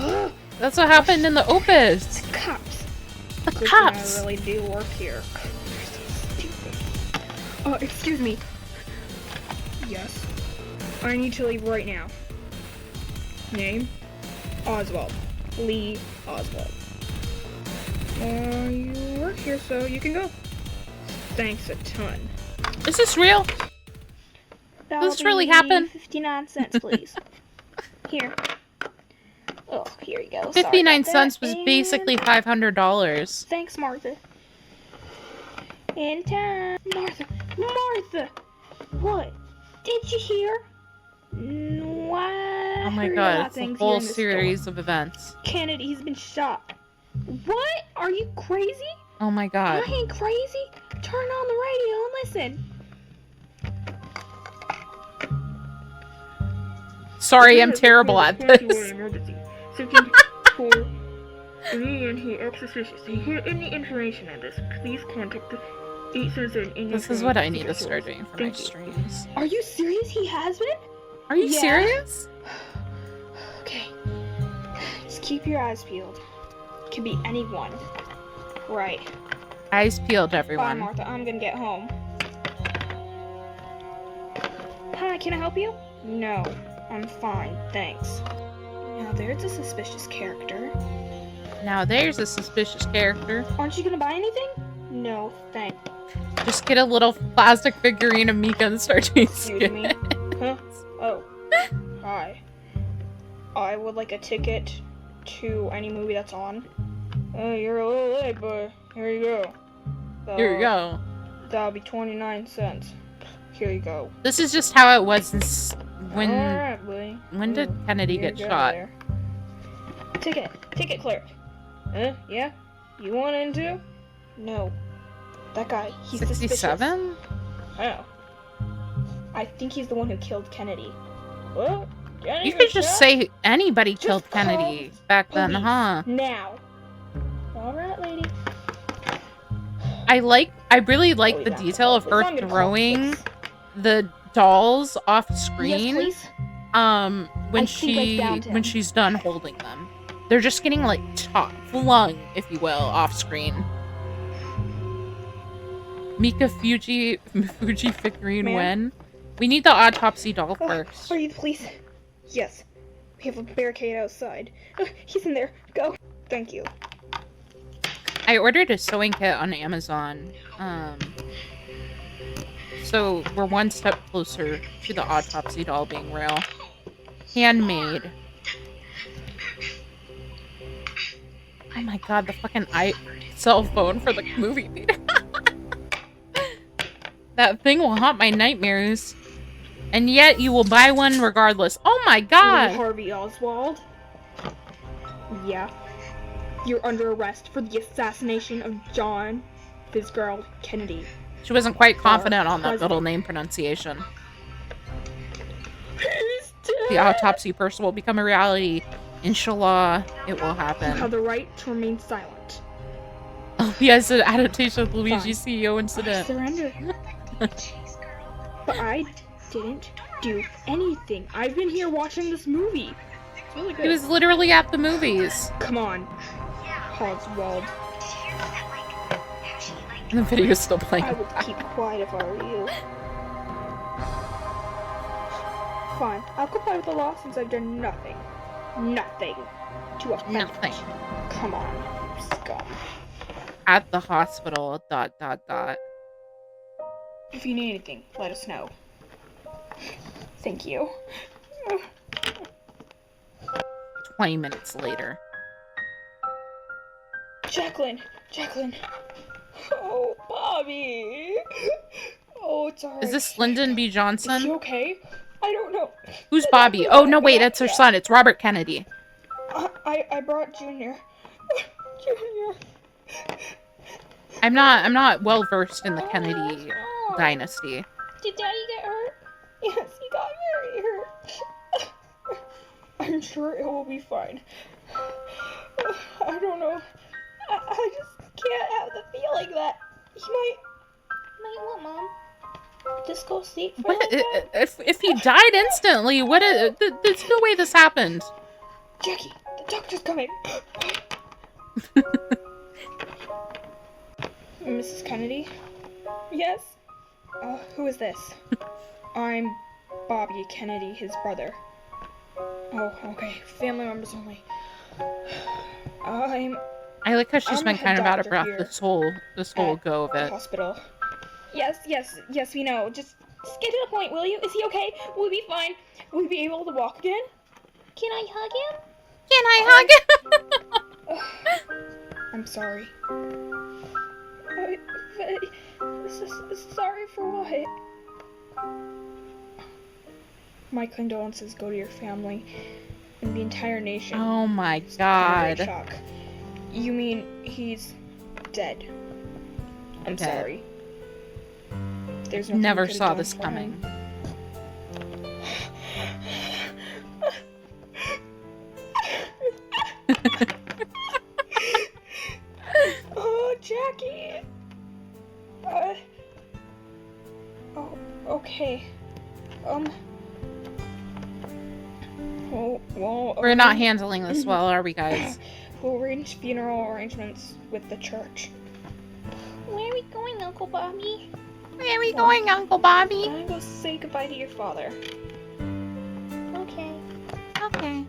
That's what happened in the Opus. The cops. The Good cops. thing I really do work here. Excuse me. Yes. I need to leave right now. Name? Oswald. Lee Oswald. You work here, so you can go. Thanks a ton. Is this real? Does this really happen? 59 cents, please. Here. Oh, here you go. 59 cents was basically $500. Thanks, Martha. In time. Martha! What? Did you hear? Why? Oh my god, it's a whole series of events. Kennedy's been shot. What? Are you crazy? Oh my god. I ain't crazy. Turn on the radio and listen. Sorry, I'm terrible at this. Any information on this, please contact the 877. This is what I need to start doing for my streams. Are you serious? He has been? Are you serious? Okay. Just keep your eyes peeled. It could be anyone. Right. Eyes peeled, Bye, everyone. Martha. I'm gonna get home. Hi, can I help you? No, I'm fine, thanks. Now there's a suspicious character. Now there's a suspicious character. Aren't you gonna buy anything? No, thanks. Just get a little plastic figurine of Mika and start doing Excuse me? Huh? Oh. Hi. I would like a ticket to any movie that's on. You're a little late, but here you go. Here you go. That'll be 29 cents. Here you go. This is just how it was when... Alright, buddy. When did Kennedy Here get you go shot? there. Ticket clerk. Yeah? You want in too? No. That guy, he's 67? Oh. I think he's the one who killed Kennedy. Well, You could just say anybody killed Kennedy back then, huh? Now. Alright, lady. I really like the detail of her throwing the dolls off screen. Yes, please. When she's done holding them. They're just getting like flung, if you will, off screen. Fuji figurine when? We need the autopsy doll first. Are you the police? Yes. We have a barricade outside. He's in there. Go. Thank you. I ordered a sewing kit on Amazon. So we're one step closer to the autopsy doll being real. Handmade. Oh my god, the fucking cell phone for the movie theater. That thing will haunt my nightmares. And yet you will buy one regardless. Oh my god! Harvey Oswald? Yeah. You're under arrest for the assassination of John Fitzgerald Kennedy. She wasn't quite confident on that middle name pronunciation. The autopsy person will become a reality. Inshallah, it will happen. You have the right to remain silent. Oh, yes, an adaptation of Luigi's CEO incident. Surrender. But I didn't do anything. I've been here watching this movie. It's really good. He was literally at the movies. Come on, Oswald. And the video's still playing. I would keep quiet if I were you. Fine, I'll comply with the law since I've done nothing. Nothing to offend. Nothing. Come on, scum. At the hospital, ... If you need anything, let us know. Thank you. 20 minutes later. Jacqueline! Oh, Bobby! Oh, it's alright. Is this Lyndon B. Johnson? Is he okay? I don't know. Who's Bobby? Oh, no, wait, that's her son. It's Robert Kennedy. I brought Junior. Junior. I'm not well versed in the Kennedy dynasty. Did Daddy get hurt? Yes, he got very hurt. I'm sure it will be fine. I don't know. I just can't have the feeling that he might what, Mom? Just go sleep for What? If he died instantly, what? There's no way this happened. Jackie, the doctor's coming. Mrs. Kennedy? Yes? Who is this? I'm Bobby Kennedy, his brother. Oh, okay. Family members only. I like how she's been kind of out of breath this whole go of it. Hospital. Yes, we know. Just get to the point, will you? Is he okay? Will he be fine? Will he be able to walk again? Can I hug him? Can I hug him? I'm sorry. Sorry for what? My condolences go to your family and the entire nation. Oh my god. Shock. You mean he's dead? I'm sorry. There's no Never saw this coming. Oh, Jackie. Oh, okay. Well, we're not handling this well, are we, guys? We'll arrange funeral arrangements with the church. Where are we going, Uncle Bobby? Where are we going, Uncle Bobby? I'm gonna go say goodbye to your father. Okay. Okay.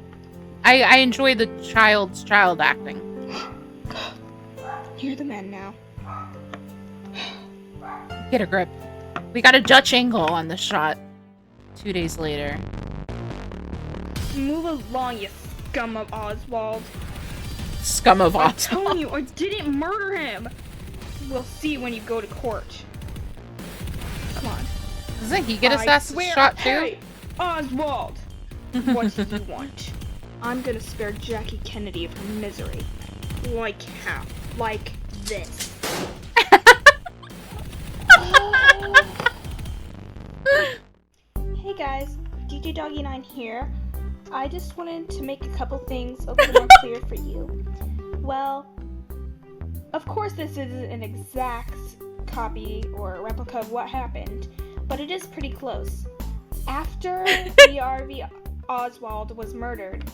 I enjoy the child acting. You're the man now. Get a grip. We got a Dutch angle on this shot. 2 days later. Move along, you scum of Oswald. Scum of Oswald. I'm telling you, I didn't murder him. We'll see when you go to court. Come on. Doesn't he get a shot too? Hey, Oswald! What do you want? I'm gonna spare Jackie Kennedy of her misery. Like how? Like this. guys, DJ Doggy 9 here. I just wanted to make a couple things a little more clear for you. Well, of course this isn't an exact copy or replica of what happened, but it is pretty close. After Lee Harvey Oswald was murdered,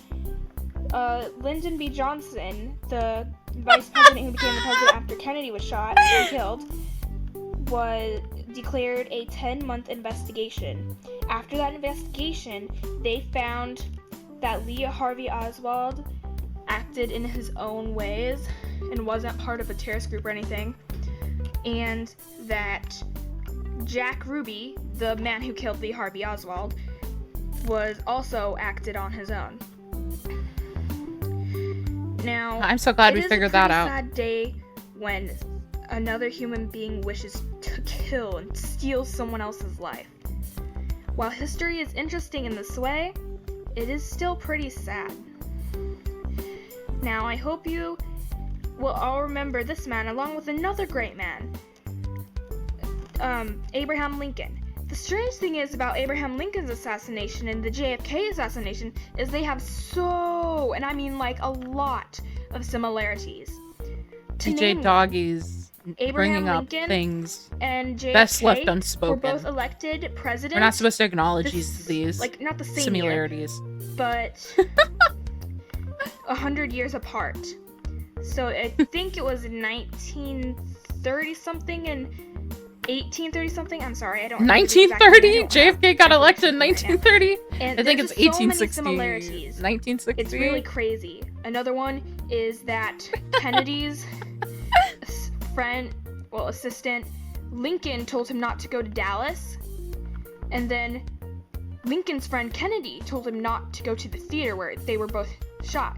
Lyndon B. Johnson, the vice president who became the president after Kennedy was shot and killed, was declared a 10-month investigation. After that investigation, they found that Lee Harvey Oswald acted in his own ways and wasn't part of a terrorist group or anything, and that Jack Ruby, the man who killed Lee Harvey Oswald, was also acted on his own. Now, I'm so glad we figured that out. It is a pretty sad day when another human being wishes to kill and steal someone else's life. While history is interesting in this way, it is still pretty sad. Now, I hope you will all remember this man along with another great man, Abraham Lincoln. The strange thing is about Abraham Lincoln's assassination and the JFK assassination is they have and I mean like a lot of similarities. DJ Doggy's bringing up Lincoln things and JFK best left unspoken. were both elected president. We're not supposed to acknowledge these like not the same similarities, year, but 100 years apart. So I think it was 1930 something and 1830 something. I'm sorry, I don't know. 1930? JFK got elected in 1930? And I think it's 1860. So many similarities. 1960. It's really crazy. Another one is that Kennedy's assistant, Lincoln told him not to go to Dallas, and then Lincoln's friend Kennedy told him not to go to the theater where they were both shot.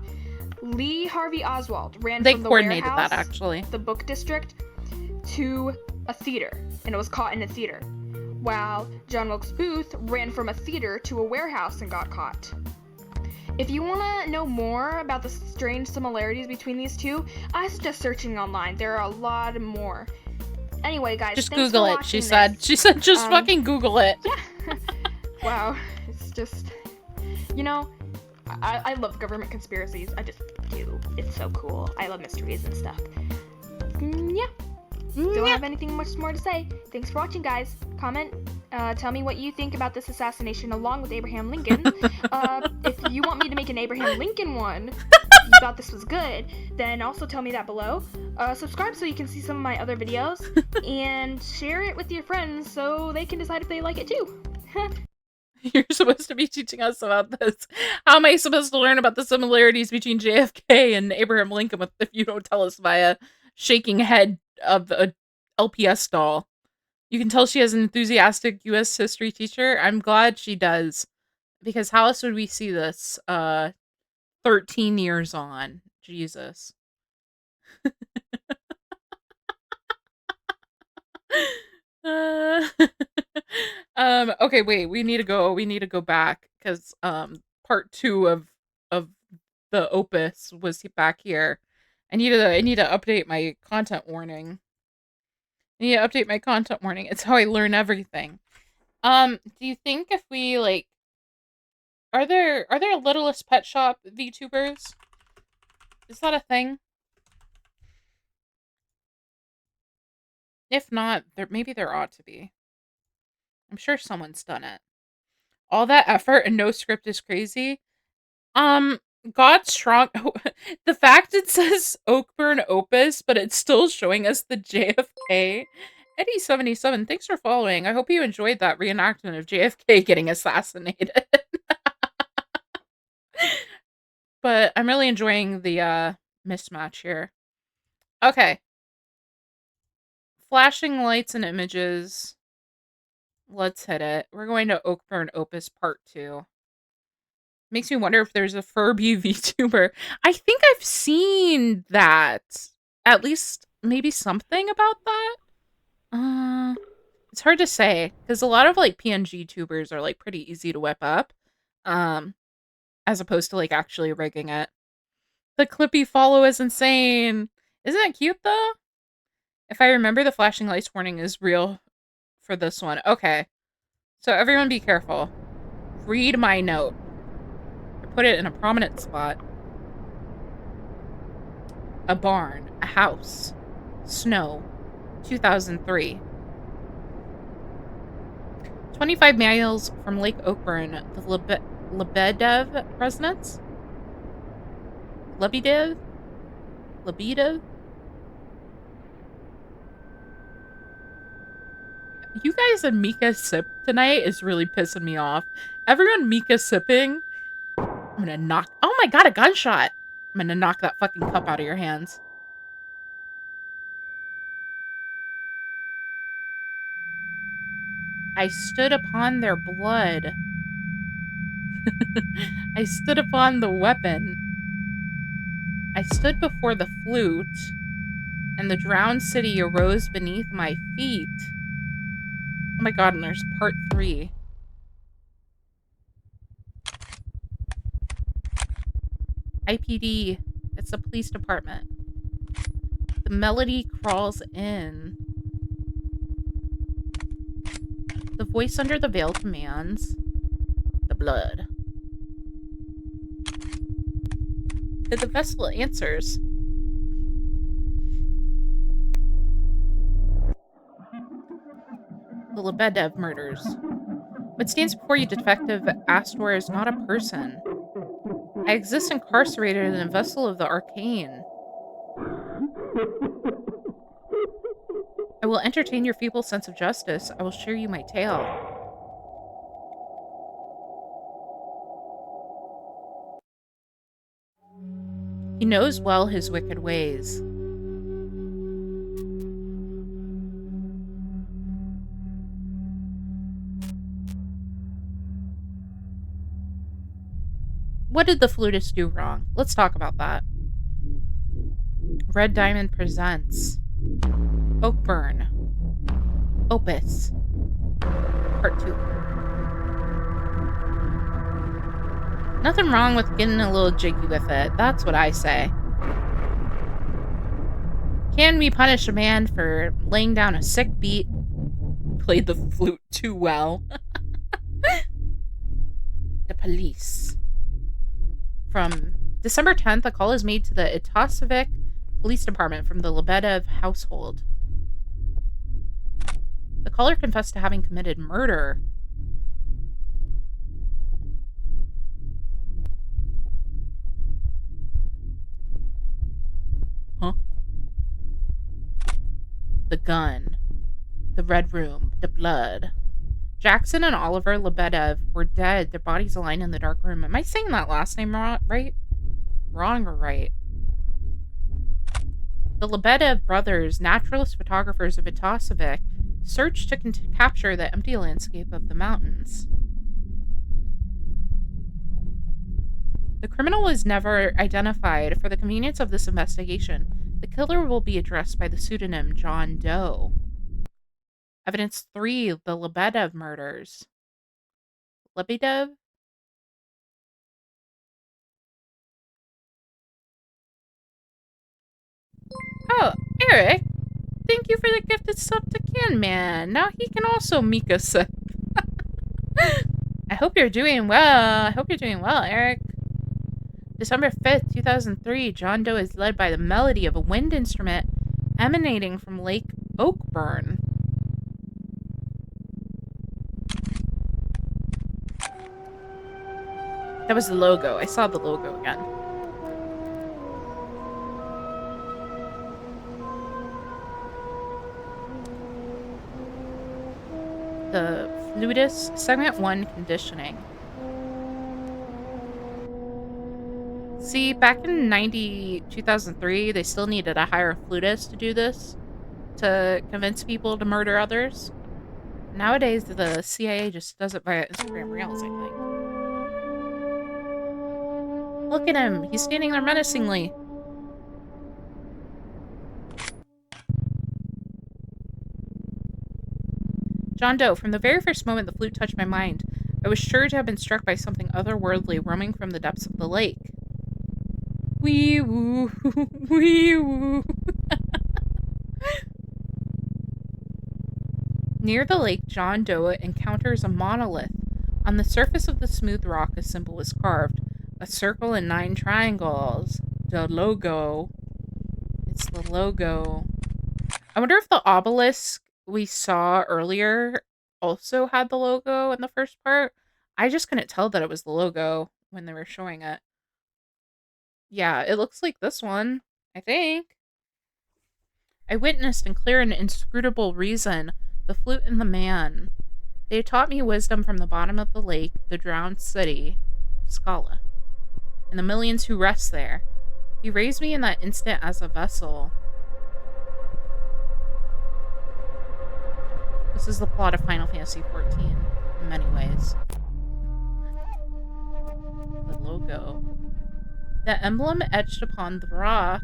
Lee Harvey Oswald ran from the coordinated warehouse, that actually, the book district, to a theater, and it was caught in a theater, while John Wilkes Booth ran from a theater to a warehouse and got caught. If you want to know more about the strange similarities between these two, I suggest searching online. There are a lot more. Anyway, guys, just thanks Google for it. watching She said, just fucking Google it. Yeah. Wow, it's just, you know, I love government conspiracies. I just do. It's so cool. I love mysteries and stuff. Yeah. Don't have anything much more to say. Thanks for watching, guys. Comment, tell me what you think about this assassination along with Abraham Lincoln. If you want me to make an Abraham Lincoln one, if you thought this was good, then also tell me that below. Subscribe so you can see some of my other videos, and share it with your friends so they can decide if they like it too. You're supposed to be teaching us about this. How am I supposed to learn about the similarities between JFK and Abraham Lincoln if you don't tell us via shaking head of a LPS doll? You can tell she has an enthusiastic U.S. history teacher. I'm glad she does, because how else would we see this 13 years on? Jesus. Okay, wait, we need to go back, because part 2 of the opus was back here. I need to update my content warning. It's how I learn everything. Do you think if we like, are there Littlest Pet Shop VTubers? Is that a thing? If not, maybe there ought to be. I'm sure someone's done it. All that effort and no script is crazy. God's strong. The fact it says Oakburn Opus, but it's still showing us the JFK. Eddie77, thanks for following. I hope you enjoyed that reenactment of JFK getting assassinated. But I'm really enjoying the mismatch here. Okay. Flashing lights and images. Let's hit it. We're going to Oakburn Opus Part 2. Makes me wonder if there's a Furby VTuber. I think I've seen that. At least maybe something about that. It's hard to say, because a lot of like PNG tubers are like pretty easy to whip up. As opposed to like actually rigging it. The Clippy follow is insane. Isn't it cute though? If I remember, the flashing lights warning is real for this one. Okay. So everyone be careful. Read my note. I put it in a prominent spot. A barn. A house. Snow. 2003. 25 miles from Lake Oakburn, the Lebedev residence? Lebedev? Lebedev? You guys and Mika sip tonight is really pissing me off. Everyone Mika sipping, I'm gonna knock. Oh my god, a gunshot! I'm gonna knock that fucking cup out of your hands. I stood upon their blood. I stood upon the weapon. I stood before the flute, and the drowned city arose beneath my feet. Oh my god, and there's part 3. IPD. It's the police department. The melody crawls in. The voice under the veil commands. The blood. The vessel answers. The Lebedev murders. What stands before you, Detective Astor, is not a person. I exist incarcerated in a vessel of the arcane. I will entertain your feeble sense of justice. I will share you my tale. He knows well his wicked ways. What did the flutist do wrong? Let's talk about that. Red Diamond presents Oakburn. Opus. Part 2. Nothing wrong with getting a little jiggy with it. That's what I say. Can we punish a man for laying down a sick beat? Played the flute too well. The police. From December 10th, a call is made to the Itasevik Police Department from the Lebedev household. The caller confessed to having committed murder. Huh? The gun. The red room. The blood. Jackson and Oliver Lebedev were dead. Their bodies lying in the dark room. Am I saying that last name right? Wrong or right? The Lebedev brothers, naturalist photographers of Itasevik, searched to capture the empty landscape of the mountains. The criminal is never identified. For the convenience of this investigation, the killer will be addressed by the pseudonym John Doe. Evidence 3, the Lebedev murders. Lebedev? Oh, Eric! Thank you for the gifted sub to Can Man. Now he can also Mika sub. I hope you're doing well. Eric. December 5th, 2003, John Doe is led by the melody of a wind instrument emanating from Lake Oakburn. That was the logo. I saw the logo again. The flutist, segment 1, conditioning. See, back in 2003, they still needed a hire flutist to do this, to convince people to murder others. Nowadays, the CIA just does it via Instagram Reels, I think. Look at him! He's standing there menacingly. John Doe, from the very first moment the flute touched my mind, I was sure to have been struck by something otherworldly roaming from the depths of the lake. Wee woo, wee woo. Near the lake, John Doe encounters a monolith On the surface of the smooth rock, a symbol was carved. A circle and 9 triangles. The logo. It's the logo. I wonder if the obelisk we saw earlier also had the logo in the first part. I just couldn't tell that it was the logo when they were showing it. Yeah, it looks like this one, I think. I witnessed in clear and inscrutable reason the flute and the man. They taught me wisdom from the bottom of the lake, the drowned city, Scala, and the millions who rest there. He raised me in that instant as a vessel. This is the plot of Final Fantasy XIV in many ways. The logo. The emblem etched upon the rock.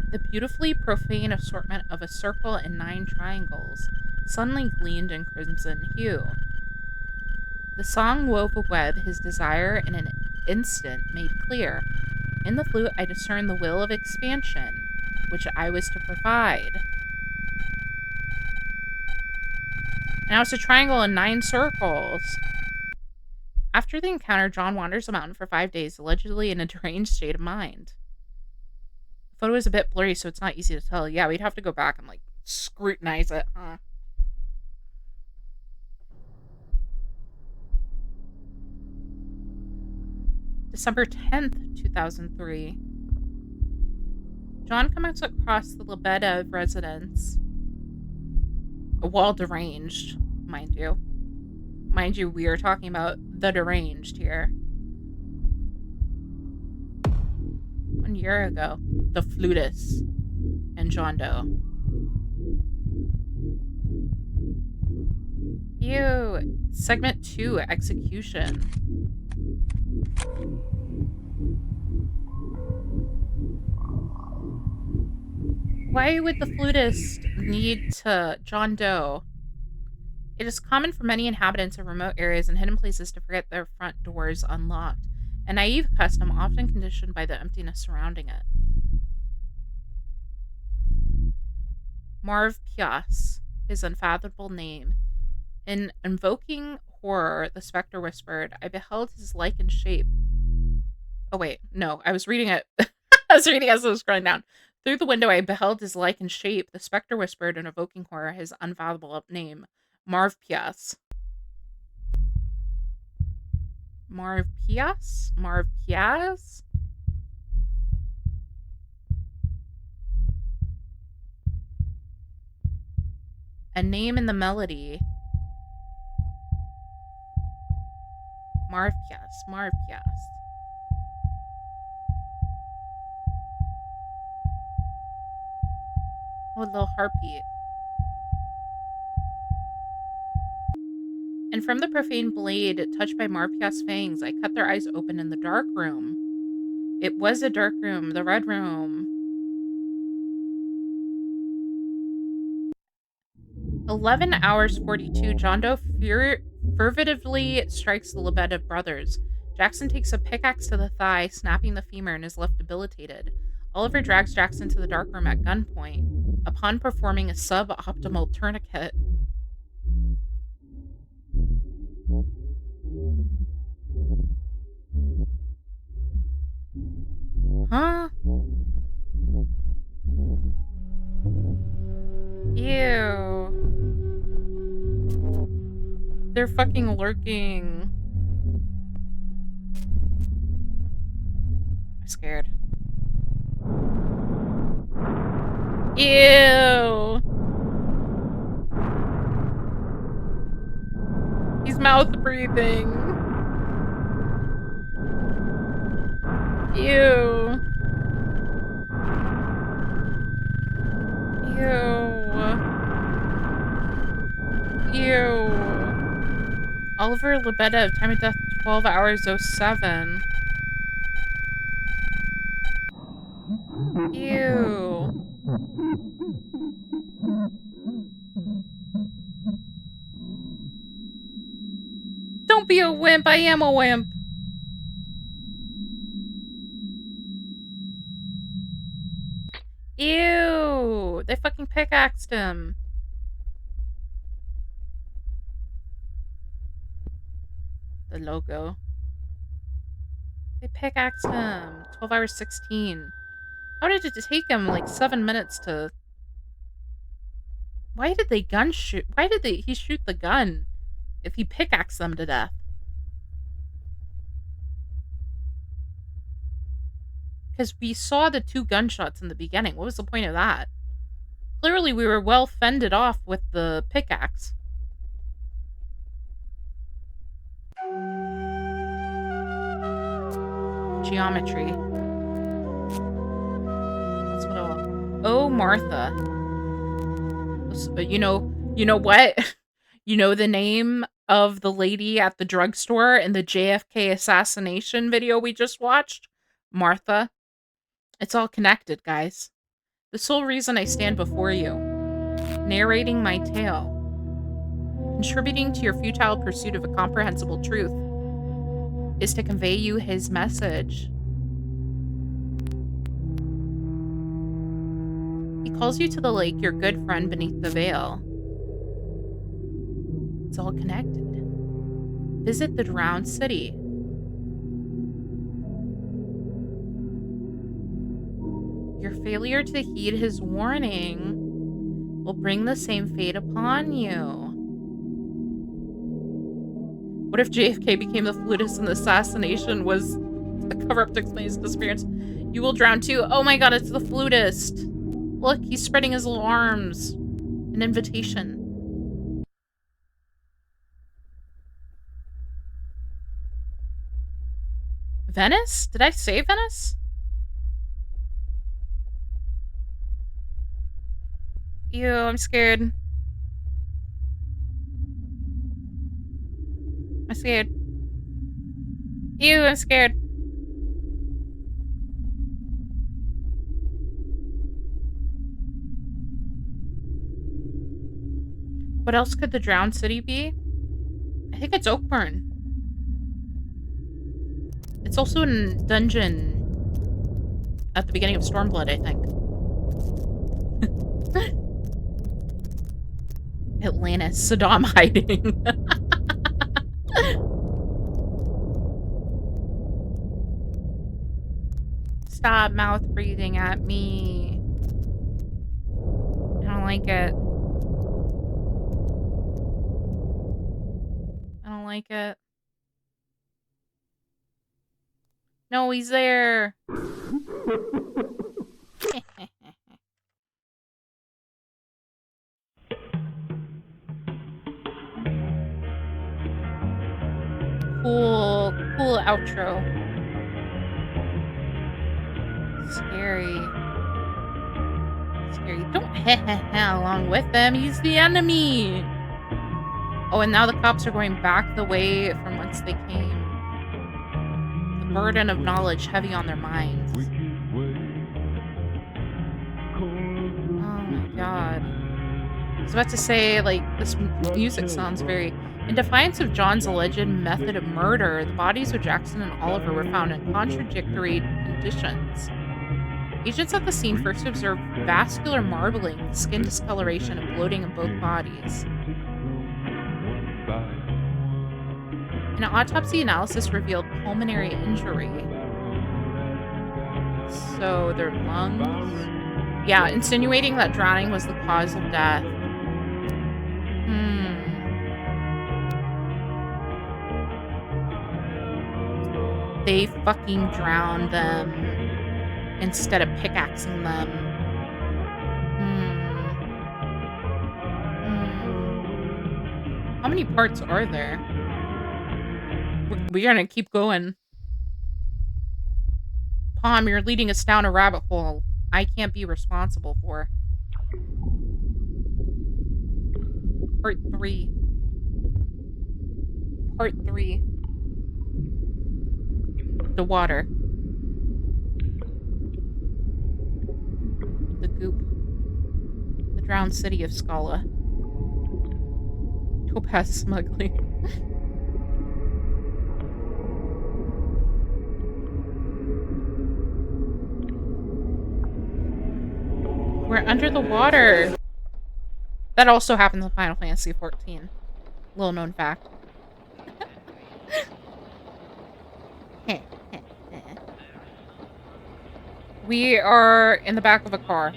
The beautifully profane assortment of a circle and 9 triangles suddenly gleamed in crimson hue. The song wove a web his desire in an instant made clear. In the flute I discerned the will of expansion, which I was to provide. Now it's a triangle and 9 circles. After the encounter, John wanders the mountain for 5 days, allegedly in a deranged state of mind. The photo is a bit blurry, so it's not easy to tell. Yeah, we'd have to go back and, scrutinize it, huh? December 10th, 2003. John comes across the Lebedev residence. While deranged, mind you. Mind you, we are talking about the deranged here. 1 year ago, the flutist and John Doe. Ew. Segment 2, execution. Why would the flutist need to John Doe? It is common for many inhabitants of remote areas and hidden places to forget their front doors unlocked, a naive custom often conditioned by the emptiness surrounding it. Marv Pias, his unfathomable name. In invoking horror, the specter whispered, I beheld his lichened shape. Oh wait, no, I was reading it. I was reading as I was scrolling down. Through the window I beheld his lichened shape. The specter whispered in evoking horror his unfathomable name. Marv Pias. Marv Pias? Marv Pias? A name in the melody. Marv Pias. Marv Pias. Oh, a little heartbeat. And from the profane blade touched by Marpias' fangs, I cut their eyes open in the dark room. It was a dark room, the red room. 11 hours 42, John Doe furtively strikes the Lebedev brothers. Jackson takes a pickaxe to the thigh, snapping the femur, and is left debilitated. Oliver drags Jackson to the dark room at gunpoint, upon performing a suboptimal tourniquet. Huh? Ew. They're fucking lurking. I'm scared. Ew. He's mouth breathing. Ew. Ew. Oliver Lebedev, time of death 12 hours 07. Ew. Don't be a wimp, I am a wimp. Ew. They fucking pickaxed him. the logo. They pickaxed him. 12 hours 16. How did it take him like 7 minutes to... Why did they gun shoot? Why did he shoot the gun if he pickaxed them to death? Because we saw the 2 gunshots in the beginning. What was the point of that? Clearly we were well fended off with the pickaxe. Geometry. That's what I'll... Oh, Martha. You know what? You know the name of the lady at the drugstore in the JFK assassination video we just watched? Martha. It's all connected, guys. The sole reason I stand before you, narrating my tale, contributing to your futile pursuit of a comprehensible truth, is to convey you his message. He calls you to the lake, your good friend beneath the veil. It's all connected. Visit the drowned city. Your failure to heed his warning will bring the same fate upon you. What if JFK became the flutist and the assassination was a cover-up to explain his disappearance? You will drown too. Oh my god, it's the flutist. Look, he's spreading his little arms. An invitation. Venice? Did I say Venice? Ew, I'm scared. I'm scared. Ew, I'm scared. What else could the drowned city be? I think it's Oakburn. It's also a dungeon at the beginning of Stormblood, I think. Atlantis, Saddam hiding. Stop mouth breathing at me. I don't like it. I don't like it. No, he's there. Cool outro. Scary. Don't along with them. He's the enemy. Oh, and now the cops are going back the way from whence they came. The burden of knowledge heavy on their minds. Oh my god. I was about to say, like, this music sounds very... In defiance of John's alleged method of murder, the bodies of Jackson and Oliver were found in contradictory conditions. Agents at the scene first observed vascular marbling, skin discoloration, and bloating in both bodies. An autopsy analysis revealed pulmonary injury. So, their lungs? Yeah, insinuating that drowning was the cause of death. They fucking drowned them instead of pickaxing them. How many parts are there? We're gonna keep going. Palm, you're leading us down a rabbit hole I can't be responsible for. Part 3. Part 3. The water. The goop. The drowned city of Scala. Topaz smuggling. We're under the water. That also happens in Final Fantasy XIV. Little known fact. We are in the back of a car.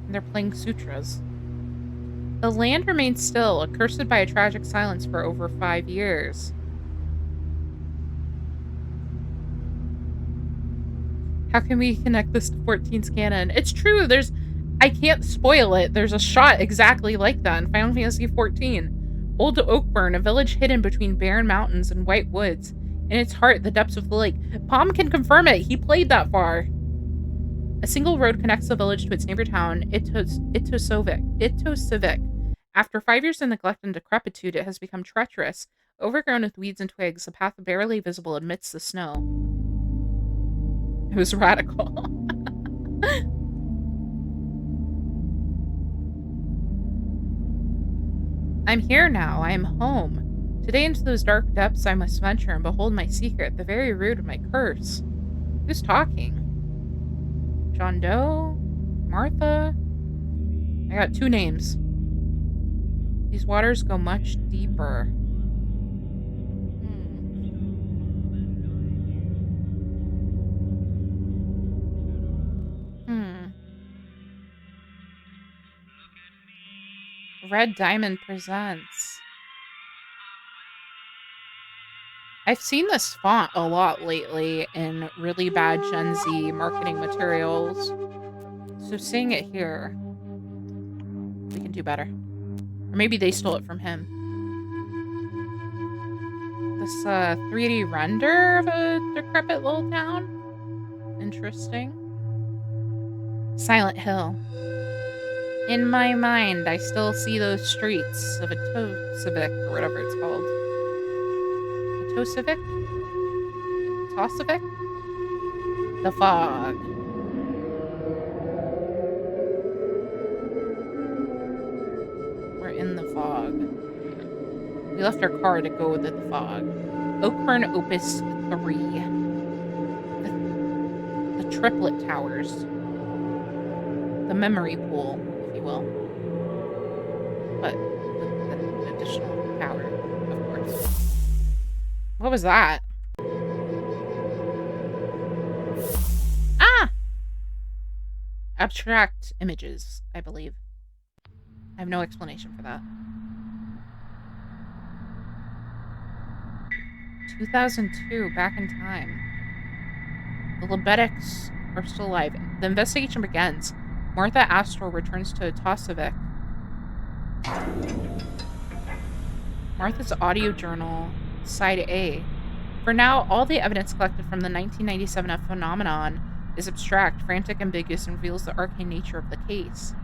And they're playing sutras. The land remains still, accursed by a tragic silence for over 5 years. How can we connect this to 14's canon? It's true, I can't spoil it. There's a shot exactly like that in Final Fantasy XIV. Old Oakburn, a village hidden between barren mountains and white woods. In its heart, the depths of the lake. Palm can confirm it. He played that far. A single road connects the village to its neighbor town, Itosivik. After 5 years of neglect and decrepitude, it has become treacherous, overgrown with weeds and twigs, a path barely visible amidst the snow. It was radical. I'm here now. I am home. Today into those dark depths I must venture and behold my secret, the very root of my curse. Who's talking? John Doe? Martha? I got 2 names. These waters go much deeper. Red Diamond presents. I've seen this font a lot lately in really bad Gen Z marketing materials. So seeing it here, we can do better. Or maybe they stole it from him. This 3D render of a decrepit little town. Interesting. Silent Hill. In my mind, I still see those streets of Atosivik, or whatever it's called. Atosivik? Atosivik? The fog. We're in the fog. We left our car to go with the fog. Oakburn Opus 3. The triplet towers. The memory pool, if you will. But with an additional tower, of course. What was that? Ah! Abstract images, I believe. I have no explanation for that. 2002, back in time. The Lebedics are still alive. The investigation begins. Martha Astor returns to Tosavik. Martha's audio journal, Side A. For now, all the evidence collected from the 1997 phenomenon is abstract, frantic, ambiguous, and reveals the arcane nature of the case.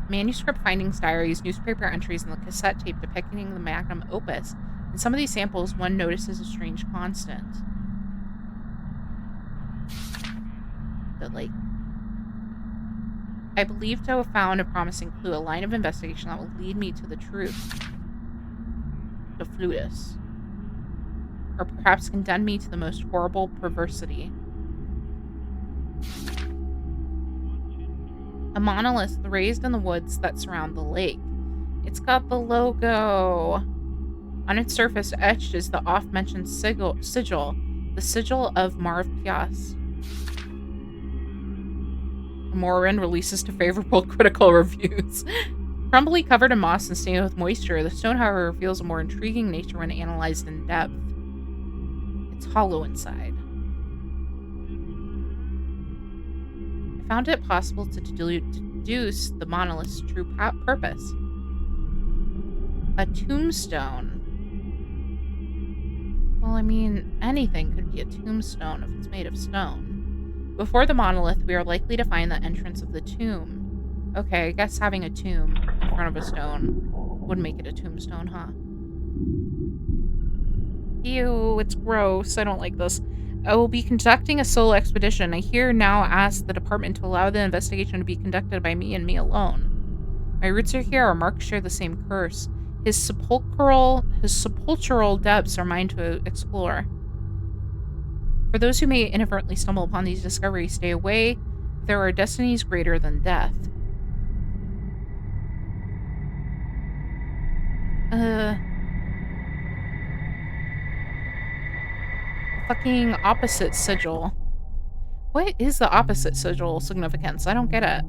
Manuscript findings, diaries, newspaper entries, and the cassette tape depicting the magnum opus. In some of these samples, one notices a strange constant. The lake. I believe to have found a promising clue, a line of investigation that will lead me to the truth. The Flutus. Or perhaps condemn me to the most horrible perversity. A monolith raised in the woods that surround the lake. It's got the logo. On its surface, etched is the oft-mentioned sigil, the sigil of Marv Pias. Morin releases to favorable critical reviews. Crumbly covered in moss and stained with moisture, the stone, however, reveals a more intriguing nature when analyzed in depth. It's hollow inside. I found it possible to deduce the monolith's true purpose. A tombstone. Well, I mean, anything could be a tombstone if it's made of stone. Before the monolith, we are likely to find the entrance of the tomb. Okay, I guess having a tomb in front of a stone would make it a tombstone, huh? Ew, it's gross. I don't like this. I will be conducting a solo expedition. I here now ask the department to allow the investigation to be conducted by me and me alone. My roots are here. Our marks share the same curse. His sepulchral depths are mine to explore. For those who may inadvertently stumble upon these discoveries, stay away. There are destinies greater than death. Fucking opposite sigil. What is the opposite sigil significance? I don't get it.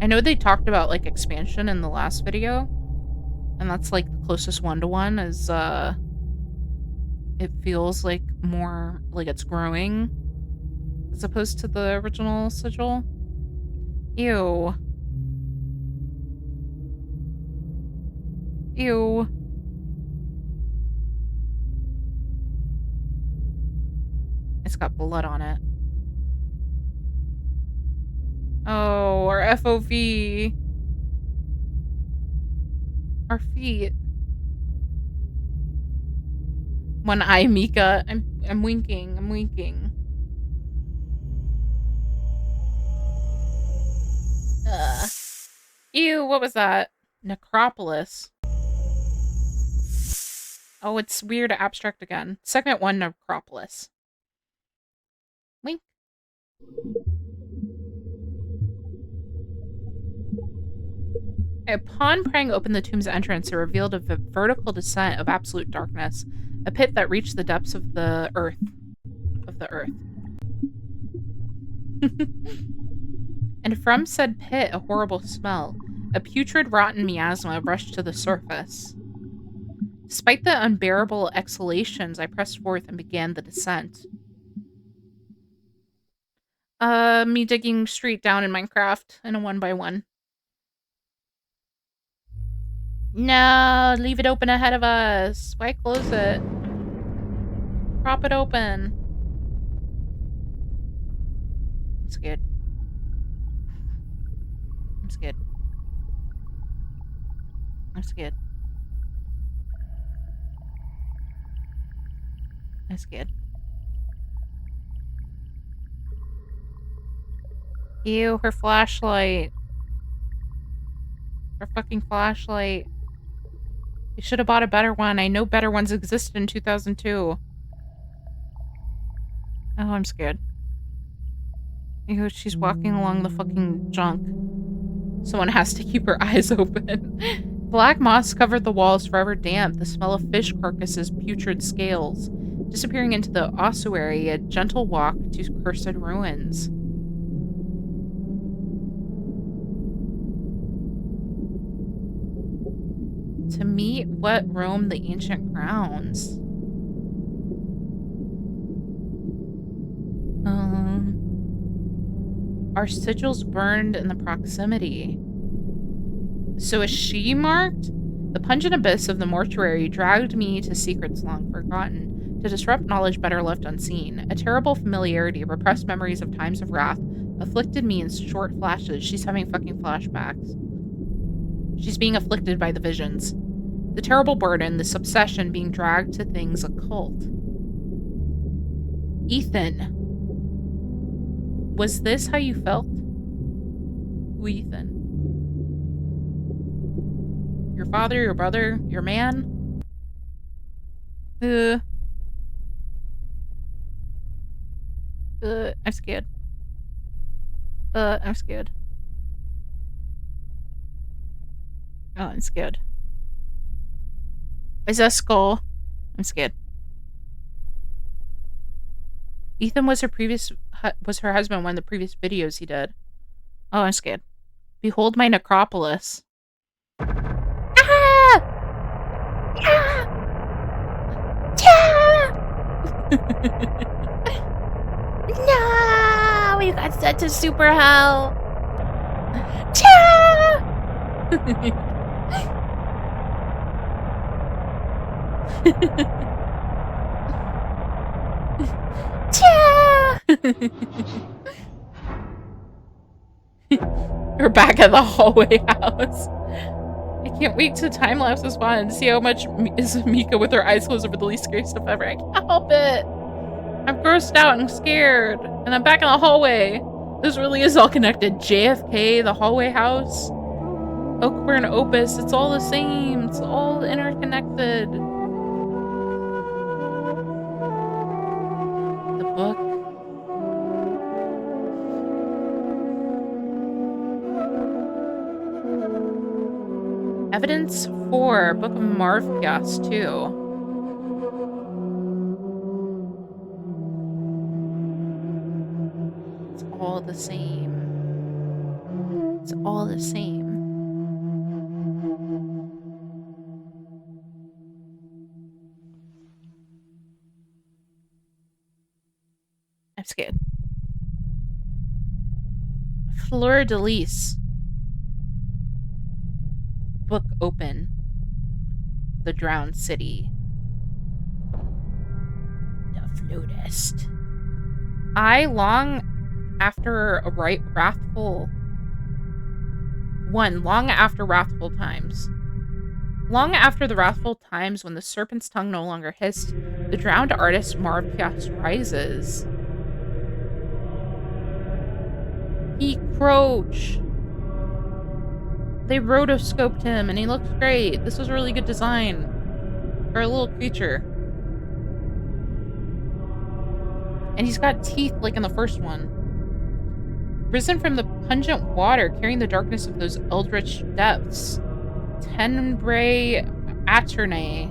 I know they talked about, like, expansion in the last video, and that's, like, the closest one-to-one is, it feels like more like it's growing as opposed to the original sigil. Ew. Ew. It's got blood on it. Oh, our FOV. Our feet. One eye, Mika. I'm winking. I'm winking. Ugh. Ew, what was that? Necropolis. Oh, it's weird abstract again. Segment 1, Necropolis. Wink. Upon prying open the tomb's entrance, it revealed a vertical descent of absolute darkness, a pit that reached the depths of the earth. And from said pit, a horrible smell, a putrid, rotten miasma rushed to the surface. Despite the unbearable exhalations, I pressed forth and began the descent. Me digging straight down in Minecraft in a 1x1. No, leave it open ahead of us. Why close it? Prop it open. I'm scared. I'm scared. I'm scared. I'm scared. Ew, her flashlight. Her fucking flashlight. You should have bought a better one. I know better ones existed in 2002. Oh, I'm scared. Ew, she's walking along the fucking junk. Someone has to keep her eyes open. Black moss covered the walls, forever damp, the smell of fish carcasses, putrid scales. Disappearing into the ossuary, a gentle walk to cursed ruins. To meet what roam the ancient grounds. Are sigils burned in the proximity? So is she marked? The pungent abyss of the mortuary dragged me to secrets long forgotten, to disrupt knowledge better left unseen. A terrible familiarity, repressed memories of times of wrath, afflicted me in short flashes. She's having fucking flashbacks. She's being afflicted by the visions. The terrible burden, this obsession being dragged to things occult. Ethan. Was this how you felt? Who, Ethan? Your father, your brother, your man? I'm scared. I'm scared. Oh, I'm scared. Is that a skull? I'm scared. Ethan was her husband in one of the previous videos he did. Oh, I'm scared. Behold my necropolis. Ah! Ah! No! We got sent to super hell. We're back at the hallway house. I can't wait to time lapse this one and see how much is Mika with her eyes closed over the least scary stuff ever. I can't help it. I'm grossed out and scared. And I'm back in the hallway. This really is all connected. JFK, the hallway house, Oakburn Opus, it's all the same. It's all interconnected. The book. Evidence 4, Book of Marfias 2. same. It's all the same. I'm scared. Fleur de Lis. Book open. The Drowned City. The flutist. Long after wrathful times. Long after the wrathful times when the serpent's tongue no longer hissed, the drowned artist Marv Piast rises. He crouch. They rotoscoped him and he looks great. This was a really good design for a little creature. And he's got teeth like in the first one. Risen from the pungent water, carrying the darkness of those eldritch depths. Tenebrae Aeternae.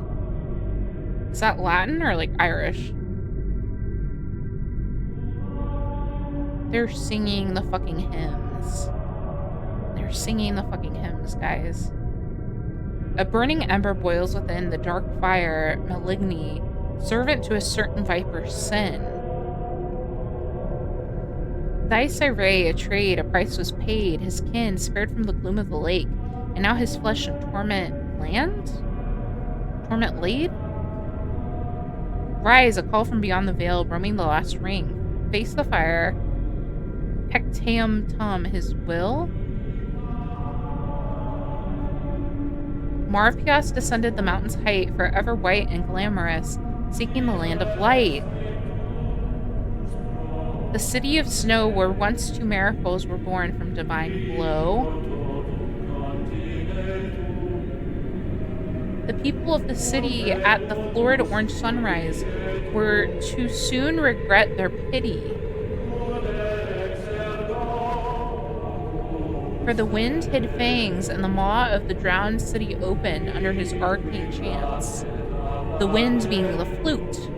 Is that Latin or like Irish? They're singing the fucking hymns. They're singing the fucking hymns, guys. A burning ember boils within the dark fire, maligny, servant to a certain viper's sin. Thrice I ray, a trade, a price was paid, his kin spared from the gloom of the lake, and now his flesh in torment land? Torment laid? Rise, a call from beyond the veil, roaming the last ring. Face the fire. Pectaum tum, his will? Marv Piast descended the mountain's height, forever white and glamorous, seeking the land of light. The city of snow where once two miracles were born from divine glow. The people of the city at the florid orange sunrise were to soon regret their pity. For the wind hid fangs and the maw of the drowned city opened under his arcane chants. The wind being the flute.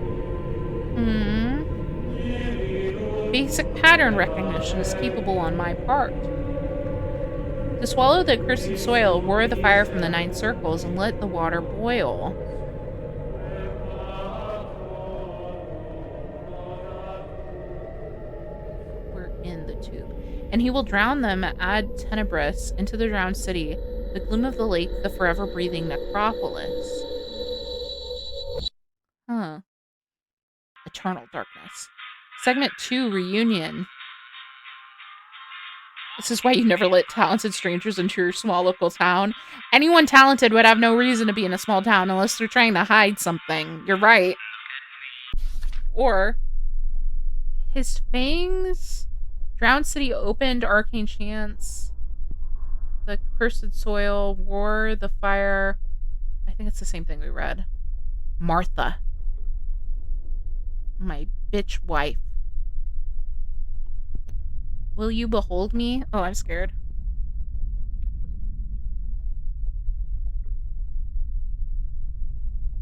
Basic pattern recognition is capable on my part. To swallow the accursed soil, roar the fire from the 9 circles, and let the water boil. We're in the tube. And he will drown them ad tenebris into the drowned city, the gloom of the lake, the forever breathing necropolis. Huh. Eternal darkness. Segment 2, Reunion. This is why you never let talented strangers into your small local town. Anyone talented would have no reason to be in a small town unless they're trying to hide something. You're right. Or, his fangs, drowned city opened, arcane chants, the cursed soil, war, the fire. I think it's the same thing we read. Martha. My bitch wife. Will you behold me? Oh, I'm scared.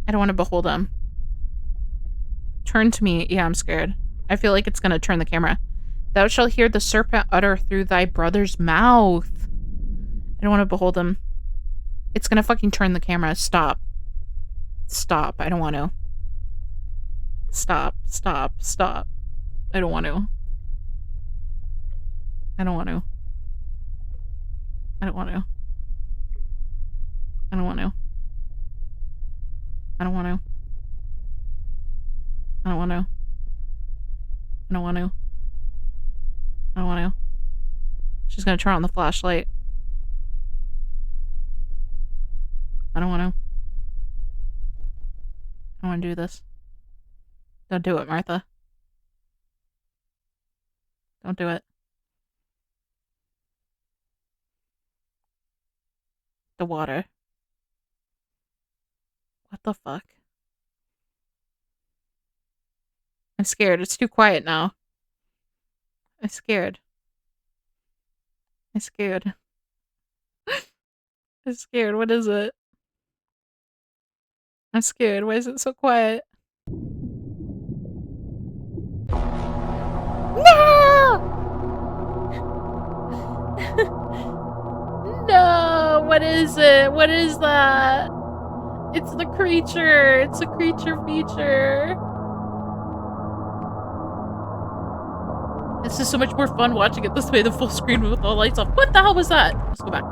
I don't want to behold him. Turn to me. Yeah, I'm scared. I feel like it's going to turn the camera. Thou shalt hear the serpent utter through thy brother's mouth. I don't want to behold him. It's going to fucking turn the camera. Stop. Stop. I don't want to. Stop. Stop. Stop. I don't want to. I don't want to. I don't want to. I don't want to. I don't want to. I don't want to. I don't want to. I don't want to. She's gonna turn on the flashlight. I don't want to. I want to do this. Don't do it, Martha. Don't do it. The water. What the fuck? I'm scared. It's too quiet now. I'm scared. I'm scared. I'm scared. What is it? I'm scared. Why is it so quiet? No! What is it? What is that? It's the creature. It's a creature feature. This is so much more fun watching it this way than full screen with all lights off. What the hell was that? Let's go back.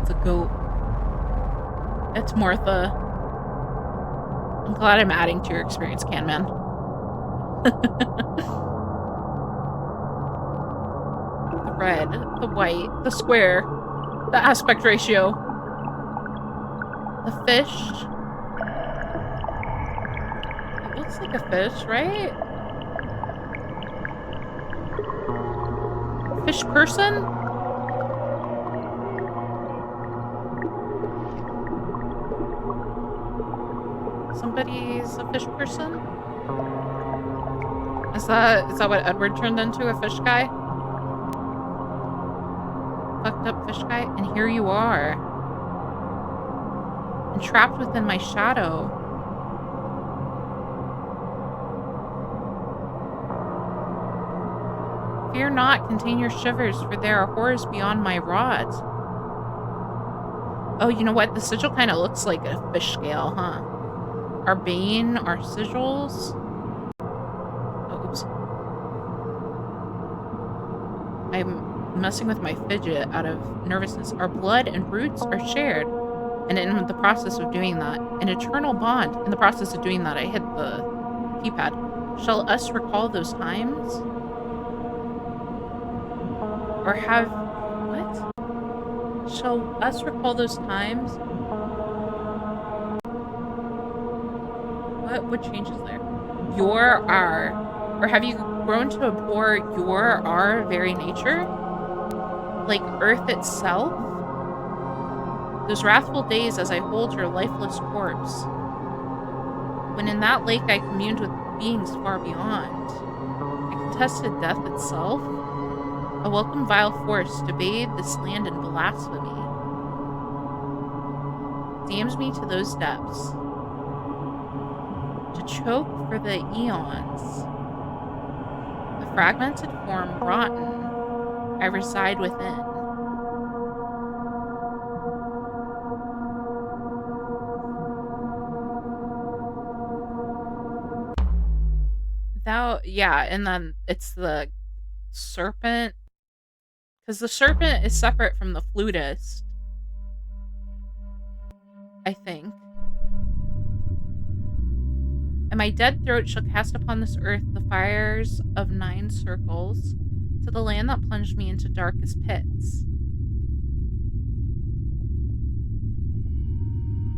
It's a goat. It's Martha. I'm glad I'm adding to your experience, Can-Man. The red, the white, the square, the aspect ratio, the fish. It looks like a fish, right? Fish person? Somebody's a fish person? Is that what Edward turned into? A fish guy? Fucked up fish guy? And here you are. Entrapped within my shadow. Fear not, contain your shivers, for there are horrors beyond my rods. Oh, you know what? The sigil kind of looks like a fish scale, huh? Our bane, our sigils. Oh, oops. I'm messing with my fidget out of nervousness. Our blood and roots are shared. And in the process of doing that, an eternal bond. In the process of doing that, I hit the keypad. Shall us recall those times? Or have... What? Shall us recall those times? What changes there? Your our. Or have you grown to abhor your our very nature? Like earth itself? Those wrathful days as I hold your lifeless corpse. When in that lake I communed with beings far beyond. I contested death itself. A welcome vile force to bathe this land in blasphemy. Damns me to those depths. To choke for the eons. The fragmented form rotten, I reside within. Yeah, and then it's the serpent. Because the serpent is separate from the flutist. I think. And my dead throat shall cast upon this earth the fires of 9 circles, to the land that plunged me into darkest pits.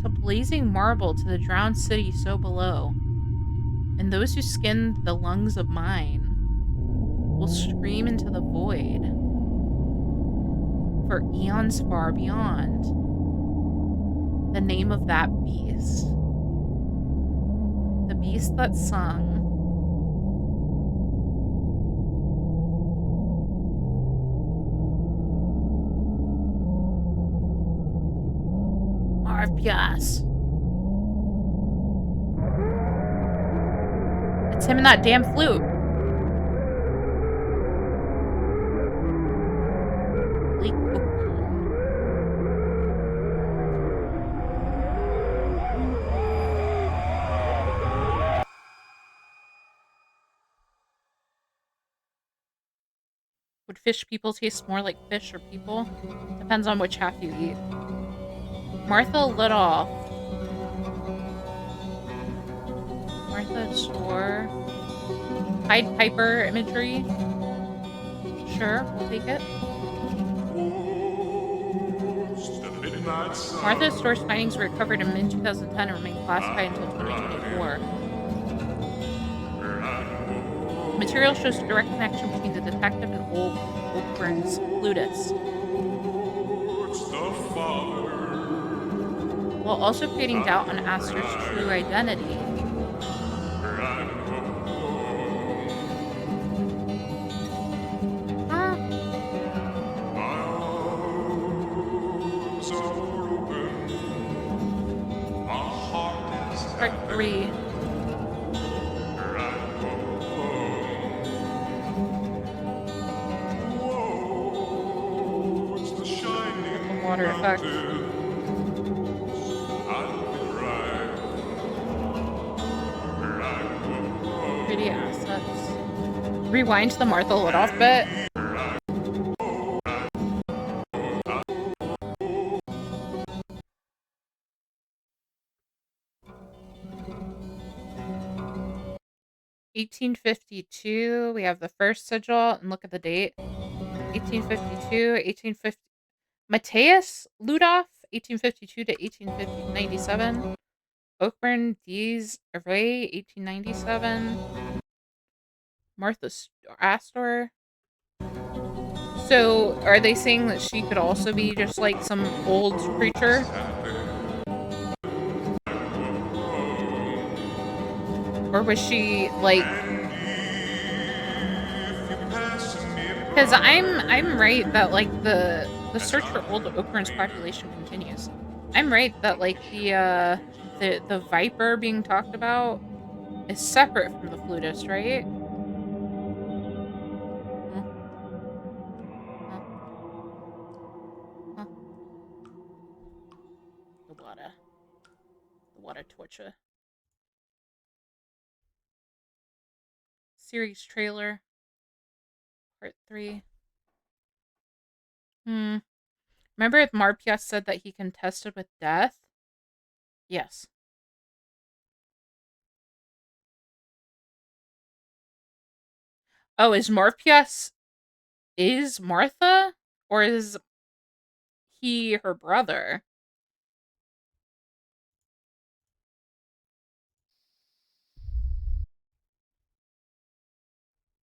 To blazing marble to the drowned city so below. And those who skinned the lungs of mine will scream into the void for eons far beyond. The name of that beast. The beast that sung. Morpheus. It's him and that damn flute. Bleak bookworm. Would fish people taste more like fish or people? Depends on which half you eat. Martha Little. Martha Store. Pied Piper imagery. Sure, we'll take it. Martha Store's findings were recovered in mid-2010 and remain classified until 2024. The material shows a direct connection between the detective and Oakburn's flutist, while also creating doubt on Astor's true identity. Part 3. water effect. Pretty assets. Rewind the Martha Lidoff bit. 1852, we have the first sigil, and look at the date. 1852, 1850. Matthias Ludoff, 1852 to 1897. Oakburn Dees Array, 1897. Martha Astor. So, are they saying that she could also be just like some old preacher? Or was she like... Because I'm right that like the search for old Oakburn's population continues. I'm right that like the viper being talked about is separate from the flutist, right? Huh. Huh. Huh. The water torture. Series trailer. Part 3. Remember if Marpias said that he contested with death? Yes. Oh, is Marpias Martha? Or is he her brother?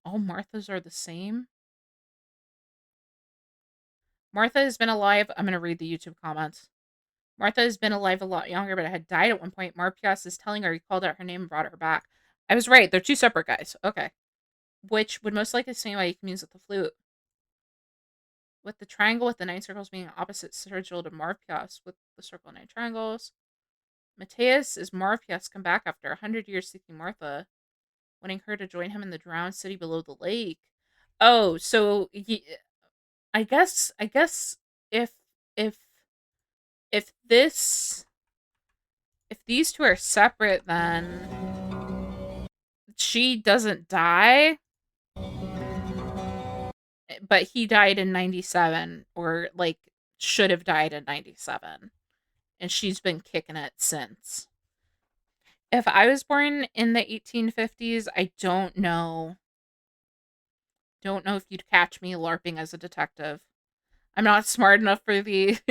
All Marthas are the same? Martha has been alive. I'm going to read the YouTube comments. Martha has been alive a lot younger, but had died at one point. Marpias is telling her he called out her name and brought her back. I was right. They're two separate guys. Okay. Which would most likely explain why he communes with the flute. With the triangle with the 9 circles being opposite sigil to Marpias with the circle 9 triangles. Matthias is Marpias come back after 100 years seeking Martha, wanting her to join him in the drowned city below the lake. Oh, so I guess if if these two are separate, then she doesn't die, but he died in 97, or like should have died in 97, and she's been kicking it since. If I was born in the 1850s, I don't know if you'd catch me LARPing as a detective. I'm not smart enough for these.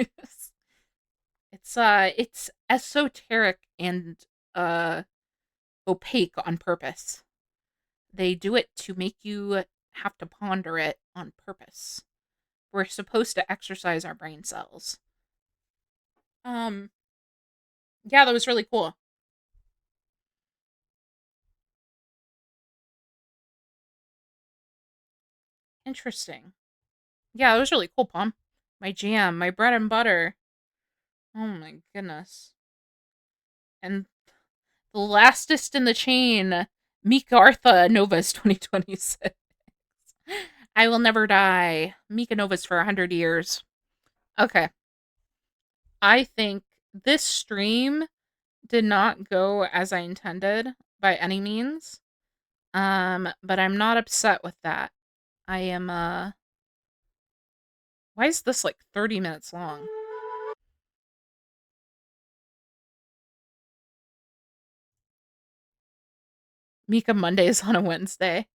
It's esoteric and opaque on purpose. They do it to make you have to ponder it on purpose. We're supposed to exercise our brain cells. Yeah, that was really cool. Interesting. Yeah, it was really cool, Pom. My jam, my bread and butter. Oh my goodness. And the lastest in the chain, MikaNovas 2026. I will never die. MikaNovas for 100 years. Okay. I think this stream did not go as I intended by any means. But I'm not upset with that. I am, why is this like 30 minutes long? Mika Mondays on a Wednesday.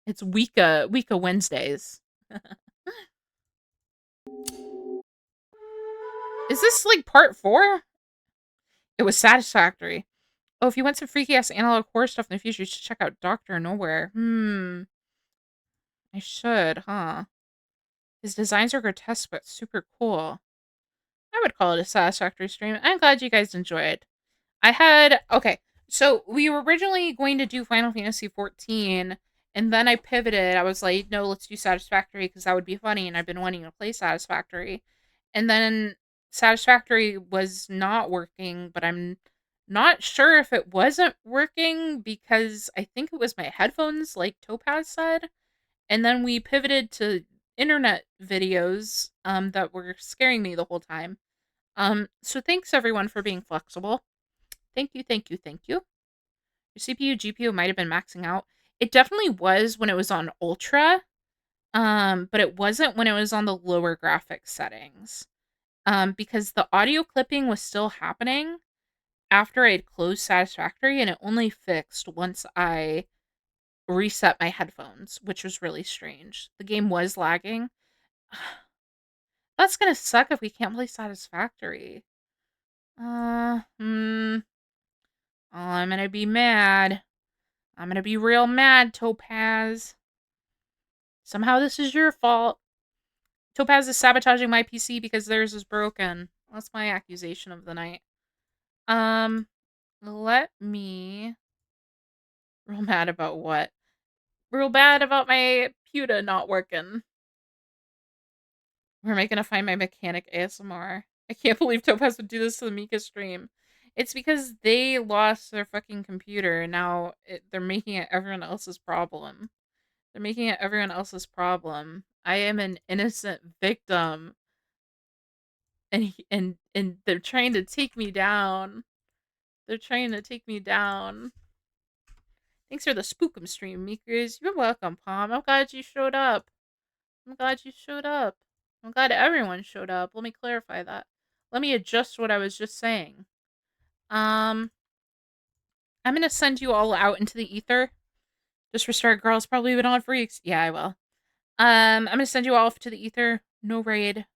It's Wika Wednesdays. Is this like part 4? It was Satisfactory. Oh, if you want some freaky ass analog horror stuff in the future, you should check out Doctor Nowhere. I should, huh? His designs are grotesque but super cool. I would call it a Satisfactory stream. I'm glad you guys enjoyed. Okay, so we were originally going to do Final Fantasy 14, and then I pivoted. I was like, no, let's do Satisfactory because that would be funny, and I've been wanting to play Satisfactory. And then Satisfactory was not working, but I'm not sure if it wasn't working because I think it was my headphones, like Topaz said. And then we pivoted to internet videos that were scaring me the whole time. So thanks everyone for being flexible. Thank you, thank you, thank you. Your CPU, GPU might have been maxing out. It definitely was when it was on ultra, but it wasn't when it was on the lower graphics settings. Because the audio clipping was still happening after I had closed Satisfactory, and it only fixed once I reset my headphones, which was really strange. The game was lagging. That's gonna suck if we can't play Satisfactory. Oh, I'm gonna be mad. I'm gonna be real mad, Topaz. Somehow this is your fault. Topaz is sabotaging my PC because theirs is broken. That's my accusation of the night. Let me... Real mad about what? Real bad about my pewter not working. Where am I gonna find my mechanic ASMR? I can't believe Topaz would do this to the Mika stream. It's because they lost their fucking computer, and now they're making it everyone else's problem. They're making it everyone else's problem. I am an innocent victim, and they're trying to take me down. They're trying to take me down. Thanks for the spookum stream, Meekers. You're welcome, Palm. I'm glad you showed up. I'm glad you showed up. I'm glad everyone showed up. Let me clarify that. Let me adjust what I was just saying. I'm gonna send you all out into the ether. Just restart girls probably been on for weeks. Yeah, I will. I'm gonna send you all off to the ether. No raid.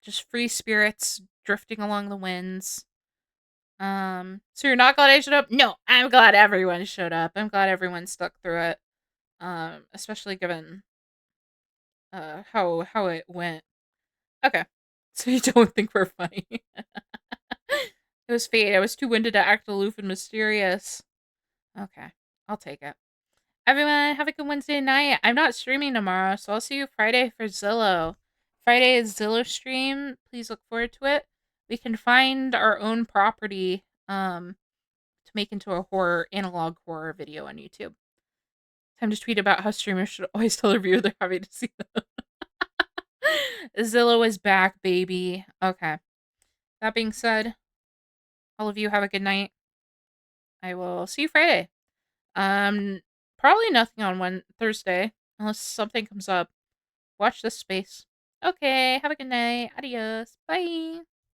Just free spirits drifting along the winds. So you're not glad I showed up? No, I'm glad everyone showed up. I'm glad everyone stuck through it. Especially given how it went. Okay. So you don't think we're funny. It was fate. I was too winded to act aloof and mysterious. Okay. I'll take it. Everyone, have a good Wednesday night. I'm not streaming tomorrow, so I'll see you Friday for Zillow. Friday is Zillow stream. Please look forward to it. We can find our own property to make into a analog horror video on YouTube. Time to tweet about how streamers should always tell their viewer they're happy to see them. Zillow is back, baby. Okay. That being said, all of you have a good night. I will see you Friday. Probably nothing on Thursday, unless something comes up. Watch this space. Okay, have a good night. Adios. Bye.